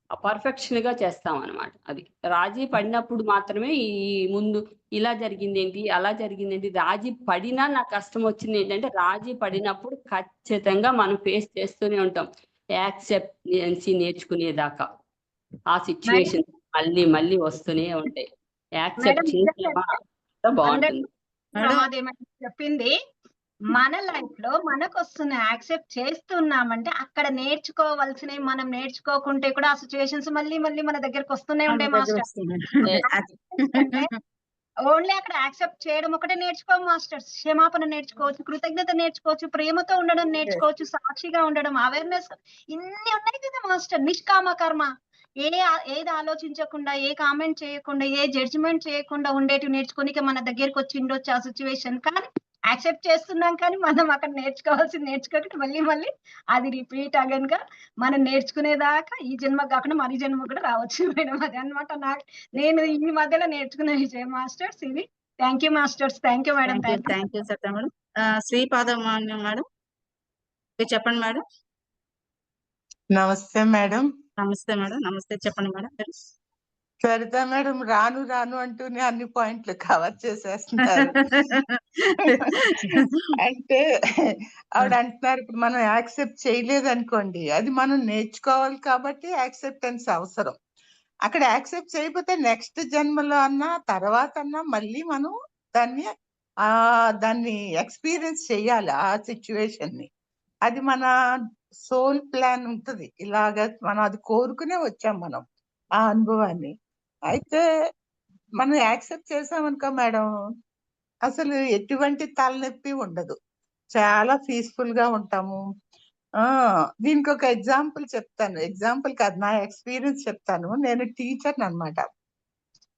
ఆ పర్ఫెక్షన్ గా చేస్తాం అనమాట. అది రాజీ పడినప్పుడు మాత్రమే ఈ ముందు ఇలా జరిగింది ఏంటి, అలా జరిగింది ఏంటి, రాజీ పడినా నాకు కష్టం వచ్చింది ఏంటంటే, రాజీ పడినప్పుడు ఖచ్చితంగా మనం ఫేస్ చేస్తూనే ఉంటాం యాక్సెప్టెన్సీ నేర్చుకునేదాకా. ఆ సిచ్యువేషన్ మళ్ళీ మళ్ళీ వస్తూనే ఉంటాయి. మేడం యాక్సెప్ట్ చేసామా అంతా 100 బాగుంటుంది. మేడం రమాదేవి చెప్పింది మన లైఫ్ లో మనకు వస్తున్న యాక్సెప్ట్ చేస్తున్నామంటే అక్కడ నేర్చుకోవాల్సినవి మనం నేర్చుకోకుంటే కూడా ఆ సిచ్యువేషన్స్ మళ్ళీ మళ్ళీ మన దగ్గరకు వస్తూనే మన ఉంటాయి దగ్గర మాస్టర్. వస్తుంది. అంటే ఓన్లీ అక్కడ యాక్సెప్ట్ చేయడం ఒకటే నేర్చుకోము మాస్టర్స్. క్షమాపణ నేర్చుకోవచ్చు, కృతజ్ఞత నేర్చుకోవచ్చు, ప్రేమతో ఉండడం నేర్చుకోవచ్చు, సాక్షిగా ఉండడం, అవేర్నెస్, ఇన్ని ఉన్నాయి కదా మాస్టర్. నిష్కామ కర్మ, ఏది ఆలోచించకుండా, ఏ కామెంట్ చేయకుండా, ఏ జడ్జిమెంట్ చేయకుండా ఉండేటివి నేర్చుకోనికి మన దగ్గరకు వచ్చి ఉండొచ్చు ఆ సిచ్యువేషన్. కానీ యాక్సెప్ట్ చేస్తున్నాం కానీ మనం అక్కడ నేర్చుకోవాల్సింది నేర్చుకోకుండా మళ్ళీ మళ్ళీ అది రిపీట్ అగైన్ గా మనం నేర్చుకునేదాకా ఈ జన్మ కాకుండా మరీ జన్మ కూడా రావచ్చు మేడం. అది అన్నమాట నేను ఈ మధ్యలో నేర్చుకున్న విషయం మాస్టర్స్ ఇది. Thank you masters, thank you madam, thank you Satya madam. Sripadamanyam madam, మీరు చెప్పండి మేడం. నమస్తే మేడం. నమస్తే మేడం. నమస్తే, చెప్పండి మేడం. సరిత మేడం రాను రాను అంటూనే అన్ని పాయింట్లు కవర్ చేసేస్తున్నారు. అంటే ఆవిడ అంటున్నారు ఇప్పుడు మనం యాక్సెప్ట్ చేయలేదు అనుకోండి, అది మనం నేర్చుకోవాలి కాబట్టి యాక్సెప్టెన్స్ అవసరం. అక్కడ యాక్సెప్ట్ చేయకపోతే నెక్స్ట్ జన్మలో అన్నా తర్వాత అన్నా మళ్ళీ మనం దాన్ని ఎక్స్పీరియన్స్ చేయాలి ఆ సిచ్యువేషన్ ని. అది మన సోల్ ప్లాన్ ఉంటది. ఇలాగ మనం అది కోరుకునే వచ్చాం మనం ఆ అనుభవాన్ని. అయితే మనం యాక్సెప్ట్ చేసామనుకో మేడం, అసలు ఎటువంటి తలనొప్పి ఉండదు, చాలా పీస్ఫుల్ గా ఉంటాము. దీనికి ఒక ఎగ్జాంపుల్ చెప్తాను. ఎగ్జాంపుల్ కాదు, నా ఎక్స్పీరియన్స్ చెప్తాను. నేను టీచర్ అన్నమాట.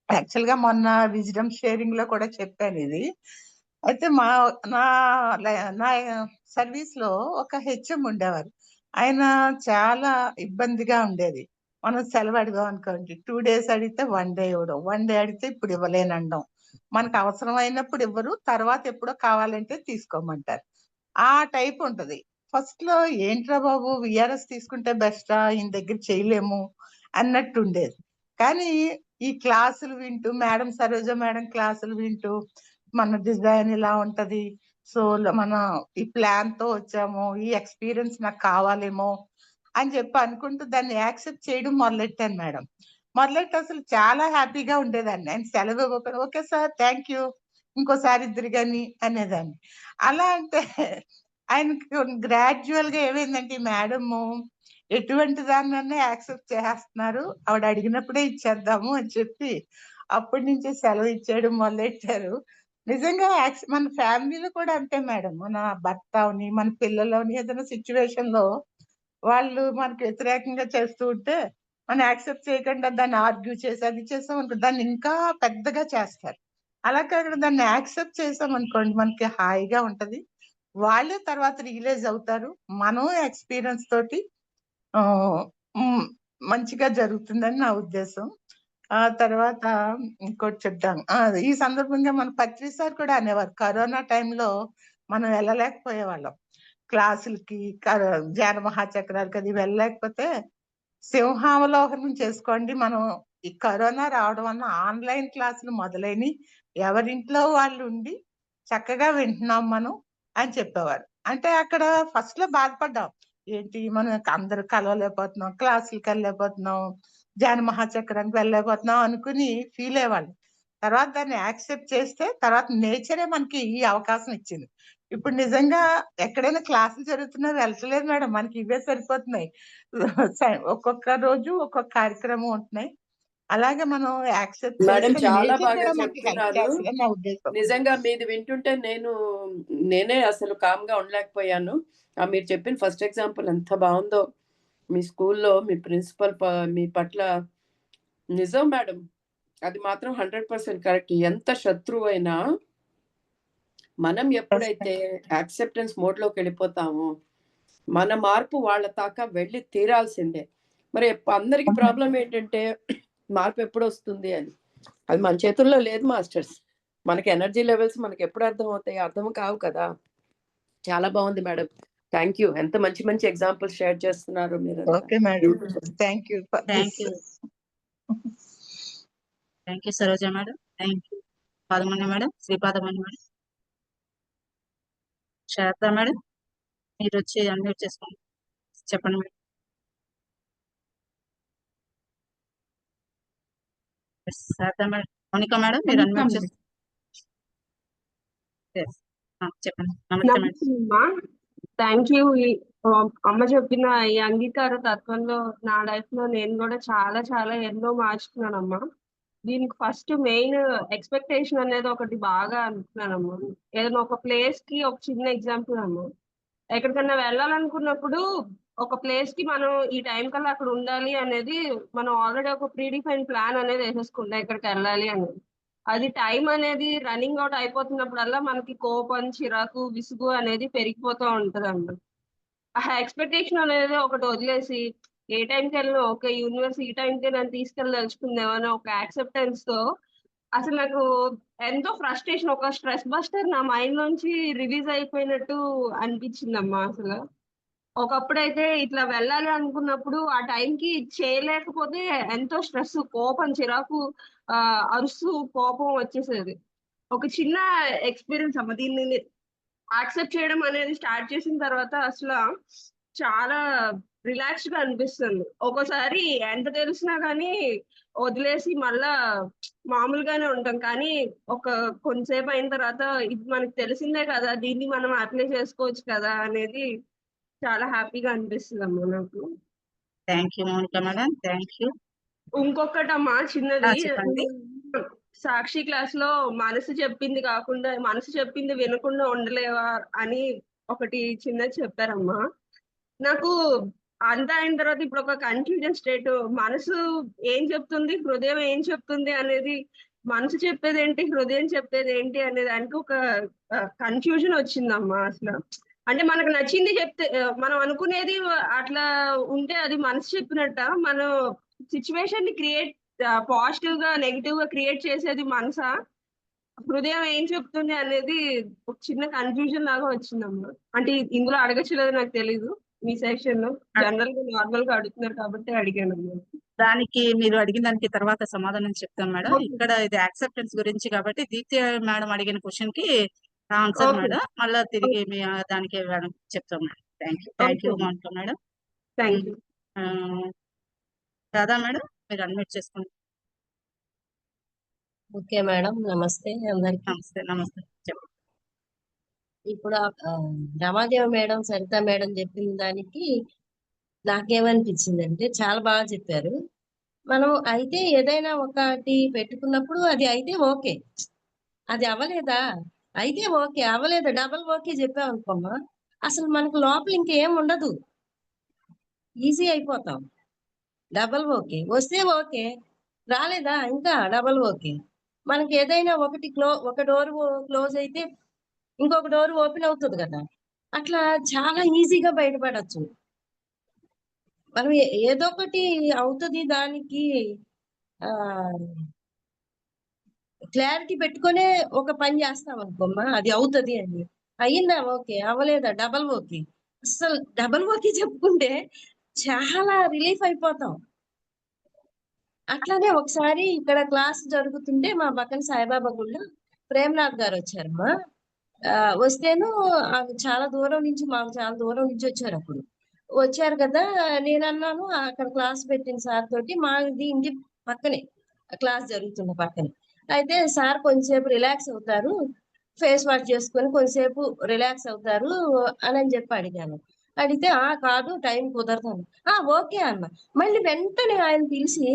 యాక్చువల్ గా మొన్న విజ్డమ్ షేరింగ్ లో కూడా చెప్పాను ఇది. అయితే నా సర్వీస్ లో ఒక హెచ్ఎం ఉండేవారు. ఆయన చాలా ఇబ్బందిగా ఉండేది. మనం సెలవు అడిగాం అనుకోండి, 2 days అడిగితే 1 day ఇవ్వడం, 1 day అడిగితే ఇప్పుడు ఇవ్వలేనండం, మనకు అవసరమైనప్పుడు ఇవ్వరు, తర్వాత ఎప్పుడో కావాలంటే తీసుకోమంటారు. ఆ టైప్ ఉంటది. ఫస్ట్ లో ఏంట్రా బాబు విఆర్ఎస్ తీసుకుంటే బెస్టా, ఈయన దగ్గర చేయలేము అన్నట్టు ఉండేది. కానీ ఈ క్లాసులు వింటూ, మేడం సరోజ మేడం క్లాసులు వింటూ, మన డిజైన్ ఇలా ఉంటది, సో మనం ఈ ప్లాన్ తో వచ్చాము, ఈ ఎక్స్పీరియన్స్ నాకు కావాలేమో అని చెప్పి అనుకుంటూ దాన్ని యాక్సెప్ట్ చేయడం మొదలెట్టాను మేడం. మొదలెట్టి అసలు చాలా హ్యాపీగా ఉండేదాన్ని. ఆయన సెలవు ఇవ్వకపోతే ఓకే సార్ థ్యాంక్ యూ, ఇంకోసారి ఇద్దరు కానీ అనేదాన్ని. అలా అంటే ఆయనకి గ్రాడ్యువల్ గా ఏమైందంటే మేడము ఎటువంటి దాన్నన్నా యాక్సెప్ట్ చేస్తున్నారు, ఆవిడ అడిగినప్పుడే ఇచ్చేద్దాము అని చెప్పి అప్పటి నుంచి సెలవు ఇచ్చేయడం మొదలెట్టారు. నిజంగా మన ఫ్యామిలీలో కూడా అంతే మేడం. మన భర్త అవని, మన పిల్లలని ఏదైనా సిచ్యువేషన్ లో వాళ్ళు మనకు వ్యతిరేకంగా చేస్తూ ఉంటే మనం యాక్సెప్ట్ చేయకుండా దాన్ని ఆర్గ్యూ చేసి అది చేసాం అనుకో, దాన్ని ఇంకా పెద్దగా చేస్తారు. అలా కాకుండా దాన్ని యాక్సెప్ట్ చేసాం అనుకోండి, మనకి హాయిగా ఉంటది. వాళ్ళే తర్వాత రియలైజ్ అవుతారు. మనం ఎక్స్పీరియన్స్ తోటి మంచిగా జరుగుతుందని నా ఉద్దేశం. ఆ తర్వాత ఇంకోటి చెప్తాను. ఈ సందర్భంగా మన పత్రి సార్ కూడా అనేవారు, కరోనా టైంలో మనం వెళ్ళలేకపోయేవాళ్ళం క్లాసులకి, ధ్యాన మహాచక్రాలకి అది వెళ్ళలేకపోతే సింహావలోకనం చేసుకోండి. మనం ఈ కరోనా రావడం వల్ల ఆన్లైన్ క్లాసులు మొదలైన ఎవరింట్లో వాళ్ళు ఉండి చక్కగా వింటున్నాం మనం అని చెప్పేవారు. అంటే అక్కడ ఫస్ట్ లో బాధపడ్డాం, ఏంటి మనం అందరు కలవలేకపోతున్నాం, క్లాసులకి వెళ్ళలేకపోతున్నాం, ధ్యాన మహాచక్రానికి వెళ్ళలేకపోతున్నాం అనుకుని ఫీల్ అయ్యేవాళ్ళు. తర్వాత దాన్ని యాక్సెప్ట్ చేస్తే తర్వాత నేచరే మనకి ఈ అవకాశం ఇచ్చింది. ఇప్పుడు నిజంగా ఎక్కడైనా క్లాసులు జరుగుతున్నా వెళ్ళట్లేదు మేడం, మనకి ఇవే సరిపోతున్నాయి. ఒక్కొక్క రోజు ఒక్కొక్క కార్యక్రమం ఉంటున్నాయి. అలాగే మనం యాక్సెప్ట్ మేడం చేస్తే చాలా నేచర్ బాగా కూడా మనకి హెల్ప్ చెప్తున్నారు. చేస్తుందని నా ఉద్దేశం. నిజంగా మీది వింటుంటే నేనే అసలు కామ్ గా ఉండలేకపోయాను. మీరు చెప్పిన ఫస్ట్ ఎగ్జాంపుల్ ఎంత బాగుందో. మీ స్కూల్లో మీ ప్రిన్సిపల్ మీ పట్ల నిజం మేడం, అది మాత్రం 100% కరెక్ట్. ఎంత శత్రువు అయినా మనం ఎప్పుడైతే యాక్సెప్టెన్స్ మోడ్ లోకి వెళ్ళిపోతామో మన మార్పు వాళ్ళ దాకా వెళ్ళి తీరాల్సిందే. మరి అందరికి ప్రాబ్లం ఏంటంటే మార్పు ఎప్పుడు వస్తుంది అని, అది మన చేతుల్లో లేదు మాస్టర్స్. మనకి ఎనర్జీ లెవెల్స్ మనకి ఎప్పుడు అర్థం అవుతాయి, అర్థం కావు కదా. చాలా బాగుంది మేడం, థ్యాంక్ యూ. ఎంత మంచి మంచి ఎగ్జాంపుల్స్ షేర్ చేస్తున్నారు మీరు. Okay madam, thank you. Thank you Saroja madam, thank you. Padamani madam, Sripadamani madam, Sharada madam, మీరు వచ్చి అన్మ్యూట్ చేసుకోండి, చెప్పండి madam. Sharada madam, Mounika madam మీరు మౌనిక అన్మ్యూట్ మేడం. చేసి Yes. చెప్పండి. నమస్తే మేడం. నమస్తే అమ్మా. Thank you. అమ్మ చెప్పిన ఈ అంగీకార తత్వంలో నా లైఫ్ లో నేను కూడా చాలా చాలా ఎన్నో మార్చుకున్నానమ్మా. దీనికి ఫస్ట్ మెయిన్ ఎక్స్పెక్టేషన్ అనేది ఒకటి బాగా అనుకున్నానమ్మా. ఏదైనా ఒక ప్లేస్ కి ఒక చిన్న ఎగ్జాంపుల్ అమ్మా, ఎక్కడికన్నా వెళ్ళాలనుకున్నప్పుడు ఒక ప్లేస్ కి మనం ఈ టైం కల్లా అక్కడ ఉండాలి అనేది మనం ఆల్రెడీ ఒక ప్రీడిఫైన్ ప్లాన్ అనేది వేసేసుకుంటాం ఎక్కడికి వెళ్ళాలి అనేది. అది టైం అనేది రన్నింగ్ అవుట్ అయిపోతున్నప్పుడల్లా మనకి కోపం, చిరాకు, విసుగు అనేది పెరిగిపోతూ ఉంటది అన్నమాట. ఆ ఎక్స్పెక్టేషన్ అనేది ఒకటి వదిలేసి ఏ టైంకి వెళ్ళినా ఓకే, యూనివర్స్ ఈ టైంకి నన్ను తీసుకెళ్ళదలుచుకుందేమో అని ఒక యాక్సెప్టెన్స్ తో అసలు నాకు ఎంతో ఫ్రస్ట్రేషన్, ఒక స్ట్రెస్ బస్టర్ నా మైండ్ నుంచి రిలీజ్ అయిపోయినట్టు అనిపించిందమ్మా. అసలు ఒకప్పుడైతే ఇట్లా వెళ్ళాలి అనుకున్నప్పుడు ఆ టైంకి చేయలేకపోతే ఎంతో స్ట్రెస్, కోపం, చిరాకు, అరుస్తూ కోపం వచ్చేసేది. ఒక చిన్న ఎక్స్పీరియన్స్ అమ్మ. దీన్ని యాక్సెప్ట్ చేయడం అనేది స్టార్ట్ చేసిన తర్వాత అసలు చాలా రిలాక్స్ గా అనిపిస్తుంది. ఒక్కోసారి ఎంత తెలిసినా కానీ వదిలేసి మళ్ళా మామూలుగానే ఉంటాం. కానీ ఒక కొంతసేపు అయిన తర్వాత ఇది మనకు తెలిసిందే కదా, దీన్ని మనం అప్లై చేసుకోవచ్చు కదా అనేది చాలా హ్యాపీగా అనిపిస్తుంది అమ్మా నాకు. Thank you Mounika madam. Thank you. ఇంకొకటమ్మా చిన్నది, చెప్పండి. సాక్షి క్లాస్ లో మనసు చెప్పింది కాకుండా మనసు చెప్పింది వినకుండా ఉండలేవా అని ఒకటి చిన్నది చెప్పారమ్మా. నాకు అంతా అయిన తర్వాత ఇప్పుడు ఒక కన్ఫ్యూజన్ స్టేట్. మనసు ఏం చెప్తుంది, హృదయం ఏం చెప్తుంది అనేది, మనసు చెప్పేది ఏంటి, హృదయం చెప్పేది ఏంటి అనే దానికి ఒక కన్ఫ్యూజన్ వచ్చిందమ్మా. అసలు అంటే మనకు నచ్చింది చెప్తే మనం అనుకునేది అట్లా ఉంటే అది మనసు చెప్పినట్ట, మనం సిచ్యువేషన్ ని క్రియేట్ పాజిటివ్ గా నెగిటివ్ గా క్రియేట్ చేసేది మనసా, హృదయం ఏం చెప్తుంది అనేది ఒక చిన్న కన్ఫ్యూజన్ లాగా వచ్చిందమ్మా. అంటే ఇందులో అడగచ్చలేదు నాకు తెలీదు, మీ సెక్షన్ లో జనరల్ గా నార్మల్ గా అడుగుతున్నారు కాబట్టి అడిగాను. దానికి మీరు అడిగిన దానికి తర్వాత సమాధానం చెప్తాను మేడం. ఇక్కడ ఇది యాక్సెప్టెన్స్ గురించి కాబట్టి దీప్తి మేడం అడిగిన క్వశ్చన్ కి ఆన్సర్ మేడం, మళ్ళీ తిరిగి మీ దానికి మేడం చెప్తాం madam. Thank you Mounika madam. Thank you. Radha madam మీరు అన్మ్యూట్ చేసుకోండి. ఓకే మేడం, నమస్తే అందరికి. నమస్తే. నమస్తే చెప్పండి. ఇప్పుడు రమాదేవి మేడం, సరిత మేడం చెప్పిన దానికి నాకేమనిపించిందంటే చాలా బాగా చెప్పారు. మనం అయితే ఏదైనా ఒకటి పెట్టుకున్నప్పుడు అది అయితే ఓకే, అది అవ్వలేదా అయితే ఓకే, అవ్వలేదా డబల్ ఓకే చెప్పామనుకోమ్మా, అసలు మనకు లోపల ఇంకేం ఉండదు, ఈజీ అయిపోతాం. డబల్ ఓకే వస్తే ఓకే, రాలేదా ఇంకా డబల్ ఓకే. మనకి ఏదైనా ఒక డోర్ క్లోజ్ అయితే ఇంకొక డోర్ ఓపెన్ అవుతుంది కదా, అట్లా చాలా ఈజీగా బయటపడచ్చు. మనం ఏదో ఒకటి అవుతుంది, దానికి క్లారిటీ పెట్టుకునే ఒక పని చేస్తాం అనుకోమ్మా, అది అవుతుంది అని. అయ్యిందా ఓకే, అవ్వలేదా డబల్ ఓకే. అసలు డబల్ ఓకే చెప్పుకుంటే చాలా రిలీఫ్ అయిపోతాం. అట్లానే ఒకసారి ఇక్కడ క్లాస్ జరుగుతుంటే మా పక్కన సాయిబాబా గుళ్ళో ప్రేమనాథ్ గారు వచ్చారమ్మా. వస్తేను చాలా దూరం నుంచి, మాకు చాలా దూరం నుంచి వచ్చారు. అప్పుడు వచ్చారు కదా, నేను అన్నాను అక్కడ క్లాస్ పెట్టిన సార్ తోటి, మాది ఇంటి పక్కనే క్లాస్ జరుగుతున్న పక్కనే. అయితే సార్ కొంచెంసేపు రిలాక్స్ అవుతారు, ఫేస్ వాష్ చేసుకొని కొంచెంసేపు రిలాక్స్ అవుతారు అని చెప్పి అడిగాను. అడిగితే కాదు టైం కుదరతాను. ఓకే అన్న. మళ్ళీ వెంటనే ఆయన పిలిచి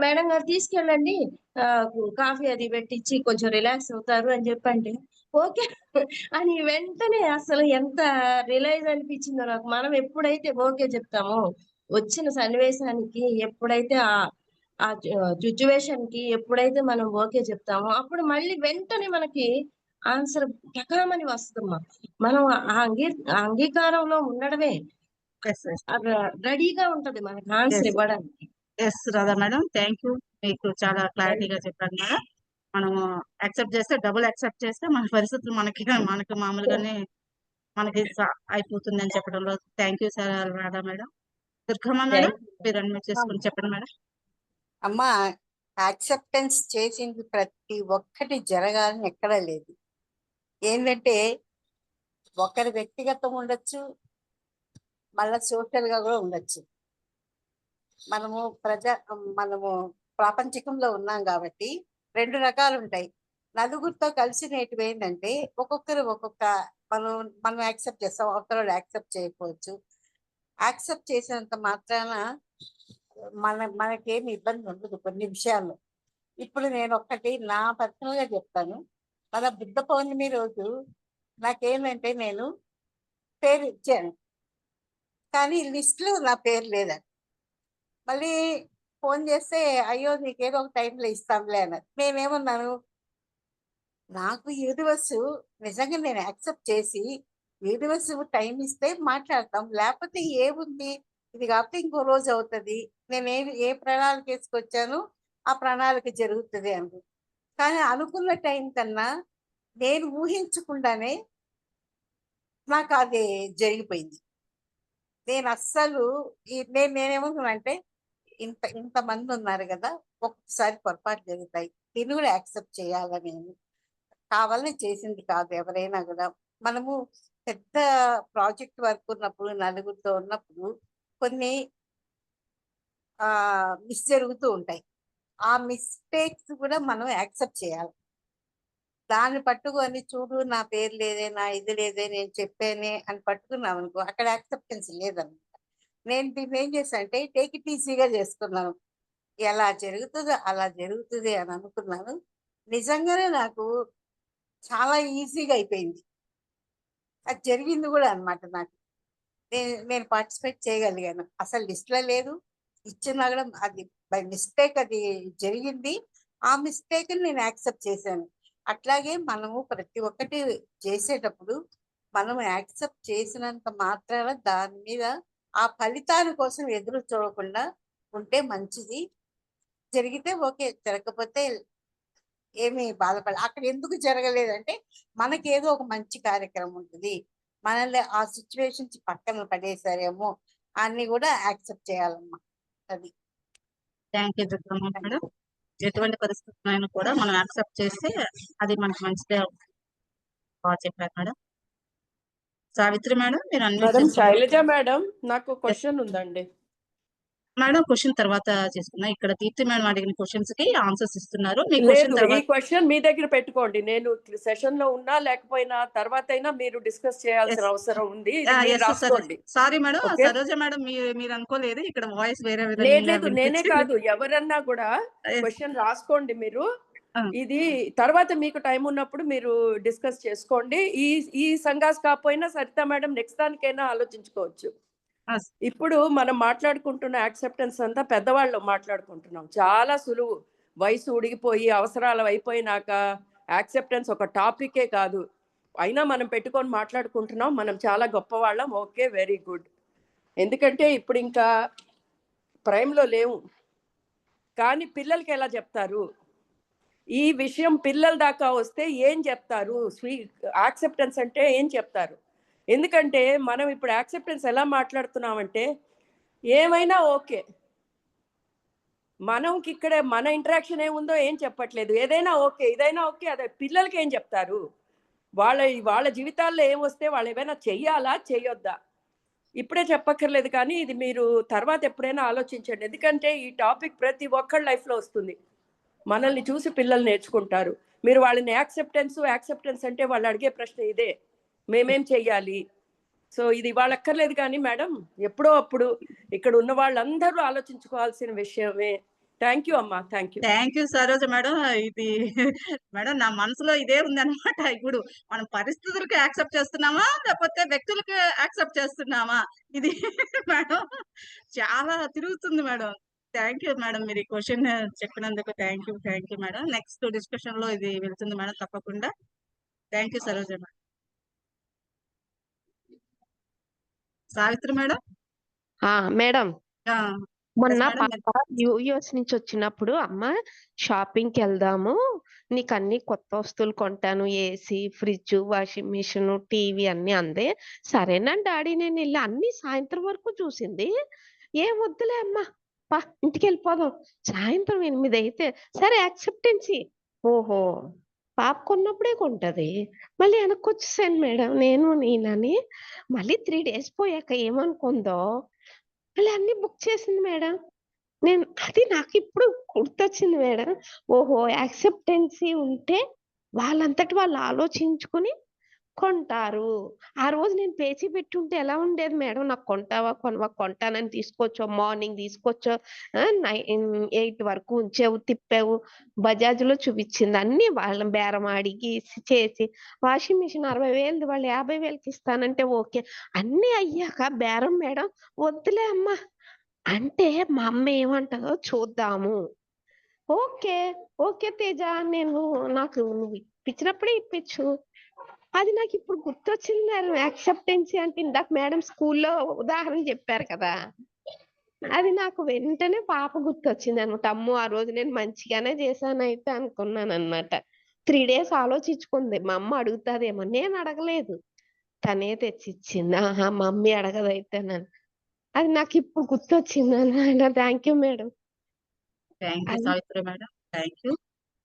మేడం గారు తీసుకెళ్ళండి, కాఫీ అది పెట్టించి కొంచెం రిలాక్స్ అవుతారు అని చెప్పండి. ఓకే అని వెంటనే అసలు ఎంత రిలైజ్ అనిపించిందో నాకు. మనం ఎప్పుడైతే ఓకే చెప్తామో వచ్చిన సన్నివేశానికి, ఎప్పుడైతే ఆ సిచ్యువేషన్ కి ఎప్పుడైతే మనం ఓకే చెప్తామో అప్పుడు మళ్ళీ వెంటనే మనకి ఆన్సర్ టకామని వస్తుందమ్మా. మనం అంగీకారంలో ఉండడమే రెడీగా ఉంటది మనకి ఆన్సర్ ఇవ్వడానికి. Yes Radha madam, thank you. మీకు చాలా క్లారిటీగా చెప్పారు మేడం. మనము యాక్సెప్ట్ చేస్తే, డబుల్ యాక్సెప్ట్ చేస్తే మన పరిస్థితులు మనకి మామూలుగానే మనకి అయిపోతుంది అని చెప్పడంలో thank you sir Radha madam. Durgamma madam మీరు అన్మ్యూట్ చేసుకుని చెప్పండి మేడం. అమ్మా, యాక్సెప్టెన్స్ చేసింది ప్రతి ఒక్కటి జరగాలని ఎక్కడా లేదు. ఏంటంటే ఒకరి వ్యక్తిగతం ఉండొచ్చు, మళ్ళా సోషల్ గా కూడా ఉండొచ్చు. మనము ప్రాపంచికంలో ఉన్నాం కాబట్టి 2 రకాలు ఉంటాయి. నలుగురితో కలిసి నేటివి ఏంటంటే ఒక్కొక్కరు ఒక్కొక్క మనం యాక్సెప్ట్ చేస్తాం, అవతల యాక్సెప్ట్ చేయకపోవచ్చు. యాక్సెప్ట్ చేసినంత మాత్రాన మనకేమి ఇబ్బంది ఉండదు కొన్ని విషయాల్లో. ఇప్పుడు నేను ఒక్కటి నా పర్సనల్ గా చెప్తాను. మన బుద్ధ పౌర్ణమి రోజు నాకేంటంటే నేను పేరు ఇచ్చాను, కానీ లిస్ట్ లో నా పేరు లేదండి. మళ్ళీ ఫోన్ చేస్తే అయ్యో నీకేదో ఒక టైంలో ఇస్తాంలే అన్నారు. నేనేమన్నాను, నాకు యూనివర్స్ నిజంగా నేను యాక్సెప్ట్ చేసి యూనివర్స్ టైం ఇస్తే మాట్లాడతాం, లేకపోతే ఏముంది ఇది కాకపోతే ఇంకో రోజు అవుతుంది, నేను ఏ ప్రణాళిక వేసుకొచ్చానో ఆ ప్రణాళిక జరుగుతుంది అంది. కానీ అనుకున్న టైం కన్నా నేను ఊహించకుండానే నాకు అది జరిగిపోయింది. నేను అస్సలు నేనేమనుకున్నానంటే ఇంతమంది ఉన్నారు కదా, ఒక్కసారి పొరపాటు జరుగుతాయి, దీన్ని కూడా యాక్సెప్ట్ చేయాలని. కావాలని చేసింది కాదు. ఎవరైనా కూడా మనము పెద్ద ప్రాజెక్ట్ వర్క్ ఉన్నప్పుడు నలుగురితో ఉన్నప్పుడు కొన్ని మిస్ జరుగుతూ ఉంటాయి. ఆ మిస్టేక్స్ కూడా మనం యాక్సెప్ట్ చేయాలి. దాన్ని పట్టుకొని చూడు నా పేరు లేదే, నా ఇది లేదే, నేను చెప్పానే అని పట్టుకున్నాం అనుకో, అక్కడ యాక్సెప్టెన్స్ లేదన్నమాట. నేను దీన్ని ఏం చేశాను అంటే టేక్ ఇట్ ఈజీగా చేసుకున్నాను. ఎలా జరుగుతుందో అలా జరుగుతుంది అని అనుకున్నాను. నిజంగానే నాకు చాలా ఈజీగా అయిపోయింది. అది జరిగింది కూడా అన్నమాట. నాకు నేను పార్టిసిపేట్ చేయగలిగాను. అసలు లిస్ట్లో లేదు, ఇచ్చినా కూడా అది బై మిస్టేక్ అది జరిగింది. ఆ మిస్టేక్ నేను యాక్సెప్ట్ చేశాను. అట్లాగే మనము ప్రతి ఒక్కటి చేసేటప్పుడు మనం యాక్సెప్ట్ చేసినంత మాత్రాన దాని మీద ఆ ఫలితాల కోసం ఎదురు చూడకుండా ఉంటే మంచిది. జరిగితే ఓకే, జరగకపోతే ఏమి బాధపడ. అక్కడ ఎందుకు జరగలేదంటే మనకేదో ఒక మంచి కార్యక్రమం ఉంటుంది, మనల్ని ఆ సిచ్యువేషన్స్ పక్కన పడేసారేమో అన్ని కూడా యాక్సెప్ట్ చేయాలమ్మా. అది థ్యాంక్ యూ దుర్గమ్మ మేడం. ఎటువంటి పరిస్థితులైనా కూడా మనం యాక్సెప్ట్ చేస్తే అది మనకు మంచిదే. బాగా చెప్పారు మేడం. సావిత్రి మేడం మీరు అన్మ్యూట్ మేడం చేసుకున్నారు. శైలజ మేడం, నాకు క్వశ్చన్ ఉందండి. మేడం క్వశ్చన్ తర్వాత చేసుకున్నా. ఇక్కడ దీప్తి మేడం అడిగిన క్వశ్చన్స్ కి ఆన్సర్స్ ఇస్తున్నారు. మీ లేదు, క్వశ్చన్ ఈ తర్వాత క్వశ్చన్ మీ దగ్గర పెట్టుకోండి. నేను సెషన్ లో ఉన్నా లేకపోయినా తర్వాత అయినా మీరు డిస్కస్ చేయాల్సిన అవసరం ఉంది. ఇది మీరు రాసుకోండి. Sorry madam, okay? Saroja madam మీరు అనుకోలేదు, ఇక్కడ వాయిస్ వేరే లేదు విధంగా లేదు, నేనే కాదు, ఎవరన్నా కూడా క్వశ్చన్ రాసుకోండి మీరు. ఇది తర్వాత మీకు టైం ఉన్నప్పుడు మీరు డిస్కస్ చేసుకోండి. ఈ సంఘాస్ కాకపోయినా సరితా మేడం నెక్స్ట్ దానికైనా ఆలోచించుకోవచ్చు. ఇప్పుడు మనం మాట్లాడుకుంటున్న యాక్సెప్టెన్స్ అంతా పెద్దవాళ్ళు మాట్లాడుకుంటున్నాం. చాలా సులువు. వయసు ఉడిగిపోయి అవసరాలు అయిపోయినాక యాక్సెప్టెన్స్ ఒక టాపికే కాదు, అయినా మనం పెట్టుకొని మాట్లాడుకుంటున్నాం. మనం చాలా గొప్పవాళ్ళం. Okay, very good. ఎందుకంటే ఇప్పుడు ఇంకా ప్రైమ్లో లేవు, కానీ పిల్లలకి ఎలా చెప్తారు ఈ విషయం? పిల్లల దాకా వస్తే ఏం చెప్తారు? యాక్సెప్టెన్స్ అంటే ఏం చెప్తారు? ఎందుకంటే మనం ఇప్పుడు యాక్సెప్టెన్స్ ఎలా మాట్లాడుతున్నామంటే ఏమైనా ఓకే, మనకి ఇక్కడ మన ఇంటరాక్షన్ ఏముందో ఏం చెప్పట్లేదు. ఏదైనా ఓకే, ఇదైనా ఓకే. అదే పిల్లలకి ఏం చెప్తారు? వాళ్ళ జీవితాల్లో ఏమొస్తే వాళ్ళు ఏమైనా చెయ్యాలా చేయొద్దా ఇప్పుడే చెప్పక్కర్లేదు, కానీ ఇది మీరు తర్వాత ఎప్పుడైనా ఆలోచించండి. ఎందుకంటే ఈ టాపిక్ ప్రతి ఒక్కళ్ళ లైఫ్లో వస్తుంది. మనల్ని చూసి పిల్లలు నేర్చుకుంటారు. మీరు వాళ్ళని యాక్సెప్టెన్స్ అంటే వాళ్ళు అడిగే ప్రశ్న ఇదే, మేమేం చెయ్యాలి? సో ఇది వాళ్ళక్కర్లేదు, కానీ మేడం ఎప్పుడో అప్పుడు ఇక్కడ ఉన్న వాళ్ళందరూ ఆలోచించుకోవాల్సిన విషయమే. థ్యాంక్ యూ అమ్మా. Thank you Saroja madam. ఇది మేడం నా మనసులో ఇదే ఉందన్నమాట. ఇప్పుడు మనం పరిస్థితులకు యాక్సెప్ట్ చేస్తున్నామా లేకపోతే వ్యక్తులకు యాక్సెప్ట్ చేస్తున్నామా, ఇది మేడం చాలా తిరుగుతుంది మేడం. థ్యాంక్ యూ మేడం, మీరు ఈ క్వశ్చన్ చెప్పినందుకు thank you madam. Next discussion లో ఇది వెళ్తుంది మేడం తప్పకుండా. Thank you Saroja madam. Savitri madam. Madam, మొన్న మేడం పాప యుఎస్ నుంచి వచ్చినప్పుడు అమ్మ షాపింగ్కి వెళ్దాము, నీకు అన్ని కొత్త వస్తువులు కొంటాను, AC, fridge, washing machine, TV అన్ని అందే. సరేనా డాడీ, నేను వెళ్ళి అన్ని సాయంత్రం వరకు చూసింది. ఏం వద్దులే అమ్మా, పా ఇంటికి వెళ్ళిపోదాం, సాయంత్రం 8 అయితే. సరే యాక్సెప్టెన్సీ. ఓహో, పాప కొన్నప్పుడే కొంటది. మళ్ళీ వెనక్కి వచ్చేసాను మేడం నేనని. మళ్ళీ 3 days పోయాక ఏమనుకుందో మళ్ళీ అన్ని బుక్ చేసింది మేడం. అది నాకు ఇప్పుడు గుర్తొచ్చింది మేడం. ఓహో! యాక్సెప్టెన్సీ ఉంటే వాళ్ళంతట వాళ్ళు ఆలోచించుకొని కొంటారు. ఆ రోజు నేను పేచీ పెట్టుంటే ఎలా ఉండేది మేడం? నాకు కొంటావా? కొనవా? కొంటానని తీసుకొచ్చావు. మార్నింగ్ తీసుకొచ్చావు. 8 వరకు ఉంచావు, తిప్పావు. బజాజ్‌లో చూపించింది. అన్నీ వాళ్ళ బేరం ఆడి, గీసి, చేసి వాషింగ్ మిషన్ 60,000ది వాళ్ళు 50,000కి ఇస్తానంటే ఓకే. అన్నీ అయ్యాక బేరం మేడం వద్దులే అమ్మా అంటే మా అమ్మ ఏమంటదో చూద్దాము. ఓకే. ఓకే తేజ నాకు నువ్వు ఇప్పించినప్పుడే ఇప్పించు. అది నాకిప్పుడు గుర్తొచ్చింది మేడం. యాక్సెప్టెన్సీ అంటే ఇందాక మేడం స్కూల్లో ఉదాహరణ చెప్పారు కదా! అది నాకు వెంటనే పాప గుర్తొచ్చిందనమాట. అమ్మో! ఆ రోజు నేను మంచిగానే చేశానయితే అనుకున్నాననమాట. 3 డేస్ ఆలోచించుకుంది. మా అమ్మ అడుగుతాదేమో. నేను అడగలేదు. తనే తెచ్చిచ్చింది. ఆహా! మమ్మీ అడగదయితేనని. అది నాకిప్పుడు గుర్తొచ్చిందనమాట. Thank you madam. Thank you అది సావిత్రి మేడం. Thank you.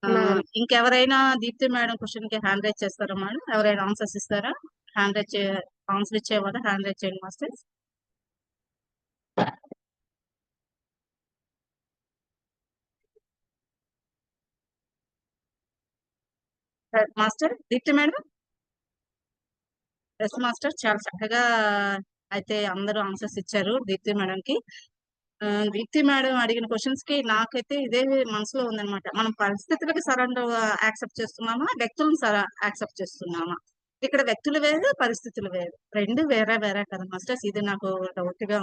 నా ఇంకెవరైనా దీప్తి మేడం క్వశ్చన్‌కి హ్యాండ్ రైజ్ చేస్తారా మేడం? ఎవరైనా ఆన్సర్స్ ఇస్తారా? హ్యాండ్ రైజ్ ఆన్సర్ ఇచ్చేవాళ్ళ హ్యాండ్ రైజ్ చేయండి masters. Master Deepthi madam. Yes master. చాలా చక్కగా అయితే అందరూ ఆన్సర్స్ ఇచ్చారు దీప్తి మేడంకి. దీప్తి మేడం అడిగిన క్వశ్చన్స్ కి నాకైతే ఇదే మనసులో ఉందన్నమాట. మనం పరిస్థితులకు సరెండర్ యాక్సెప్ట్ చేస్తున్నామా, వ్యక్తులను యాక్సెప్ట్ చేస్తున్నామా? ఇక్కడ వ్యక్తులు వేరు, పరిస్థితులు వేరు. 2 వేరే వేరే కదా మాస్టర్స్. ఇది నాకు డౌట్ గా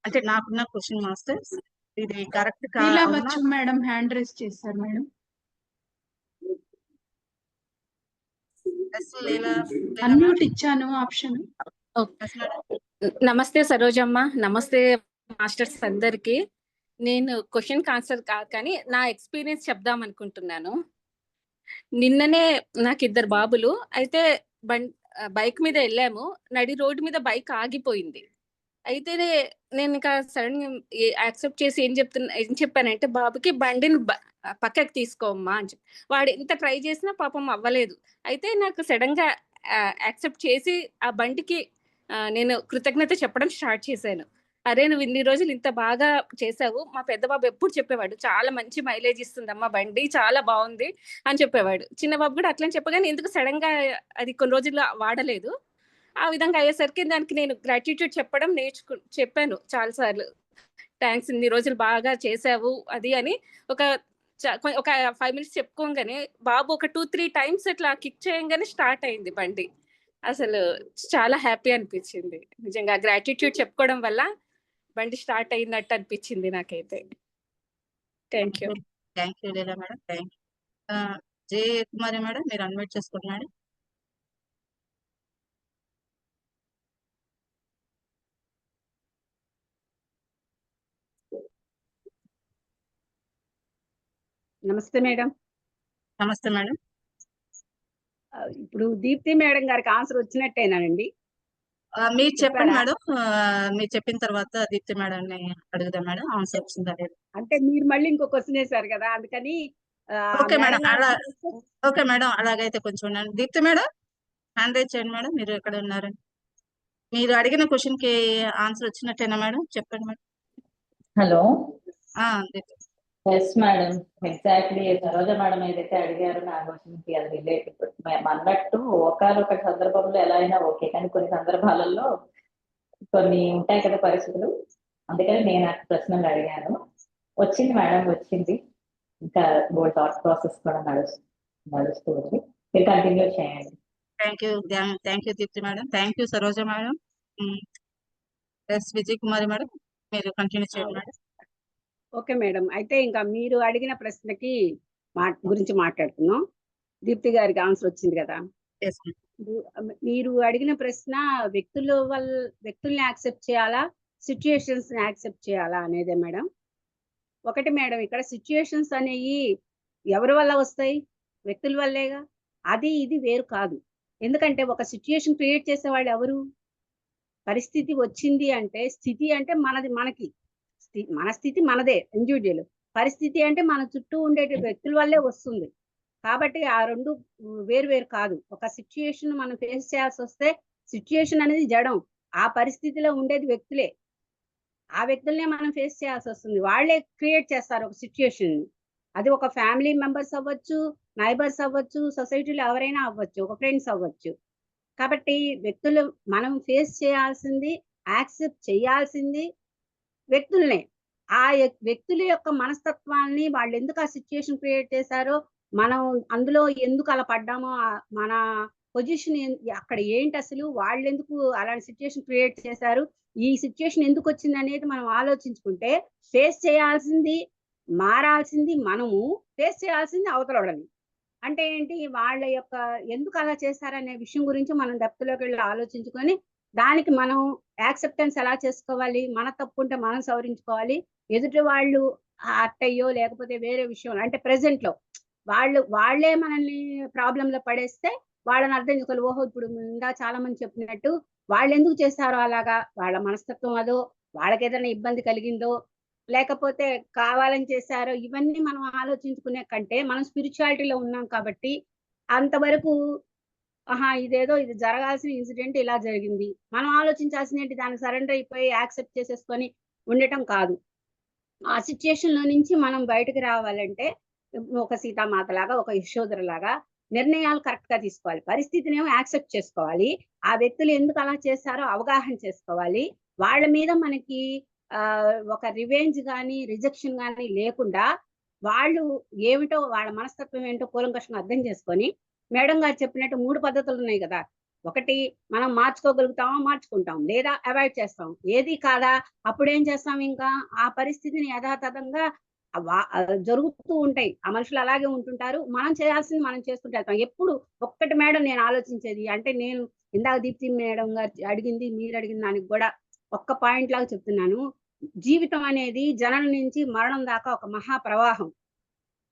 అంటే నాకున్న క్వశ్చన్ మాస్టర్స్. ఇది కరెక్ట్ లీలా అవునా? బచ్చు మేడం హ్యాండ్ రైజ్ చేశారు మేడం. ఎస్ లీలా అన్మ్యూట్ ఇచ్చాను ఆప్షన్. Yes madam. నమస్తే సరోజమ్మ, నమస్తే మాస్టర్స్ అందరికి. నేను క్వశ్చన్ ఆన్సర్ కాదు కానీ నా ఎక్స్పీరియన్స్ చెప్దాం అనుకుంటున్నాను. నిన్ననే నాకు 2 బాబులు. అయితే బైక్ మీద వెళ్ళాము. నడి రోడ్డు మీద బైక్ ఆగిపోయింది. అయితే నేను ఇంకా సడన్ యాక్సెప్ట్ చేసి ఏం చెప్పానంటే బాబుకి బండిని పక్కకి తీసుకోమ్మా అని చెప్పి. వాడు ఎంత ట్రై చేసినా పాపం అవ్వలేదు. అయితే నాకు సడన్ గా యాక్సెప్ట్ చేసి ఆ బండికి నేను కృతజ్ఞత చెప్పడం స్టార్ట్ చేశాను. అరే నువ్వు ఇన్ని రోజులు ఇంత బాగా చేసావు. మా పెద్ద బాబు ఎప్పుడు చెప్పేవాడు, చాలా మంచి మైలేజ్ ఇస్తుందమ్మా బండి, చాలా బాగుంది అని చెప్పేవాడు. చిన్న బాబు కూడా అట్లని చెప్పగానే ఎందుకు సడన్ గా అది కొన్ని రోజుల్లో వాడలేదు. ఆ విధంగా అయ్యేసరికి దానికి నేను గ్రాటిట్యూడ్ చెప్పడం చెప్పాను చాలాసార్లు. థ్యాంక్స్, ఇన్ని రోజులు బాగా చేసావు అది అని. ఒక 5 మినిట్స్ చెప్పుకోగానే బాబు ఒక 2-3 టైమ్స్ అట్లా కిక్ చేయగానే స్టార్ట్ అయింది బండి. అసలు చాలా హ్యాపీ అనిపించింది. నిజంగా గ్రాటిట్యూడ్ చెప్పుకోవడం వల్ల బండి స్టార్ట్ అయినట్టు అనిపించింది నాకైతే. Thank you. Thank you Leela madam. Thank you. J Kumari madam మీరు అన్మ్యూట్ చేసుకోండి మేడం. నమస్తే మేడం. నమస్తే మేడం. ఇప్పుడు దీప్తి మేడం గారికి ఆన్సర్ వచ్చినట్టేనానండి? మీరు చెప్పండి చెప్పారా? మేడం. మీరు చెప్పిన తర్వాత దీప్తి మేడంని అడుగుదాం మేడం ఆన్సర్ వచ్చిందా లేదు. అంటే మీరు మళ్ళీ ఇంకో క్వశ్చన్ వేశారు కదా, అందుకని ఓకే మేడం. మేడం గారు ఓకే మేడం, అలాగైతే కొంచెం ఉండండి. దీప్తి మేడం హ్యాండ్ రైజ్ చేయండి మేడం. మీరు ఎక్కడ ఉన్నారు? మీరు అడిగిన క్వశ్చన్ కి ఆన్సర్ వచ్చినట్టేనా మేడం? చెప్పండి madam. Hello. Deepti. Yes madam, exactly Saroja madam ఏదైతే అడిగారో నా క్వశ్చన్కి అది రిలేటెడ్. అన్నట్టు ఒకనొక సందర్భంలో ఎలా అయినా ఓకే, కానీ కొన్ని సందర్భాలలో కొన్ని ఉంటాయి కదా పరిస్థితులు. అందుకని నేను ఆ ప్రశ్నలు అడిగాను. వచ్చింది మేడం, వచ్చింది. ఇంకా థాట్ ప్రాసెస్ కూడా నడుస్తూ ఉంది. మీరు కంటిన్యూ చేయండి. Thank you Deepti madam. Thank you Saroja madam. Yes Vijay Kumari madam మీరు కంటిన్యూ చేయండి మేడం. Okay madam. అయితే ఇంకా మీరు అడిగిన ప్రశ్నకి గురించి మాట్లాడుతున్నాం. దీప్తి గారికి ఆన్సర్ వచ్చింది కదా. మీరు అడిగిన ప్రశ్న వ్యక్తుల్ని యాక్సెప్ట్ చేయాలా, సిచ్యుయేషన్స్ ని యాక్సెప్ట్ చేయాలా అనేదే మేడం. ఒకటి మేడం, ఇక్కడ సిచ్యుయేషన్స్ అనేవి ఎవరి వల్ల వస్తాయి? వ్యక్తుల వల్లేగా. అది ఇది వేరు కాదు. ఎందుకంటే ఒక సిచ్యుయేషన్ క్రియేట్ చేసే వాళ్ళు ఎవరు? పరిస్థితి వచ్చింది అంటే, స్థితి అంటే మనకి మన స్థితి మనదే ఇండివిజువల్. పరిస్థితి అంటే మన చుట్టూ ఉండే వ్యక్తుల వల్లే వస్తుంది. కాబట్టి ఆ 2 వేరు కాదు. ఒక సిచ్యుయేషన్ మనం ఫేస్ చేయాల్సి వస్తే సిచ్యుయేషన్ అనేది జడం, ఆ పరిస్థితిలో ఉండేది వ్యక్తులే. ఆ వ్యక్తులనే మనం ఫేస్ చేయాల్సి వస్తుంది. వాళ్ళే క్రియేట్ చేస్తారు ఒక సిచ్యుయేషన్. అది ఒక ఫ్యామిలీ మెంబర్స్ అవ్వచ్చు, నైబర్స్ అవ్వచ్చు, సొసైటీలో ఎవరైనా అవ్వచ్చు, ఒక ఫ్రెండ్స్ అవ్వచ్చు. కాబట్టి వ్యక్తులు మనం ఫేస్ చేయాల్సింది, యాక్సెప్ట్ చేయాల్సింది వ్యక్తుల్నే. వ్యక్తుల యొక్క మనస్తత్వాన్ని వాళ్ళు ఎందుకు ఆ సిచ్యుయేషన్ క్రియేట్ చేశారో, మనం అందులో ఎందుకు అలా పడ్డామో, మన పొజిషన్ అక్కడ ఏంటి అసలు, వాళ్ళు ఎందుకు అలాంటి సిచ్యుయేషన్ క్రియేట్ చేశారు, ఈ సిచ్యుయేషన్ ఎందుకు వచ్చింది అనేది మనం ఆలోచించుకుంటే, ఫేస్ చేయాల్సింది, మారాల్సింది మనము, ఫేస్ చేయాల్సింది అవతలవాళ్ళని. అంటే ఏంటి, వాళ్ళ యొక్క ఎందుకు అలా చేశారనే విషయం గురించి మనం డెప్త్‌లోకి వెళ్ళి ఆలోచించుకొని, దానికి మనం యాక్సెప్టెన్స్ ఎలా చేసుకోవాలి, మన తప్పు ఉంటే మనం సవరించుకోవాలి. ఎదుటి వాళ్ళు హర్ట్ అయ్యో లేకపోతే వేరే విషయంలో అంటే ప్రెజెంట్‌లో వాళ్ళే మనల్ని ప్రాబ్లమ్‌లో పడేస్తే వాళ్ళని అర్థం చేసుకోవాలి. ఓహో! ఇప్పుడు ఇందాక చాలా మంది చెప్పినట్టు వాళ్ళెందుకు చేశారో అలాగా, వాళ్ళ మనస్తత్వం అదో, వాళ్ళకేదైనా ఇబ్బంది కలిగిందో, లేకపోతే కావాలని చేశారో, ఇవన్నీ మనం ఆలోచించుకునే కంటే మనం స్పిరిచువాలిటీలో ఉన్నాం కాబట్టి అంతవరకు ఆహా! ఇది జరగాల్సిన ఇన్సిడెంట్ ఇలా జరిగింది. మనం ఆలోచించాల్సింది ఏంటి, దానికి సరెండర్ అయిపోయి యాక్సెప్ట్ చేసేసుకొని ఉండటం కాదు. ఆ సిచ్యుయేషన్‌లో నుంచి మనం బయటకి రావాలంటే ఒక సీతామాతలాగా, ఒక యశోధరలాగా నిర్ణయాలు కరెక్ట్‌గా తీసుకోవాలి. పరిస్థితినేమో యాక్సెప్ట్ చేసుకోవాలి. ఆ వ్యక్తులు ఎందుకు అలా చేశారో అవగాహన చేసుకోవాలి. వాళ్ళ మీద మనకి ఒక రివెంజ్ గాని, రిజెక్షన్ గాని లేకుండా వాళ్ళు ఏమిటో, వాళ్ళ మనస్తత్వం ఏంటో కూలంకషంగా అర్థం చేసుకొని, మేడం గారు చెప్పినట్టు 3 పద్ధతులున్నాయి గదా! ఒకటి మనం మార్చుకోగలుగుతామా, మార్చుకుంటాం. లేదా అవాయిడ్ చేస్తాం. ఏది కాదా అప్పుడేం చేస్తాం, ఇంకా ఆ పరిస్థితిని యథాతథంగా జరుగుతూ ఉంటాయి. ఆ మనుషులు అలాగే ఉంటుంటారు. మనం చేయాల్సింది మనం చేసుకుంటూ వెళ్తాం. ఎప్పుడు ఒక్కటి మేడం నేను ఆలోచించేది అంటే, నేను ఇందాక దీప్తి మేడం గారు అడిగింది, మీరు అడిగిన దానికి కూడా ఒక్క పాయింట్ లాగా చెప్తున్నాను. జీవితం అనేది జననం నుంచి మరణం దాకా ఒక మహా ప్రవాహం.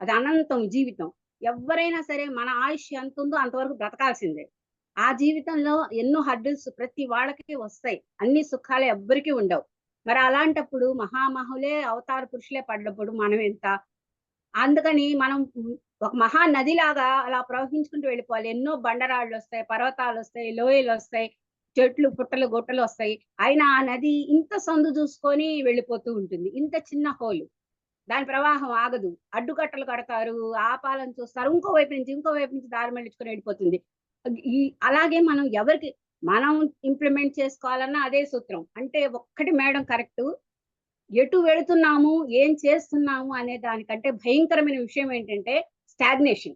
అది అనంతం జీవితం. ఎవ్వరైనా సరే మన ఆయుష్ ఎంత ఉందో అంతవరకు బ్రతకాల్సిందే. ఆ జీవితంలో ఎన్నో హర్డిల్స్ ప్రతి వాళ్ళకి వస్తాయి. అన్ని సుఖాలు ఎవ్వరికీ ఉండవు. మరి అలాంటప్పుడు మహామహులే అవతార పురుషులే పడ్డప్పుడు మనం ఎంత? అందుకని మనం ఒక మహా నదిలాగా అలా ప్రవహించుకుంటూ వెళ్ళిపోవాలి. ఎన్నో బండరాళ్ళొస్తాయి, పర్వతాలొస్తాయి, లోయలొస్తాయి, చెట్లు, పుట్టలు, గుట్టలొస్తాయి. అయినా ఆ నది ఇంత సందు చూసుకొని వెళ్ళిపోతూ ఉంటుంది. ఇంత చిన్న హోలు. దాని ప్రవాహం ఆగదు. అడ్డుకట్టలు కడతారు, ఆపాలని చూస్తారు. ఇంకో వైపు నుంచి దారి మళ్లించుకొని వెళ్ళిపోతుంది. అలాగే మనం ఇంప్లిమెంట్ చేసుకోవాలన్నా అదే సూత్రం. అంటే ఒక్కటి మేడం కరెక్టు. ఎటు వెళుతున్నాము, ఏం చేస్తున్నాము అనే దానికంటే భయంకరమైన విషయం ఏంటంటే స్టాగ్నేషన్.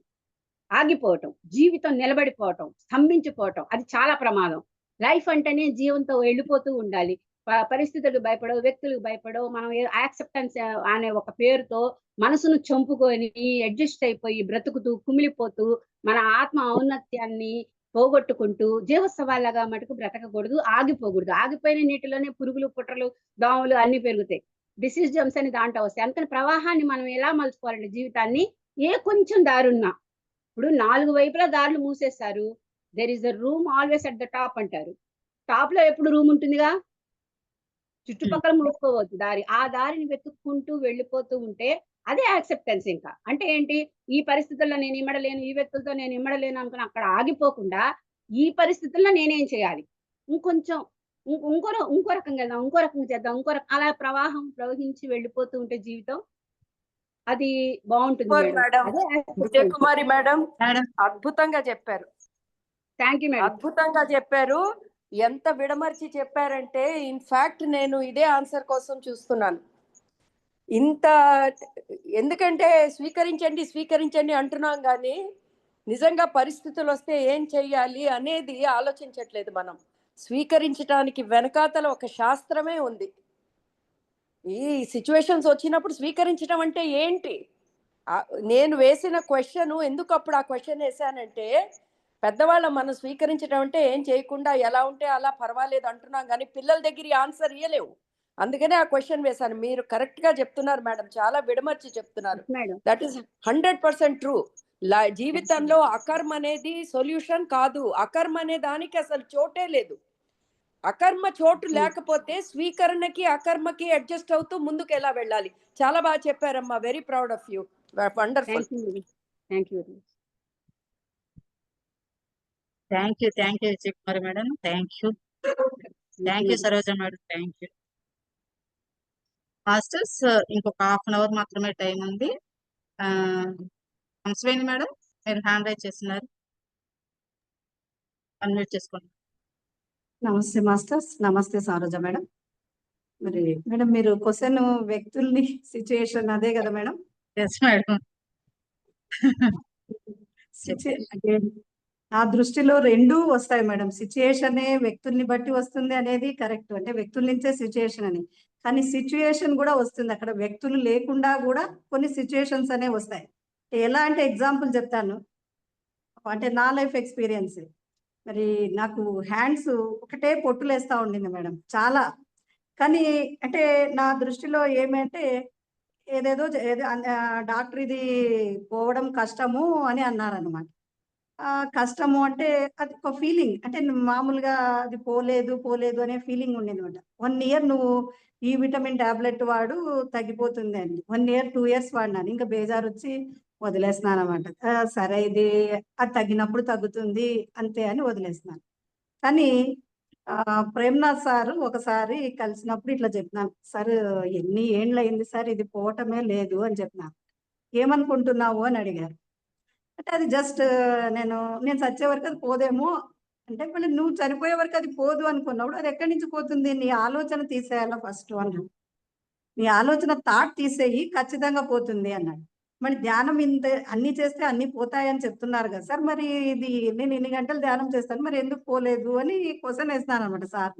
ఆగిపోవటం, జీవితం నిలబడిపోవటం, స్తంభించిపోవటం, అది చాలా ప్రమాదం. లైఫ్ అంటేనే జీవంతో వెళ్ళిపోతూ ఉండాలి. పరిస్థితులకు భయపడవు, వ్యక్తులకు భయపడవు. మనం యాక్సెప్టెన్స్ అనే ఒక పేరుతో మనసును చంపుకొని అడ్జస్ట్ అయిపోయి బ్రతుకుతూ కుమిలిపోతూ మన ఆత్మ ఔన్నత్యాన్ని పోగొట్టుకుంటూ జీవోత్సవాలాగా మటుకు బ్రతకకూడదు, ఆగిపోకూడదు. ఆగిపోయిన నీటిలోనే పురుగులు, పుట్రలు, దోమలు అన్ని పెరుగుతాయి. డిసీజ్ జమ్స్ అని దాంట్లో వస్తాయి. అందుకని ప్రవాహాన్ని మనం ఎలా మలుచుకోవాలంటే జీవితాన్ని, ఏ కొంచెం దారున్నా, ఇప్పుడు 4 వైపులా దారులు మూసేశారు. There is a room always at the top అంటారు. టాప్ లో ఎప్పుడు రూమ్ ఉంటుందిగా, చుట్టుపక్కల మూసుకోవద్దు దారి. ఆ దారిని వెతుక్కుంటూ వెళ్ళిపోతూ ఉంటే అదే యాక్సెప్టెన్స్. ఇంకా అంటే ఏంటి, ఈ పరిస్థితుల్లో నేను ఇమ్మడలేను, ఈ వ్యక్తులతో నేను ఇమ్మడలేను అనుకుని అక్కడ ఆగిపోకుండా, ఈ పరిస్థితుల్లో నేనేం చేయాలి, ఇంకొంచెం ఇంకో రకంగా వెళ్దాం, ఇంకో రకంగా చేద్దాం, అలా ప్రవాహం ప్రవహించి వెళ్ళిపోతూ ఉంటే జీవితం అది బాగుంటుంది మేడం. మేడం అదే విజయకుమారి మేడం అద్భుతంగా చెప్పారు. Thank you madam. అద్భుతంగా చెప్పారు. ఎంత విడమర్చి చెప్పారంటే, ఇన్ఫాక్ట్ నేను ఇదే ఆన్సర్ కోసం చూస్తున్నాను. ఎందుకంటే స్వీకరించండి అంటున్నాం కానీ నిజంగా పరిస్థితులు వస్తే ఏం చెయ్యాలి అనేది ఆలోచించట్లేదు. మనం స్వీకరించడానికి వెనకాతల ఒక శాస్త్రమే ఉంది. ఈ సిచ్యువేషన్స్ వచ్చినప్పుడు స్వీకరించడం అంటే ఏంటి? నేను వేసిన క్వశ్చన్ ఎందుకు అప్పుడు ఆ క్వశ్చన్ వేసానంటే, పెద్దవాళ్ళ మనం స్వీకరించడం అంటే ఏం చేయకుండా ఎలా ఉంటే అలా పర్వాలేదు అంటున్నాం కానీ పిల్లల దగ్గర ఆన్సర్ ఇయ్యలేవు. అందుకనే ఆ క్వశ్చన్ వేశాను. మీరు కరెక్ట్ గా చెప్తున్నారు మేడం, చాలా విడమర్చి చెప్తున్నారు. That is 100% true. జీవితంలో అకర్మ అనేది సొల్యూషన్ కాదు. అకర్మ అనే దానికి అసలు చోటే లేదు. అకర్మ చోటు లేకపోతే స్వీకరణకి అకర్మకి అడ్జస్ట్ అవుతూ ముందుకు ఎలా వెళ్ళాలి? చాలా బాగా చెప్పారమ్మా. Very proud of you. Wonderful. Thank you Vijayakumari madam. Thank you Saroja madam. Thank you. Masters ఇంకొక హాఫ్ అన్ అవర్ మాత్రమే టైం ఉంది. హంసవేణి మేడం మీరు హ్యాండ్ రైజ్ చేస్తున్నారు, అన్మ్యూట్ చేసుకోండి. నమస్తే మాస్టర్స్, నమస్తే సారోజ మేడం. మరి మేడం మీరు క్వశ్చన్ వ్యక్తుల్ని సిచ్యుయేషన్ అదే కదా మేడం? Yes madam. అంటే నా దృష్టిలో రెండూ వస్తాయి మేడం. సిచ్యుయేషన్ వ్యక్తుల్ని బట్టి వస్తుంది అనేది కరెక్ట్, అంటే వ్యక్తుల నుంచే సిచ్యుయేషన్ అని. కానీ సిచ్యుయేషన్ కూడా వస్తుంది, అక్కడ వ్యక్తులు లేకుండా కూడా కొన్ని సిచ్యుయేషన్స్ అనేవి వస్తాయి. ఎలా అంటే ఎగ్జాంపుల్ చెప్తాను, అంటే నా లైఫ్ ఎక్స్పీరియన్స్. మరి నాకు హ్యాండ్స్ ఒకటే పొట్టులేస్తా ఉండింది మేడం చాలా. కానీ అంటే నా దృష్టిలో ఏమంటే ఏదేదో డాక్టర్ ఇది పోవడం కష్టము అని అన్నారనమాట. కష్టము అంటే అది ఒక ఫీలింగ్, అంటే మామూలుగా అది పోలేదు అనే ఫీలింగ్ ఉండేది అనమాట. 1 year నువ్వు ఈ విటమిన్ టాబ్లెట్ వాడు తగ్గిపోతుంది అని 1 year 2 years వాడినాను. ఇంకా బేజారు వచ్చి వదిలేస్తున్నాను అనమాట. సరే ఇది అది తగ్గినప్పుడు తగ్గుతుంది అంతే అని వదిలేస్తున్నాను. కానీ ప్రేమ్నాథ్ సార్ ఒకసారి కలిసినప్పుడు ఇట్లా చెప్పినాను, సార్ ఎన్ని ఏండ్లు అయింది సార్ ఇది పోవటమే లేదు అని చెప్పినాను. ఏమనుకుంటున్నావు అని అడిగారు. అంటే అది జస్ట్ నేను చచ్చే వరకు అది పోదేమో అంటే, మళ్ళీ నువ్వు చనిపోయే వరకు అది పోదు అనుకున్నప్పుడు అది ఎక్కడి నుంచి పోతుంది, నీ ఆలోచన తీసేయాలా ఫస్ట్ అన్నాడు. నీ ఆలోచన థాట్ తీసేయి ఖచ్చితంగా పోతుంది అన్నాడు. మరి ధ్యానం ఇంత అన్ని చేస్తే అన్ని పోతాయని చెప్తున్నారు కదా సార్, మరి ఇది నేను ఇన్ని గంటలు ధ్యానం చేస్తాను మరి ఎందుకు పోలేదు అని క్వశ్చన్ వేస్తున్నాను అనమాట సార్.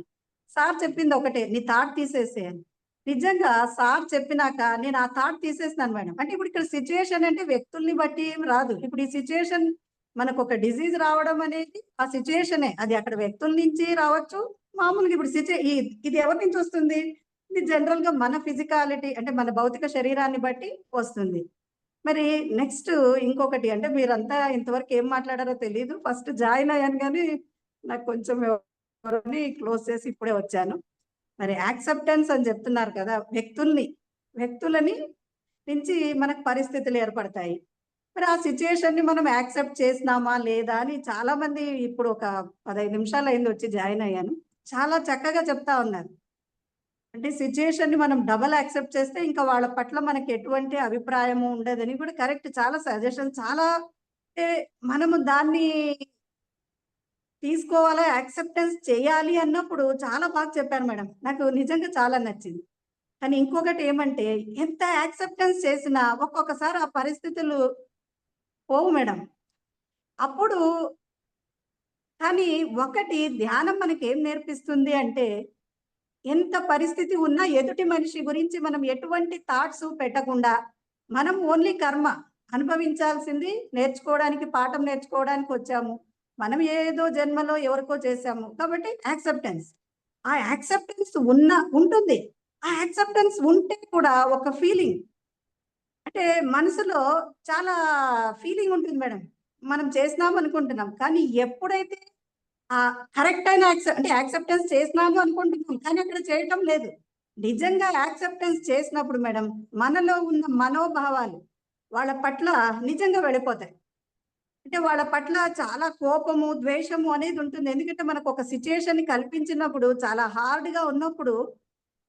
సార్ చెప్పింది ఒకటే, నీ థాట్ తీసేసేయని. నిజంగా సార్ చెప్పినాక నేను ఆ థాట్ తీసేసినాను మేడం. అంటే ఇప్పుడు ఇక్కడ సిచ్యుయేషన్ అంటే వ్యక్తుల్ని బట్టి ఏం రాదు. ఇప్పుడు ఈ సిచ్యుయేషన్ మనకు ఒక డిజీజ్ రావడం అనేది ఆ సిచ్యుయేషనే, అది అక్కడ వ్యక్తుల నుంచి రావచ్చు. మామూలుగా ఇప్పుడు ఇది ఎవరి నుంచి వస్తుంది, ఇది జనరల్ గా మన ఫిజికాలిటీ అంటే మన భౌతిక శరీరాన్ని బట్టి వస్తుంది. మరి నెక్స్ట్ ఇంకొకటి, అంటే మీరంతా ఇంతవరకు ఏం మాట్లాడారో తెలియదు, ఫస్ట్ జాయిన్ అయ్యాను కానీ నాకు కొంచెం ఎవరిని క్లోజ్ చేసి ఇప్పుడే వచ్చాను. మరి యాక్సెప్టెన్స్ అని చెప్తున్నారు కదా, వ్యక్తులని నుంచి మనకు పరిస్థితులు ఏర్పడతాయి. మరి ఆ సిచ్యుయేషన్ ని మనం యాక్సెప్ట్ చేసినామా లేదా అని చాలా మంది, ఇప్పుడు ఒక 15 నిమిషాలు అయింది వచ్చి జాయిన్ అయ్యాను, చాలా చక్కగా చెప్తా ఉన్నారు. అంటే సిచ్యుయేషన్ ని మనం డబల్ యాక్సెప్ట్ చేస్తే ఇంకా వాళ్ళ పట్ల మనకి ఎటువంటి అభిప్రాయము ఉండదని కూడా కరెక్ట్. చాలా సజెషన్, చాలా అంటే మనము దాన్ని తీసుకోవాలా, యాక్సెప్టెన్స్ చేయాలి అన్నప్పుడు చాలా బాగా చెప్పారు మేడం, నాకు నిజంగా చాలా నచ్చింది. కానీ ఇంకొకటి ఏమంటే, ఎంత యాక్సెప్టెన్స్ చేసినా ఒక్కొక్కసారి ఆ పరిస్థితులు పోవు మేడం. అప్పుడు కానీ ఒకటి ధ్యానం మనకి ఏం నేర్పిస్తుంది అంటే, ఎంత పరిస్థితి ఉన్నా ఎదుటి మనిషి గురించి మనం ఎటువంటి థాట్స్ పెట్టకుండా, మనం ఓన్లీ కర్మ అనుభవించాల్సింది, నేర్చుకోవడానికి పాఠం నేర్చుకోవడానికి వచ్చాము. మనం ఏదో జన్మలో ఎవరికో చేశాము కాబట్టి యాక్సెప్టెన్స్. ఆ యాక్సెప్టెన్స్ ఉంటుంది. ఆ యాక్సెప్టెన్స్ ఉంటే కూడా ఒక ఫీలింగ్, అంటే మనసులో చాలా ఫీలింగ్ ఉంటుంది మేడం. మనం చేసినాము అనుకుంటున్నాం కానీ ఎప్పుడైతే కరెక్ట్ అయిన అంటే యాక్సెప్టెన్స్ చేసినాము అనుకుంటున్నాం కానీ అక్కడ చేయటం లేదు. నిజంగా యాక్సెప్టెన్స్ చేసినప్పుడు మేడం మనలో ఉన్న మనోభావాలు వాళ్ళ పట్ల నిజంగా వెళ్ళిపోతాయి. అంటే వాళ్ళ పట్ల చాలా కోపము, ద్వేషము అనేది ఉంటుంది. ఎందుకంటే మనకు ఒక సిచ్యుయేషన్ కల్పించినప్పుడు చాలా హార్డ్ గా ఉన్నప్పుడు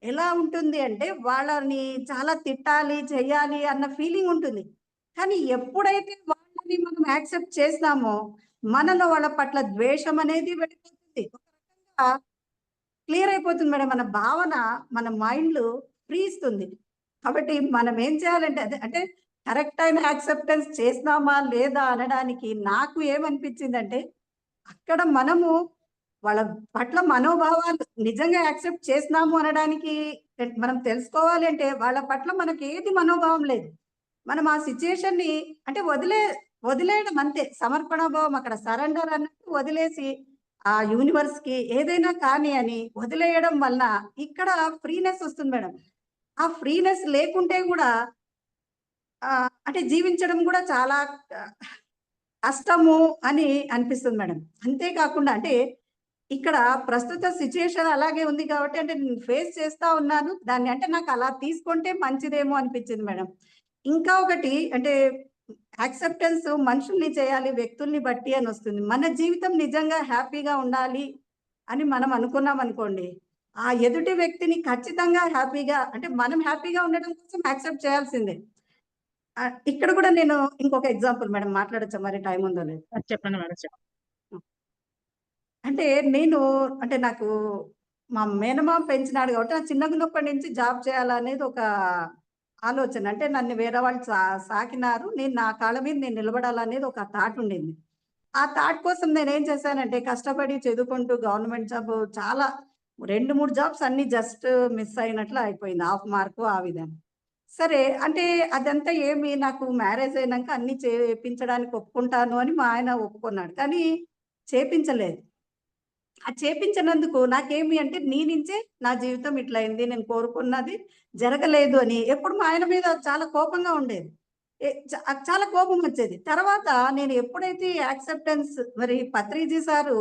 ఎలా ఉంటుంది అంటే వాళ్ళని చాలా తిట్టాలి, చెయ్యాలి అన్న ఫీలింగ్ ఉంటుంది. కానీ ఎప్పుడైతే వాళ్ళని మనం యాక్సెప్ట్ చేస్తామో మనలో వాళ్ళ పట్ల ద్వేషం అనేది వెళ్ళిపోతుంది. ఒక రకంగా క్లియర్ అయిపోతుంది మేడం. మన భావన, మన మైండ్ ఫ్రీ ఇస్తుంది. కాబట్టి మనం ఏం చేయాలంటే అంటే కరెక్ట్ అయిన యాక్సెప్టెన్స్ చేసినామా లేదా అనడానికి నాకు ఏమనిపించిందంటే, అక్కడ మనము వాళ్ళ పట్ల మనోభావాలు నిజంగా యాక్సెప్ట్ చేసినాము అనడానికి మనం తెలుసుకోవాలి అంటే వాళ్ళ పట్ల మనకి ఏది మనోభావం లేదు. మనం ఆ సిచ్యుయేషన్ ని అంటే వదిలేయడం అంతే, సమర్పణ భావం, అక్కడ సరెండర్ అన్నట్టు వదిలేసి ఆ యూనివర్స్ కి ఏదైనా కానీ అని వదిలేయడం వల్ల ఇక్కడ ఫ్రీనెస్ వస్తుంది మేడం. ఆ ఫ్రీనెస్ లేకుంటే కూడా అంటే జీవించడం కూడా చాలా కష్టము అని అనిపిస్తుంది మేడం. అంతేకాకుండా అంటే ఇక్కడ ప్రస్తుత సిచ్యుయేషన్ అలాగే ఉంది కాబట్టి అంటే నేను ఫేస్ చేస్తా ఉన్నాను దాన్ని, అంటే నాకు అలా తీసుకుంటే మంచిదేమో అనిపించింది మేడం. ఇంకా ఒకటి అంటే యాక్సెప్టెన్స్ మనుషుల్ని చేయాలి, వ్యక్తుల్ని బట్టి అని వస్తుంది. మన జీవితం నిజంగా హ్యాపీగా ఉండాలి అని మనం అనుకున్నాం అనుకోండి, ఆ ఎదుటి వ్యక్తిని ఖచ్చితంగా హ్యాపీగా, అంటే మనం హ్యాపీగా ఉండడం కోసం యాక్సెప్ట్ చేయాల్సిందే. ఇక్కడ కూడా నేను ఇంకొక ఎగ్జాంపుల్ మేడం మాట్లాడచ్చా? మరి టైం ఉందో లేదు. చెప్పండి మేడం, చెప్పండి. అంటే నేను, అంటే నాకు మా మేనమామ పెంచినాడు కాబట్టి నా చిన్నప్పటి నుంచి జాబ్ చేయాలనేది ఒక ఆలోచన. అంటే నన్ను వేరే వాళ్ళు సాకినారు, నేను నా కాళ్ళ మీద నేను నిలబడాలనేది ఒక థాట్ ఉండింది. ఆ థాట్ కోసం నేనేం చేశానంటే కష్టపడి చదువుకుంటూ గవర్నమెంట్ జాబ్ చాలా 2-3 జాబ్స్ అన్ని జస్ట్ మిస్ అయినట్లు అయిపోయింది. హాఫ్ మార్కు ఆ విధంగా. సరే అంటే అదంతా ఏమి, నాకు మ్యారేజ్ అయినాక అన్ని చేపించడానికి ఒప్పుకుంటాను అని మా ఆయన ఒప్పుకున్నాడు. కానీ చేపించలేదు. అది చేపించినందుకు నాకేమి అంటే నీ నుంచే నా జీవితం ఇట్లా అయింది, నేను కోరుకున్నది జరగలేదు అని ఎప్పుడు మా ఆయన మీద చాలా కోపంగా ఉండేది. చాలా కోపం వచ్చేది. తర్వాత నేను ఎప్పుడైతే యాక్సెప్టెన్స్, మరి పత్రిజీ సారు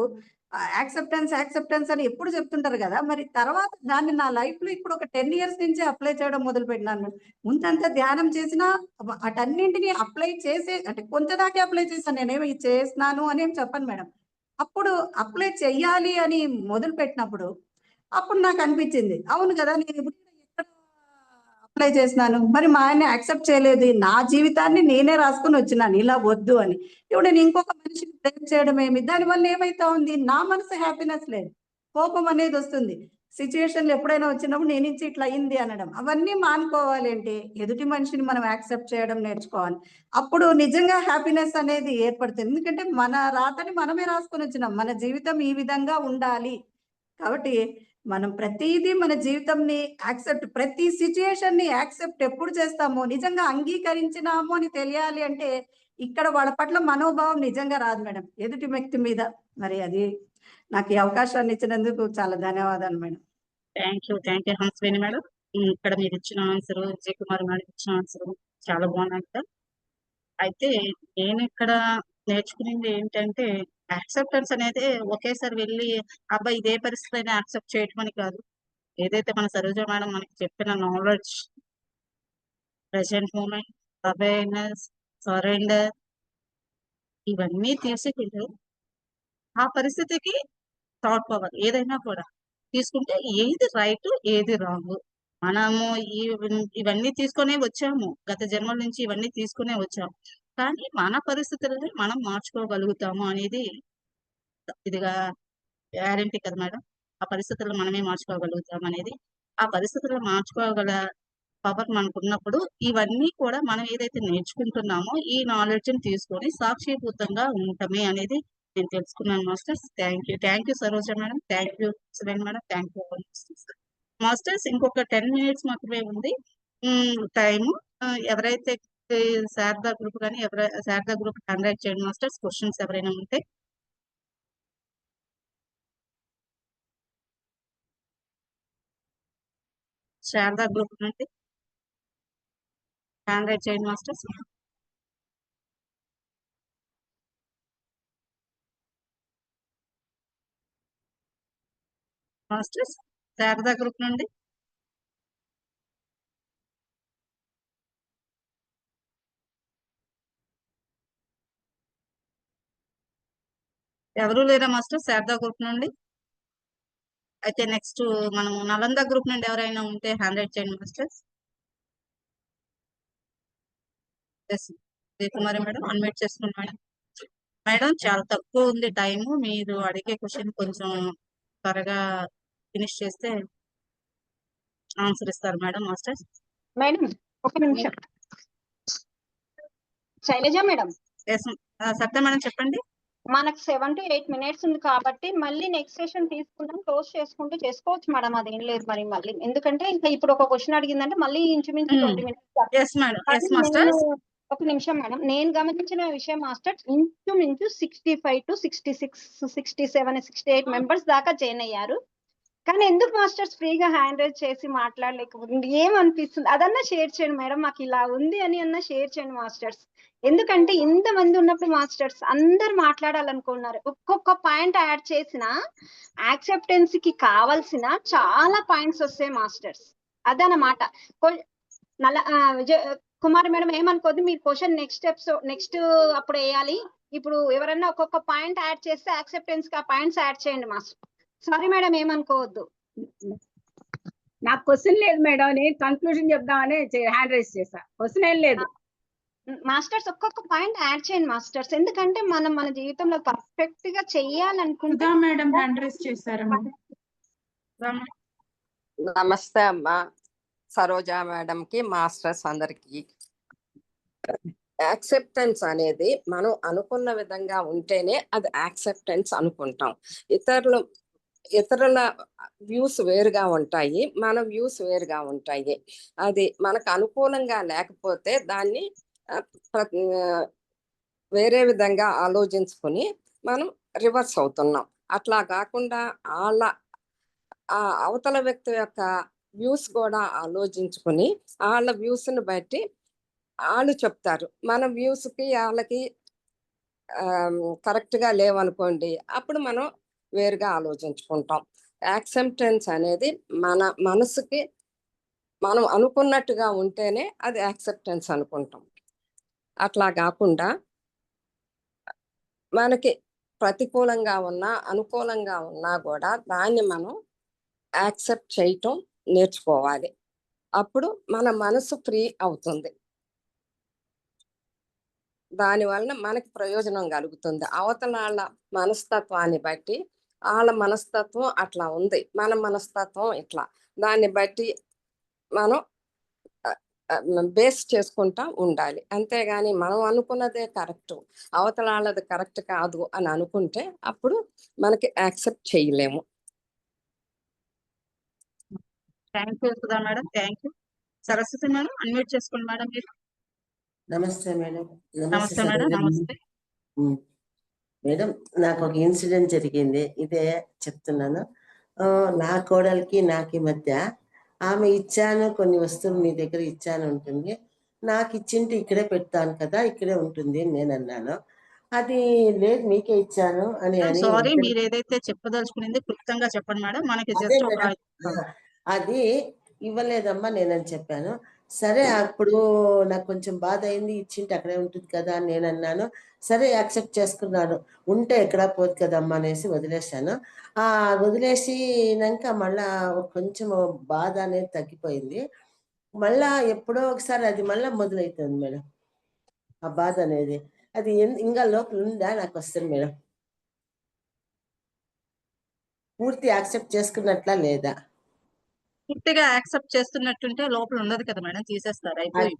యాక్సెప్టెన్స్ అని ఎప్పుడు చెప్తుంటారు కదా, మరి తర్వాత దాన్ని నా లైఫ్ లో ఇప్పుడు ఒక 10 ఇయర్స్ నుంచి అప్లై చేయడం మొదలు పెట్టినాను. ముందంతా ధ్యానం చేసినా అటన్నింటినీ అప్లై చేసే, అంటే కొంత దాకే అప్లై చేశాను, నేనేమి చేస్తున్నాను అని ఏం చెప్పను మేడం. అప్పుడు అప్లై చెయ్యాలి అని మొదలు పెట్టినప్పుడు అప్పుడు నాకు అనిపించింది, అవును కదా నేను ఇప్పుడు ఎక్కడ అప్లై చేసినాను, మరి మా ఆయన యాక్సెప్ట్ చేయలేదు, నా జీవితాన్ని నేనే రాసుకుని వచ్చినాను ఇలా వద్దు అని. ఇప్పుడు నేను ఇంకొక మనిషిని ప్రేమ చేయడం ఏమి, దానివల్ల ఏమైతా ఉంది, నా మనసు హ్యాపీనెస్ లేదు, కోపం అనేది వస్తుంది. సిచ్యువేషన్లు ఎప్పుడైనా వచ్చినప్పుడు నేను నుంచి ఇట్లా అయింది అనడం, అవన్నీ మానుకోవాలి. అంటే ఎదుటి మనిషిని మనం యాక్సెప్ట్ చేయడం నేర్చుకోవాలి. అప్పుడు నిజంగా హ్యాపీనెస్ అనేది ఏర్పడుతుంది. ఎందుకంటే మన రాతని మనమే రాసుకొని వచ్చినాం, మన జీవితం ఈ విధంగా ఉండాలి. కాబట్టి మనం ప్రతిదీ మన జీవితంని యాక్సెప్ట్, ప్రతి సిచ్యుయేషన్ ని యాక్సెప్ట్ ఎప్పుడు చేస్తామో, నిజంగా అంగీకరించినాము అని తెలియాలి అంటే ఇక్కడ వాళ్ళ పట్ల మనోభావం నిజంగా రాదు మేడం, ఎదుటి వ్యక్తి మీద. మరి అది నాకు ఈ అవకాశాన్ని ఇచ్చినందుకు చాలా ధన్యవాదాలు madam. Thank you Hamsaveni madam. ఇక్కడ మీరు ఇచ్చిన ఆన్సర్, విజయ్ కుమార్ మేడం ఇచ్చిన ఆన్సర్ చాలా బాగున్నాయి కదా. అయితే నేను ఇక్కడ నేర్చుకునేది ఏంటంటే యాక్సెప్టెన్స్ అనేది ఒకేసారి వెళ్ళి అబ్బాయి ఇదే పరిస్థితి అయినా యాక్సెప్ట్ చేయటం అని కాదు. ఏదైతే మన సరోజ మేడం మనకి చెప్పిన knowledge, present moment, awareness, surrender, ఇవన్నీ తీసుకుంటే ఆ పరిస్థితికి థాట్ పవర్ ఏదైనా కూడా తీసుకుంటే ఏది రైట్ ఏది రాంగ్, మనము ఇవన్నీ తీసుకునే వచ్చాము, గత జన్మల నుంచి ఇవన్నీ తీసుకునే వచ్చాము. కానీ మన పరిస్థితులని మనం మార్చుకోగలుగుతాము అనేది ఇదిగా గ్యారంటీ కదా మేడం. ఆ పరిస్థితులను మనమే మార్చుకోగలుగుతాం అనేది, ఆ పరిస్థితులను మార్చుకోగల పవర్ మనకు ఉన్నప్పుడు ఇవన్నీ కూడా మనం ఏదైతే నేర్చుకుంటున్నామో ఈ నాలెడ్జ్ ని తీసుకొని సాక్షిభూతంగా ఉండటమే అనేది నేను తెలుసుకున్నాను masters. Thank you Saroja madam, thank you Suren madam, thank you masters. ఇంకొక 10 minutes మాత్రమే ఉంది టైము. ఎవరైతే శారదా గ్రూప్ కానీ శారదా గ్రూప్ కాంటాక్ట్ చేయండి మాస్టర్స్, క్వశ్చన్స్ ఎవరైనా ఉంటే. శారదా గ్రూప్ నుండి కాంటాక్ట్ చేయండి మాస్టర్స్. మాస్టర్స్ శారదా గ్రూప్ నుండి ఎవరు లేరా మాస్టర్ శారదా గ్రూప్ నుండి? అయితే నెక్స్ట్ మనము నలంద గ్రూప్ నుండి ఎవరైనా ఉంటే హ్యాండ్ రైట్ చేయండి మాస్టర్స్. కుమారి మేడం అన్మ్యూట్ చేసుకున్నాం మేడం. మేడం చాలా తక్కువ ఉంది టైము, మీరు అడిగే క్వశ్చన్ కొంచెం త్వరగా ఫినిష్ చేస్తే ఆన్సర్ ఇస్తారు మేడం. మాస్టర్స్ మేడం ఒక నిమిషం. శైలజ మేడం. సత్య మేడం చెప్పండి. మనకు 7 to 8 minutes ఉంది కాబట్టి మళ్ళీ నెక్స్ట్ సెషన్ తీసుకుంటాం, క్లోజ్ చేసుకుంటూ చేసుకోవచ్చు మేడం, అదేం లేదు. మరి మళ్ళీ ఎందుకంటే ఇంకా ఇప్పుడు ఒక క్వశ్చన్ అడిగిందంటే మళ్ళీ ఇంచుమించు 20 minutes. ఒక నిమిషం మేడం, నేను గమనించిన విషయం మాస్టర్స్ ఇంచుమించు 65 to 66, 67, 68 మెంబర్స్ దాకా జాయిన్ అయ్యారు. కానీ ఎందుకు మాస్టర్స్ ఫ్రీగా హ్యాండ్ రైజ్ చేసి మాట్లాడలేకపోతుంది, ఏమనిపిస్తుంది అదన్నా షేర్ చేయండి మేడం. మాకు ఇలా ఉంది అని అన్నా షేర్ చేయండి మాస్టర్స్. ఎందుకంటే ఇంతమంది ఉన్నప్పుడు మాస్టర్స్ అందరు మాట్లాడాలనుకున్నారు, ఒక్కొక్క పాయింట్ యాడ్ చేసిన యాక్సెప్టెన్స్ కి కావాల్సిన చాలా పాయింట్స్ వస్తాయి మాస్టర్స్. అదనమాట. కుమారి మేడం ఏమనుకోద్దు, మీరు క్వశ్చన్ నెక్స్ట్ అప్పుడు వేయాలి. ఇప్పుడు ఎవరన్నా ఒక్కొక్క పాయింట్ యాడ్ చేస్తే యాక్సెప్టెన్స్ కి ఆ పాయింట్స్ యాడ్ చేయండి మాస్టర్. సారీ మేడం ఏమనుకోవద్దు, నాకు క్వశ్చన్ లేదు మేడం, నేను కన్క్లూజన్ చెప్దామని హ్యాండ్ రైస్ చేశా. క్వశ్చన్ ఏం లేదు. మాస్టర్స్ ఒక్కొక్క పాయింట్ యాడ్ చేయండి మాస్టర్స్, ఎందుకంటే మనం మన జీవితంలో పర్ఫెక్ట్ గా చెయ్యాలనుకుంటే. సుధా మేడం హ్యాండ్ రైస్ చేశారమ్మా. నమస్తే అమ్మా, సరోజా మేడం కి, మాస్టర్స్ అందరికి. యాక్సెప్టెన్స్ అనేది మనం అనుకున్న విధంగా ఉంటేనే అది యాక్సెప్టెన్స్ అనుకుంటాం. ఇతరుల వ్యూస్ వేరుగా ఉంటాయి, మన వ్యూస్ వేరుగా ఉంటాయి. అది మనకు అనుకూలంగా లేకపోతే దాన్ని వేరే విధంగా ఆలోచించుకుని మనం రివర్స్ అవుతున్నాం. అట్లా కాకుండా అవతల వ్యక్తి యొక్క వ్యూస్ కూడా ఆలోచించుకుని వాళ్ళ వ్యూస్ని బట్టి వాళ్ళు చెప్తారు. మన వ్యూస్కి వాళ్ళకి కరెక్ట్గా లేవనుకోండి, అప్పుడు మనం వేరుగా ఆలోచించుకుంటాం. యాక్సెప్టెన్స్ అనేది మన మనసుకి మనం అనుకున్నట్టుగా ఉంటేనే అది యాక్సెప్టెన్స్ అనుకుంటాం. అట్లా కాకుండా మనకి ప్రతికూలంగా ఉన్నా అనుకూలంగా ఉన్నా కూడా దాన్ని మనం యాక్సెప్ట్ చేయటం నేర్చుకోవాలి. అప్పుడు మన మనసు ఫ్రీ అవుతుంది, దానివలన మనకి ప్రయోజనం కలుగుతుంది. అవతల వాళ్ళ మనస్తత్వాన్ని బట్టి వాళ్ళ మనస్తత్వం అట్లా ఉంది, మన మనస్తత్వం ఇట్లా, దాన్ని బట్టి మనం బేస్ చేసుకుంటా ఉండాలి. అంతేగాని మనం అనుకున్నదే కరెక్ట్, అవతల వాళ్ళది కరెక్ట్ కాదు అని అనుకుంటే అప్పుడు మనకి యాక్సెప్ట్ చేయలేము. Thank you Sudha madam, thank you. Saraswati madam unmute చేసుకోండి మేడం మీరు. నమస్తే మేడం. నమస్తే మేడం. నమస్తే మేడం, నాకు ఒక ఇన్సిడెంట్ జరిగింది, ఇదే చెప్తున్నాను. నా కోడలికి నాకి మధ్య ఆమె ఇచ్చాను కొన్ని వస్తువులు మీ దగ్గర ఇచ్చాను ఉంటుంది, నాకు ఇచ్చింటే ఇక్కడే పెడతాను కదా, ఇక్కడే ఉంటుంది నేను అన్నాను. అది లేదు మీకే ఇచ్చాను అని సారీ, మీరు ఏదైతే చెప్పదలుచుకునేది క్లుప్తంగా చెప్పండి మేడం. మనకి అదే జస్ట్ మేడం, అది ఇవ్వలేదమ్మా నేనని చెప్పాను. సరే అప్పుడు నాకు కొంచెం బాధ అయింది, ఇచ్చింటే అక్కడే ఉంటుంది కదా అని నేను అన్నాను. సరే యాక్సెప్ట్ చేసుకున్నాను, ఉంటే ఎక్కడా పోదు కదమ్మా అనేసి వదిలేశాను. వదిలేసినాక మళ్ళా కొంచెం బాధ అనేది తగ్గిపోయింది. మళ్ళా ఎప్పుడో ఒకసారి అది మళ్ళీ మొదలవుతుంది మేడం, ఆ బాధ అనేది. అది ఇంకా లోపల ఉందా నాకు వస్తుంది మేడం. పూర్తి యాక్సెప్ట్ చేసుకున్నట్లా లేదా? పూర్తిగా యాక్సెప్ట్ చేస్తున్నట్టుంటే లోపల ఉండదు కదా మేడం, తీసేస్తారు అయిపోయి.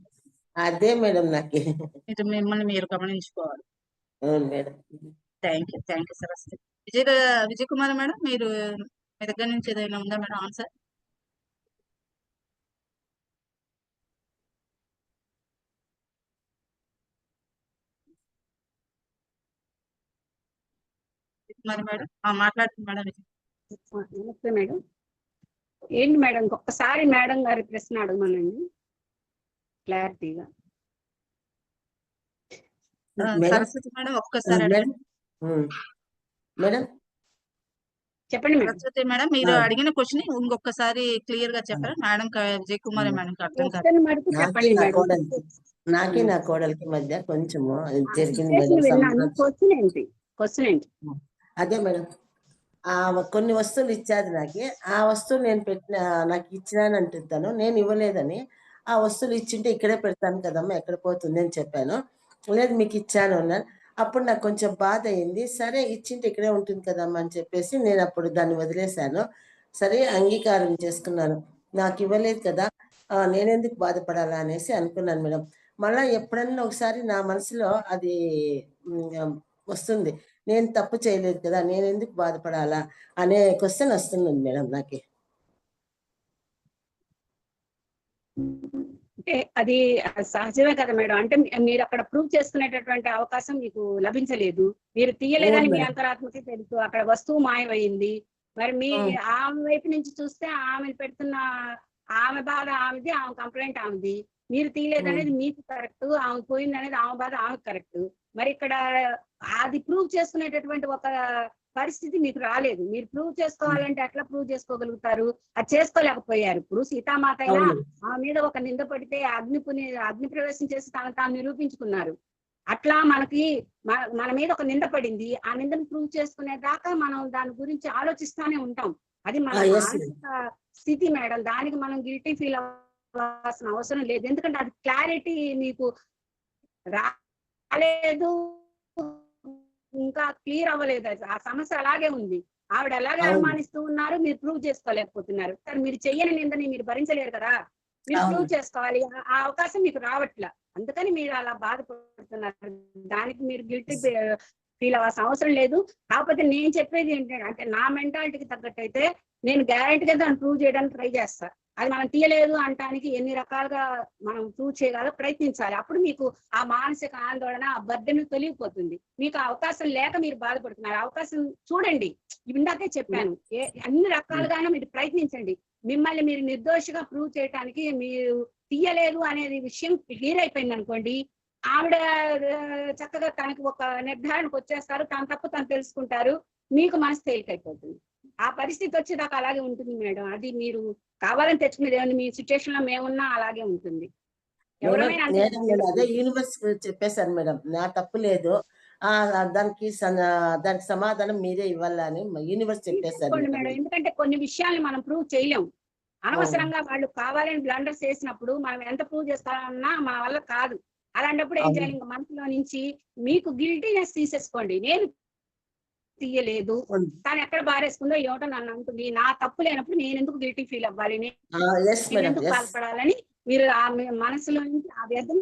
అదే మేడం నాకు ఇది మిమ్మల్ని మీరు గమనించుకోవాలి. అవును madam. Thank you Saraswati. Vijay Kumar madam, మీరు మీ దగ్గర నుంచి ఏదైనా ఉందా మేడం ఆన్సర్? కుమార్ మేడం మాట్లాడుతుంది మేడం. నమస్తే మేడం. ఏంటి మేడం, ఒక్కసారి మేడం గారి ప్రశ్న అడగమనండి క్లారిటీగా. సరస్వతి మేడం ఒక్కసారి మేడం చెప్పండి మేడం. సరస్వతి మేడం, మీరు అడిగిన క్వశ్చన్ ఇంకొకసారి క్లియర్ గా చెప్పారా మేడం? విజయ్ కుమార్ మేడం అర్థం కాదు. నాకే నా కోడలికి మధ్య కొంచెము జరిగింది మేడం. క్వశ్చన్ ఏంటి? అదే మేడం, కొన్ని వస్తువులు ఇచ్చారు నాకు, ఆ వస్తువులు నేను నాకు ఇచ్చినాను అంటున్నాను, నేను ఇవ్వలేదని. ఆ వస్తువులు ఇచ్చింటే ఇక్కడే పెడతాను కదమ్మా, ఎక్కడ పోతుంది అని చెప్పాను. లేదు మీకు ఇచ్చాను అన్నాను. అప్పుడు నాకు కొంచెం బాధ అయింది. సరే ఇచ్చింటే ఇక్కడే ఉంటుంది కదమ్మా అని చెప్పేసి నేను అప్పుడు దాన్ని వదిలేశాను. సరే అంగీకారం చేసుకున్నాను, నాకు ఇవ్వలేదు కదా, నేనెందుకు బాధపడాలా అనేసి అనుకున్నాను మేడం. మళ్ళీ ఎప్పుడన్నా ఒకసారి నా మనసులో అది వస్తుంది, నేను తప్పు చేయలేదు కదా, నేను ఎందుకు బాధపడాలా అనే క్వశ్చన్ వస్తుంది మేడం నాకు. అంటే అది సహజమే కదా మేడం. అంటే మీరు అక్కడ ప్రూవ్ చేసుకునేటటువంటి అవకాశం మీకు లభించలేదు, మీరు తీయలేదని మీ అంతరాత్మకి తెలుసు. అక్కడ వస్తువు మాయమైంది. మరి మీ ఆమె వైపు నుంచి చూస్తే ఆమె పెడుతున్న ఆమె బాధ ఆమెది, ఆమె కంప్లైంట్ ఆమెది. మీరు తీయలేదనేది మీకు కరెక్ట్, ఆమె పోయింది అనేది ఆమె బాధ ఆమెకు కరెక్ట్. మరి ఇక్కడ అది ప్రూవ్ చేసుకునేటటువంటి ఒక పరిస్థితి మీకు రాలేదు. మీరు ప్రూవ్ చేసుకోవాలంటే ఎట్లా ప్రూవ్ చేసుకోగలుగుతారు? అది చేసుకోలేకపోయారు. ఇప్పుడు సీతామాత అయినా ఆమె మీద ఒక నింద పడితే అగ్ని ప్రవేశం చేసి తాను నిరూపించుకున్నారు. అట్లా మనకి మన మీద ఒక నింద పడింది, ఆ నిందను ప్రూవ్ చేసుకునే దాకా మనం దాని గురించి ఆలోచిస్తానే ఉంటాం. అది మన ఎస్ మానసిక స్థితి మేడం. దానికి మనం గిల్టీ ఫీల్ అవ్వాల్సిన అవసరం లేదు. ఎందుకంటే అది క్లారిటీ మీకు రాలేదు, ఇంకా క్లియర్ అవ్వలేదు. ఆ సమస్య అలాగే ఉంది. ఆవిడ ఎలాగే అవును అనుమానిస్తూ ఉన్నారు, మీరు ప్రూవ్ చేసుకోలేకపోతున్నారు. కానీ మీరు చెయ్యని నిందని మీరు భరించలేరు కదా, మీరు అవును ప్రూవ్ చేసుకోవాలి. ఆ అవకాశం మీకు రావట్లా, అందుకని మీరు అలా బాధపడుతున్నారు. దానికి మీరు గిల్టీ ఫీల్ అవ్వాల్సిన అవసరం లేదు. కాకపోతే నేను చెప్పేది ఏంటంటే, అంటే నా మెంటాలిటీకి తగ్గట్టు అయితే నేను గ్యారెంటీగా దాన్ని ప్రూవ్ చేయడానికి ట్రై చేస్తా. అది మనం తీయలేదు అంటానికి ఎన్ని రకాలుగా మనం ప్రూవ్ చేయగల ప్రయత్నించాలి. అప్పుడు మీకు ఆ మానసిక ఆందోళన, ఆ బర్డెన్ తొలగిపోతుంది. మీకు ఆ అవకాశం లేక మీరు బాధపడుతున్నారు. అవకాశం చూడండి, ఇందాకే చెప్పాను, అన్ని రకాలుగానే మీరు ప్రయత్నించండి. మిమ్మల్ని మీరు నిర్దోషిగా ప్రూవ్ చేయడానికి, మీరు తీయలేదు అనేది విషయం క్లియర్ అయిపోయింది అనుకోండి, ఆవిడ చక్కగా తనకి ఒక నిర్ధారణకు వచ్చేస్తారు. తన తప్పు తను తెలుసుకుంటారు. మీకు మనసు తేలికైపోతుంది. ఆ పరిస్థితి వచ్చేదాకా అలాగే ఉంటుంది మేడం. అది మీరు కావాలని తెచ్చుకునేది ఏమన్నా, మీ సిచ్యువేషన్ లో మేమున్నా అలాగే ఉంటుంది. మేడం ఎవరైనా అంతే నేను నేను అదే యూనివర్స్ చెప్పేశాను మేడం, నా తప్పు లేదు. దానికి దానికి సమాధానం మీరే ఇవ్వాలని యూనివర్స్ చెప్పేశారు తీసుకోండి మేడం. మేడం. ఎందుకంటే కొన్ని విషయాల్ని మనం ప్రూవ్ చేయలేం. అవును అనవసరంగా వాళ్ళు కావాలని బ్లండర్స్ చేసినప్పుడు మనం ఎంత ప్రూవ్ చేస్తామన్నా మన వల్ల కాదు. అలాంటప్పుడు ఏం చేయాలి, అవును ఇంకా మనసులో నుంచి మీకు గిల్టీనెస్ తీసేసుకోండి. నేను తీయలేదు, కానీ ఎక్కడ బారేసుకుందో ఏమిటో నన్ను అంటుంది. నా తప్పు లేనప్పుడు నేను ఎందుకు గిల్టీ ఫీల్ అవ్వాలి, ఎస్ నేను మేడం ఎందుకు ఎస్ బాధపడాలని మీరు ఆ మనసులో నుంచి ఆ వ్యర్థం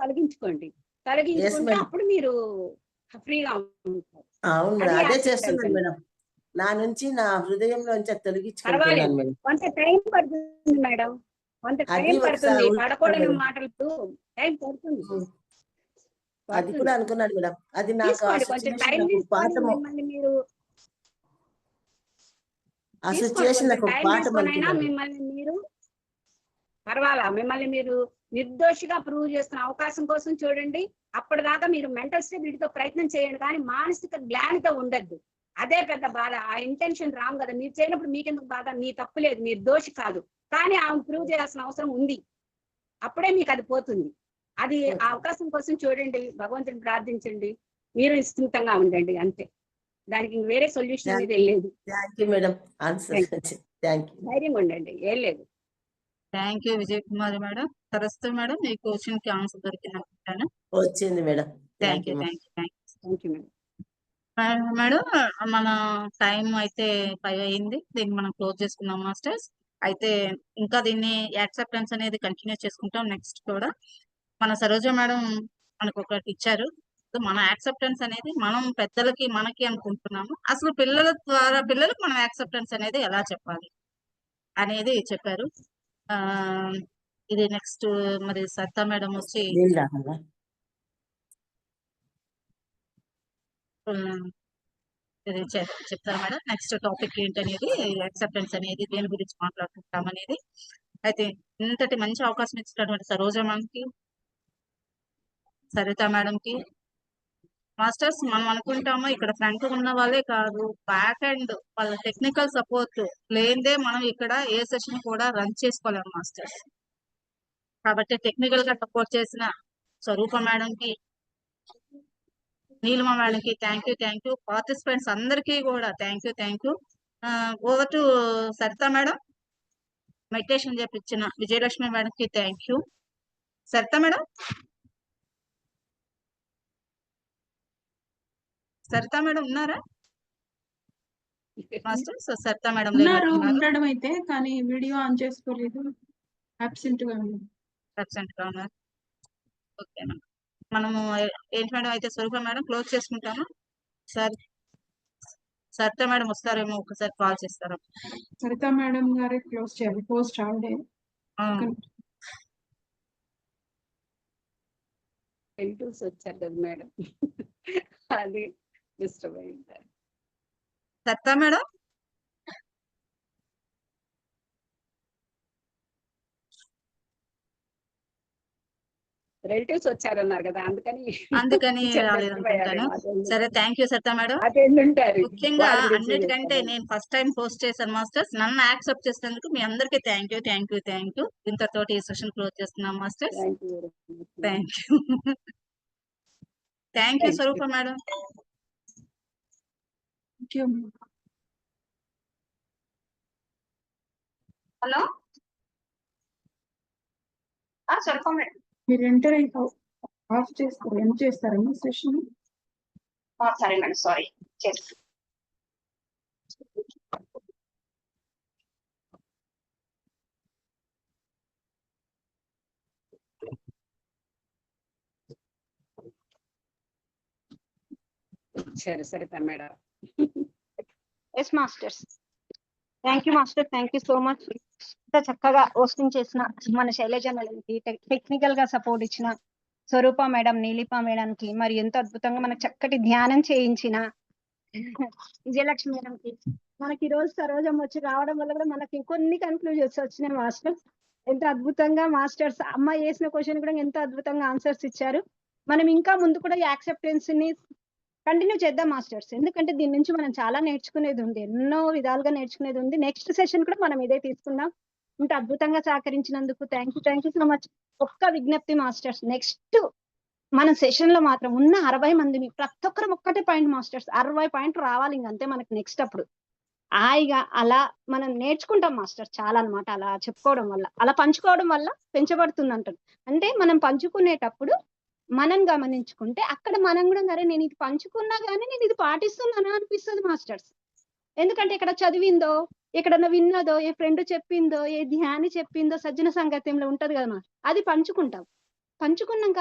తొలగించుకోండి. ఎస్ తొలగించుకుంటే మేడం అప్పుడు మీరు ఫ్రీగా ఉంటారు. అవును అది మేడం, అదే యాక్సెప్టెన్స్ చేస్తున్నాను అంటే. మేడం. నా నుంచి, నా హృదయంలో నుంచి అది తొలగించుకుంటున్నాను పర్వాలేదు, మేడం. కొంత టైం పడుతుంది మేడం, కొంత అది టైం ఒకసారి పడుతుంది. అనుకున్నాను పడకూడని మేడం. మాటలతో టైం పడుతుంది. అది కూడా అనుకున్నాను మేడం. అది నాకు ఆ తీసుకోండి, కొంచెం సిచ్యువేషన్ టైం నాకు తీసుకొని పాఠము, మిమ్మల్ని మీరు ఆ తీసుకోండి. సిచ్యువేషన్ కొంచెం నాకు ఒక టైం పాఠం తీసుకొని అయినా అనుకున్నాను. మిమ్మల్ని మీరు మిమ్మల్ని మీరు నిర్దోషిగా ప్రూవ్ చేస్తున్న అవకాశం కోసం చూడండి. అప్పటిదాకా మీరు మెంటల్ స్టెబిలిటీతో ప్రయత్నం చేయండి, కానీ మానసిక గ్లానితో ఉండద్దు. అదే పెద్ద బాధ. ఆ ఇంటెన్షన్ రాంగ్ కదా, మీరు చేయనప్పుడు మీకెందుకు బాధ, మీ తప్పు లేదు, మీరు దోషి కాదు, కానీ ఆమె ప్రూవ్ చేయాల్సిన అవసరం ఉంది. అప్పుడే మీకు అది పోతుంది. అది ఆ అవకాశం కోసం చూడండి, భగవంతుని ప్రార్థించండి, మీరు నిశ్చింతంగా ఉండండి, అంతే. దానికి ఇంక వేరే సొల్యూషన్ అనేది లేదు. Thank you madam, answer thank you. ధైర్యంగా ఉండండి, ఏం లేదు. Thank you Vijay Kumari madam. Saraswati madam, me question కి ఆన్సర్ దొరికింది అనుకుంటాను. వచ్చింది madam. Thank you thank you thank you thank you. Thank you madam. Madam, మన టైం అయితే 5 అయింది. దీన్ని మనం క్లోజ్ చేసుకుందాం మాస్టర్స్. అయితే ఇంకా దీన్ని యాక్సెప్టెన్స్ అనేది కంటిన్యూ చేసుకుంటాం నెక్స్ట్ కూడా. మన సరోజ మేడం మనకు ఒకటి ఇచ్చారు. మన యాక్సెప్టెన్స్ అనేది మనం పెద్దలకి మనకి అనుకుంటున్నాము, అసలు పిల్లల ద్వారా పిల్లలకు మనం యాక్సెప్టెన్స్ అనేది ఎలా చెప్పాలి అనేది చెప్పారు. ఇది నెక్స్ట్ మరి సత్తా మేడం వచ్చి ఇది చెప్తారు మేడం. నెక్స్ట్ టాపిక్ ఏంటనేది, యాక్సెప్టెన్స్ అనేది దేని గురించి మాట్లాడుకుంటాం అనేది. అయితే ఇంతటి మంచి అవకాశం ఇచ్చినటువంటి సరోజ మ్యామ్కి, సరిత మేడంకి, మాస్టర్స్ మనం అనుకుంటాము ఇక్కడ ఫ్రంట్ ఉన్న వాళ్ళే కాదు, బ్యాక్ అండ్ వాళ్ళ టెక్నికల్ సపోర్ట్ లేనిదే మనం ఇక్కడ ఏ సెషన్ కూడా రన్ చేసుకోలేము మాస్టర్స్. కాబట్టి టెక్నికల్ గా సపోర్ట్ చేసిన స్వరూప మేడంకి, నీలిమ మేడంకి థ్యాంక్ యూ. పార్టిసిపెంట్స్ అందరికీ కూడా thank you. Over to Saritha madam. Meditation చేపించిన విజయలక్ష్మి మేడంకి thank you. Saritha madam, Saritha madam ఉన్నారా మాస్టర్? సరిత మేడం ఉన్నారు, ఉండడం అయితే, కానీ వీడియో ఆన్ చేసుకోలేదు, అబ్సెంట్ గా ఉంది. ఉన్నారు. ఓకే మేడం, మనము ఏంటి మేడం అయితే స్వరూప మేడం క్లోజ్ చేసుకుంటాము. సరిత మేడం వస్తారేమో, ఒకసారి కాల్ చేస్తారా? సరిత మేడం గారే క్లోజ్ చేయాలి, పోస్ట్ ఆవిడే. రిలేటివ్స్ వచ్చారు కదా మేడం, అది డిస్టర్బ్ అయింది. సరిత మేడం, రిలేటివ్స్ వచ్చారన్నారు కదా, అందుకని రాలేదనుకుంటాను. సరే, థ్యాంక్ యూ సరిత మేడం. అదేంటారు ముఖ్యంగా అన్నిటికంటే నేను ఫస్ట్ టైం పోస్ట్ చేశాను మాస్టర్స్, నన్ను యాక్సెప్ట్ చేసినందుకు మీ అందరికీ థ్యాంక్ యూ. ఇంతతోటి ఈ సెషన్ క్లోజ్ చేస్తున్నాం masters. Thank you Swarupa madam. Thank you. Hello Swarupa madam. మీరు ఎంటర్ ఆఫ్ చేస్తారు, ఎండ్ చేస్తారమ్మా సెషన్. సరే మేడం, సారీ చేస్తాను. సరే సరే madam. Yes masters. Thank you master, thank you so much. ఇంత చక్కగా హోస్టింగ్ చేసిన మన శైలజ మేడంకి, టెక్నికల్ గా సపోర్ట్ ఇచ్చిన స్వరూప మేడం, నీలిప మేడంకి, మరి ఎంతో అద్భుతంగా మనకు చక్కటి ధ్యానం చేయించిన విజయలక్ష్మి మేడంకి, మనకి ఈ రోజు సరోజమ్మ వచ్చి రావడం వల్ల కూడా మనకి ఇంకొన్ని కన్క్లూజన్స్ వచ్చినాయి మాస్టర్స్. ఎంత అద్భుతంగా మాస్టర్స్ అమ్మ వేసిన క్వశ్చన్ కూడా ఎంతో అద్భుతంగా ఆన్సర్స్ ఇచ్చారు. మనం ఇంకా ముందు కూడా ఈ యాక్సెప్టెన్స్ ని కంటిన్యూ చేద్దాం మాస్టర్స్, ఎందుకంటే దీని నుంచి మనం చాలా నేర్చుకునేది ఉంది, ఎన్నో విధాలుగా నేర్చుకునేది ఉంది. నెక్స్ట్ సెషన్ కూడా మనం ఇదే తీసుకుందాం. ఇంత అద్భుతంగా సహకరించినందుకు థ్యాంక్ యూ సో మచ్. ఒక్క విజ్ఞప్తి మాస్టర్స్, నెక్స్ట్ మన సెషన్ లో మాత్రం ఉన్న 60 మంది ప్రతి ఒక్కరు ఒక్కటే పాయింట్ మాస్టర్స్, 60 పాయింట్ రావాలి ఇంకంతే మనకి నెక్స్ట్. అప్పుడు హాయిగా అలా మనం నేర్చుకుంటాం మాస్టర్ చాలా అన్నమాట. అలా చెప్పుకోవడం వల్ల, అలా పంచుకోవడం వల్ల పెంచబడుతుంది అంటారు. అంటే మనం పంచుకునేటప్పుడు మనం గమనించుకుంటే అక్కడ మనం కూడా సరే నేను ఇది పంచుకున్నా కానీ నేను ఇది పాటిస్తున్నానా అనిపిస్తుంది మాస్టర్స్. ఎందుకంటే ఇక్కడ చదివిందో, ఎక్కడన్నా విన్నదో, ఏ ఫ్రెండ్ చెప్పిందో, ఏ ధ్యాని చెప్పిందో సజ్జన సంగత్యంలో ఉంటది కదా, అది పంచుకుంటాం. పంచుకున్నాం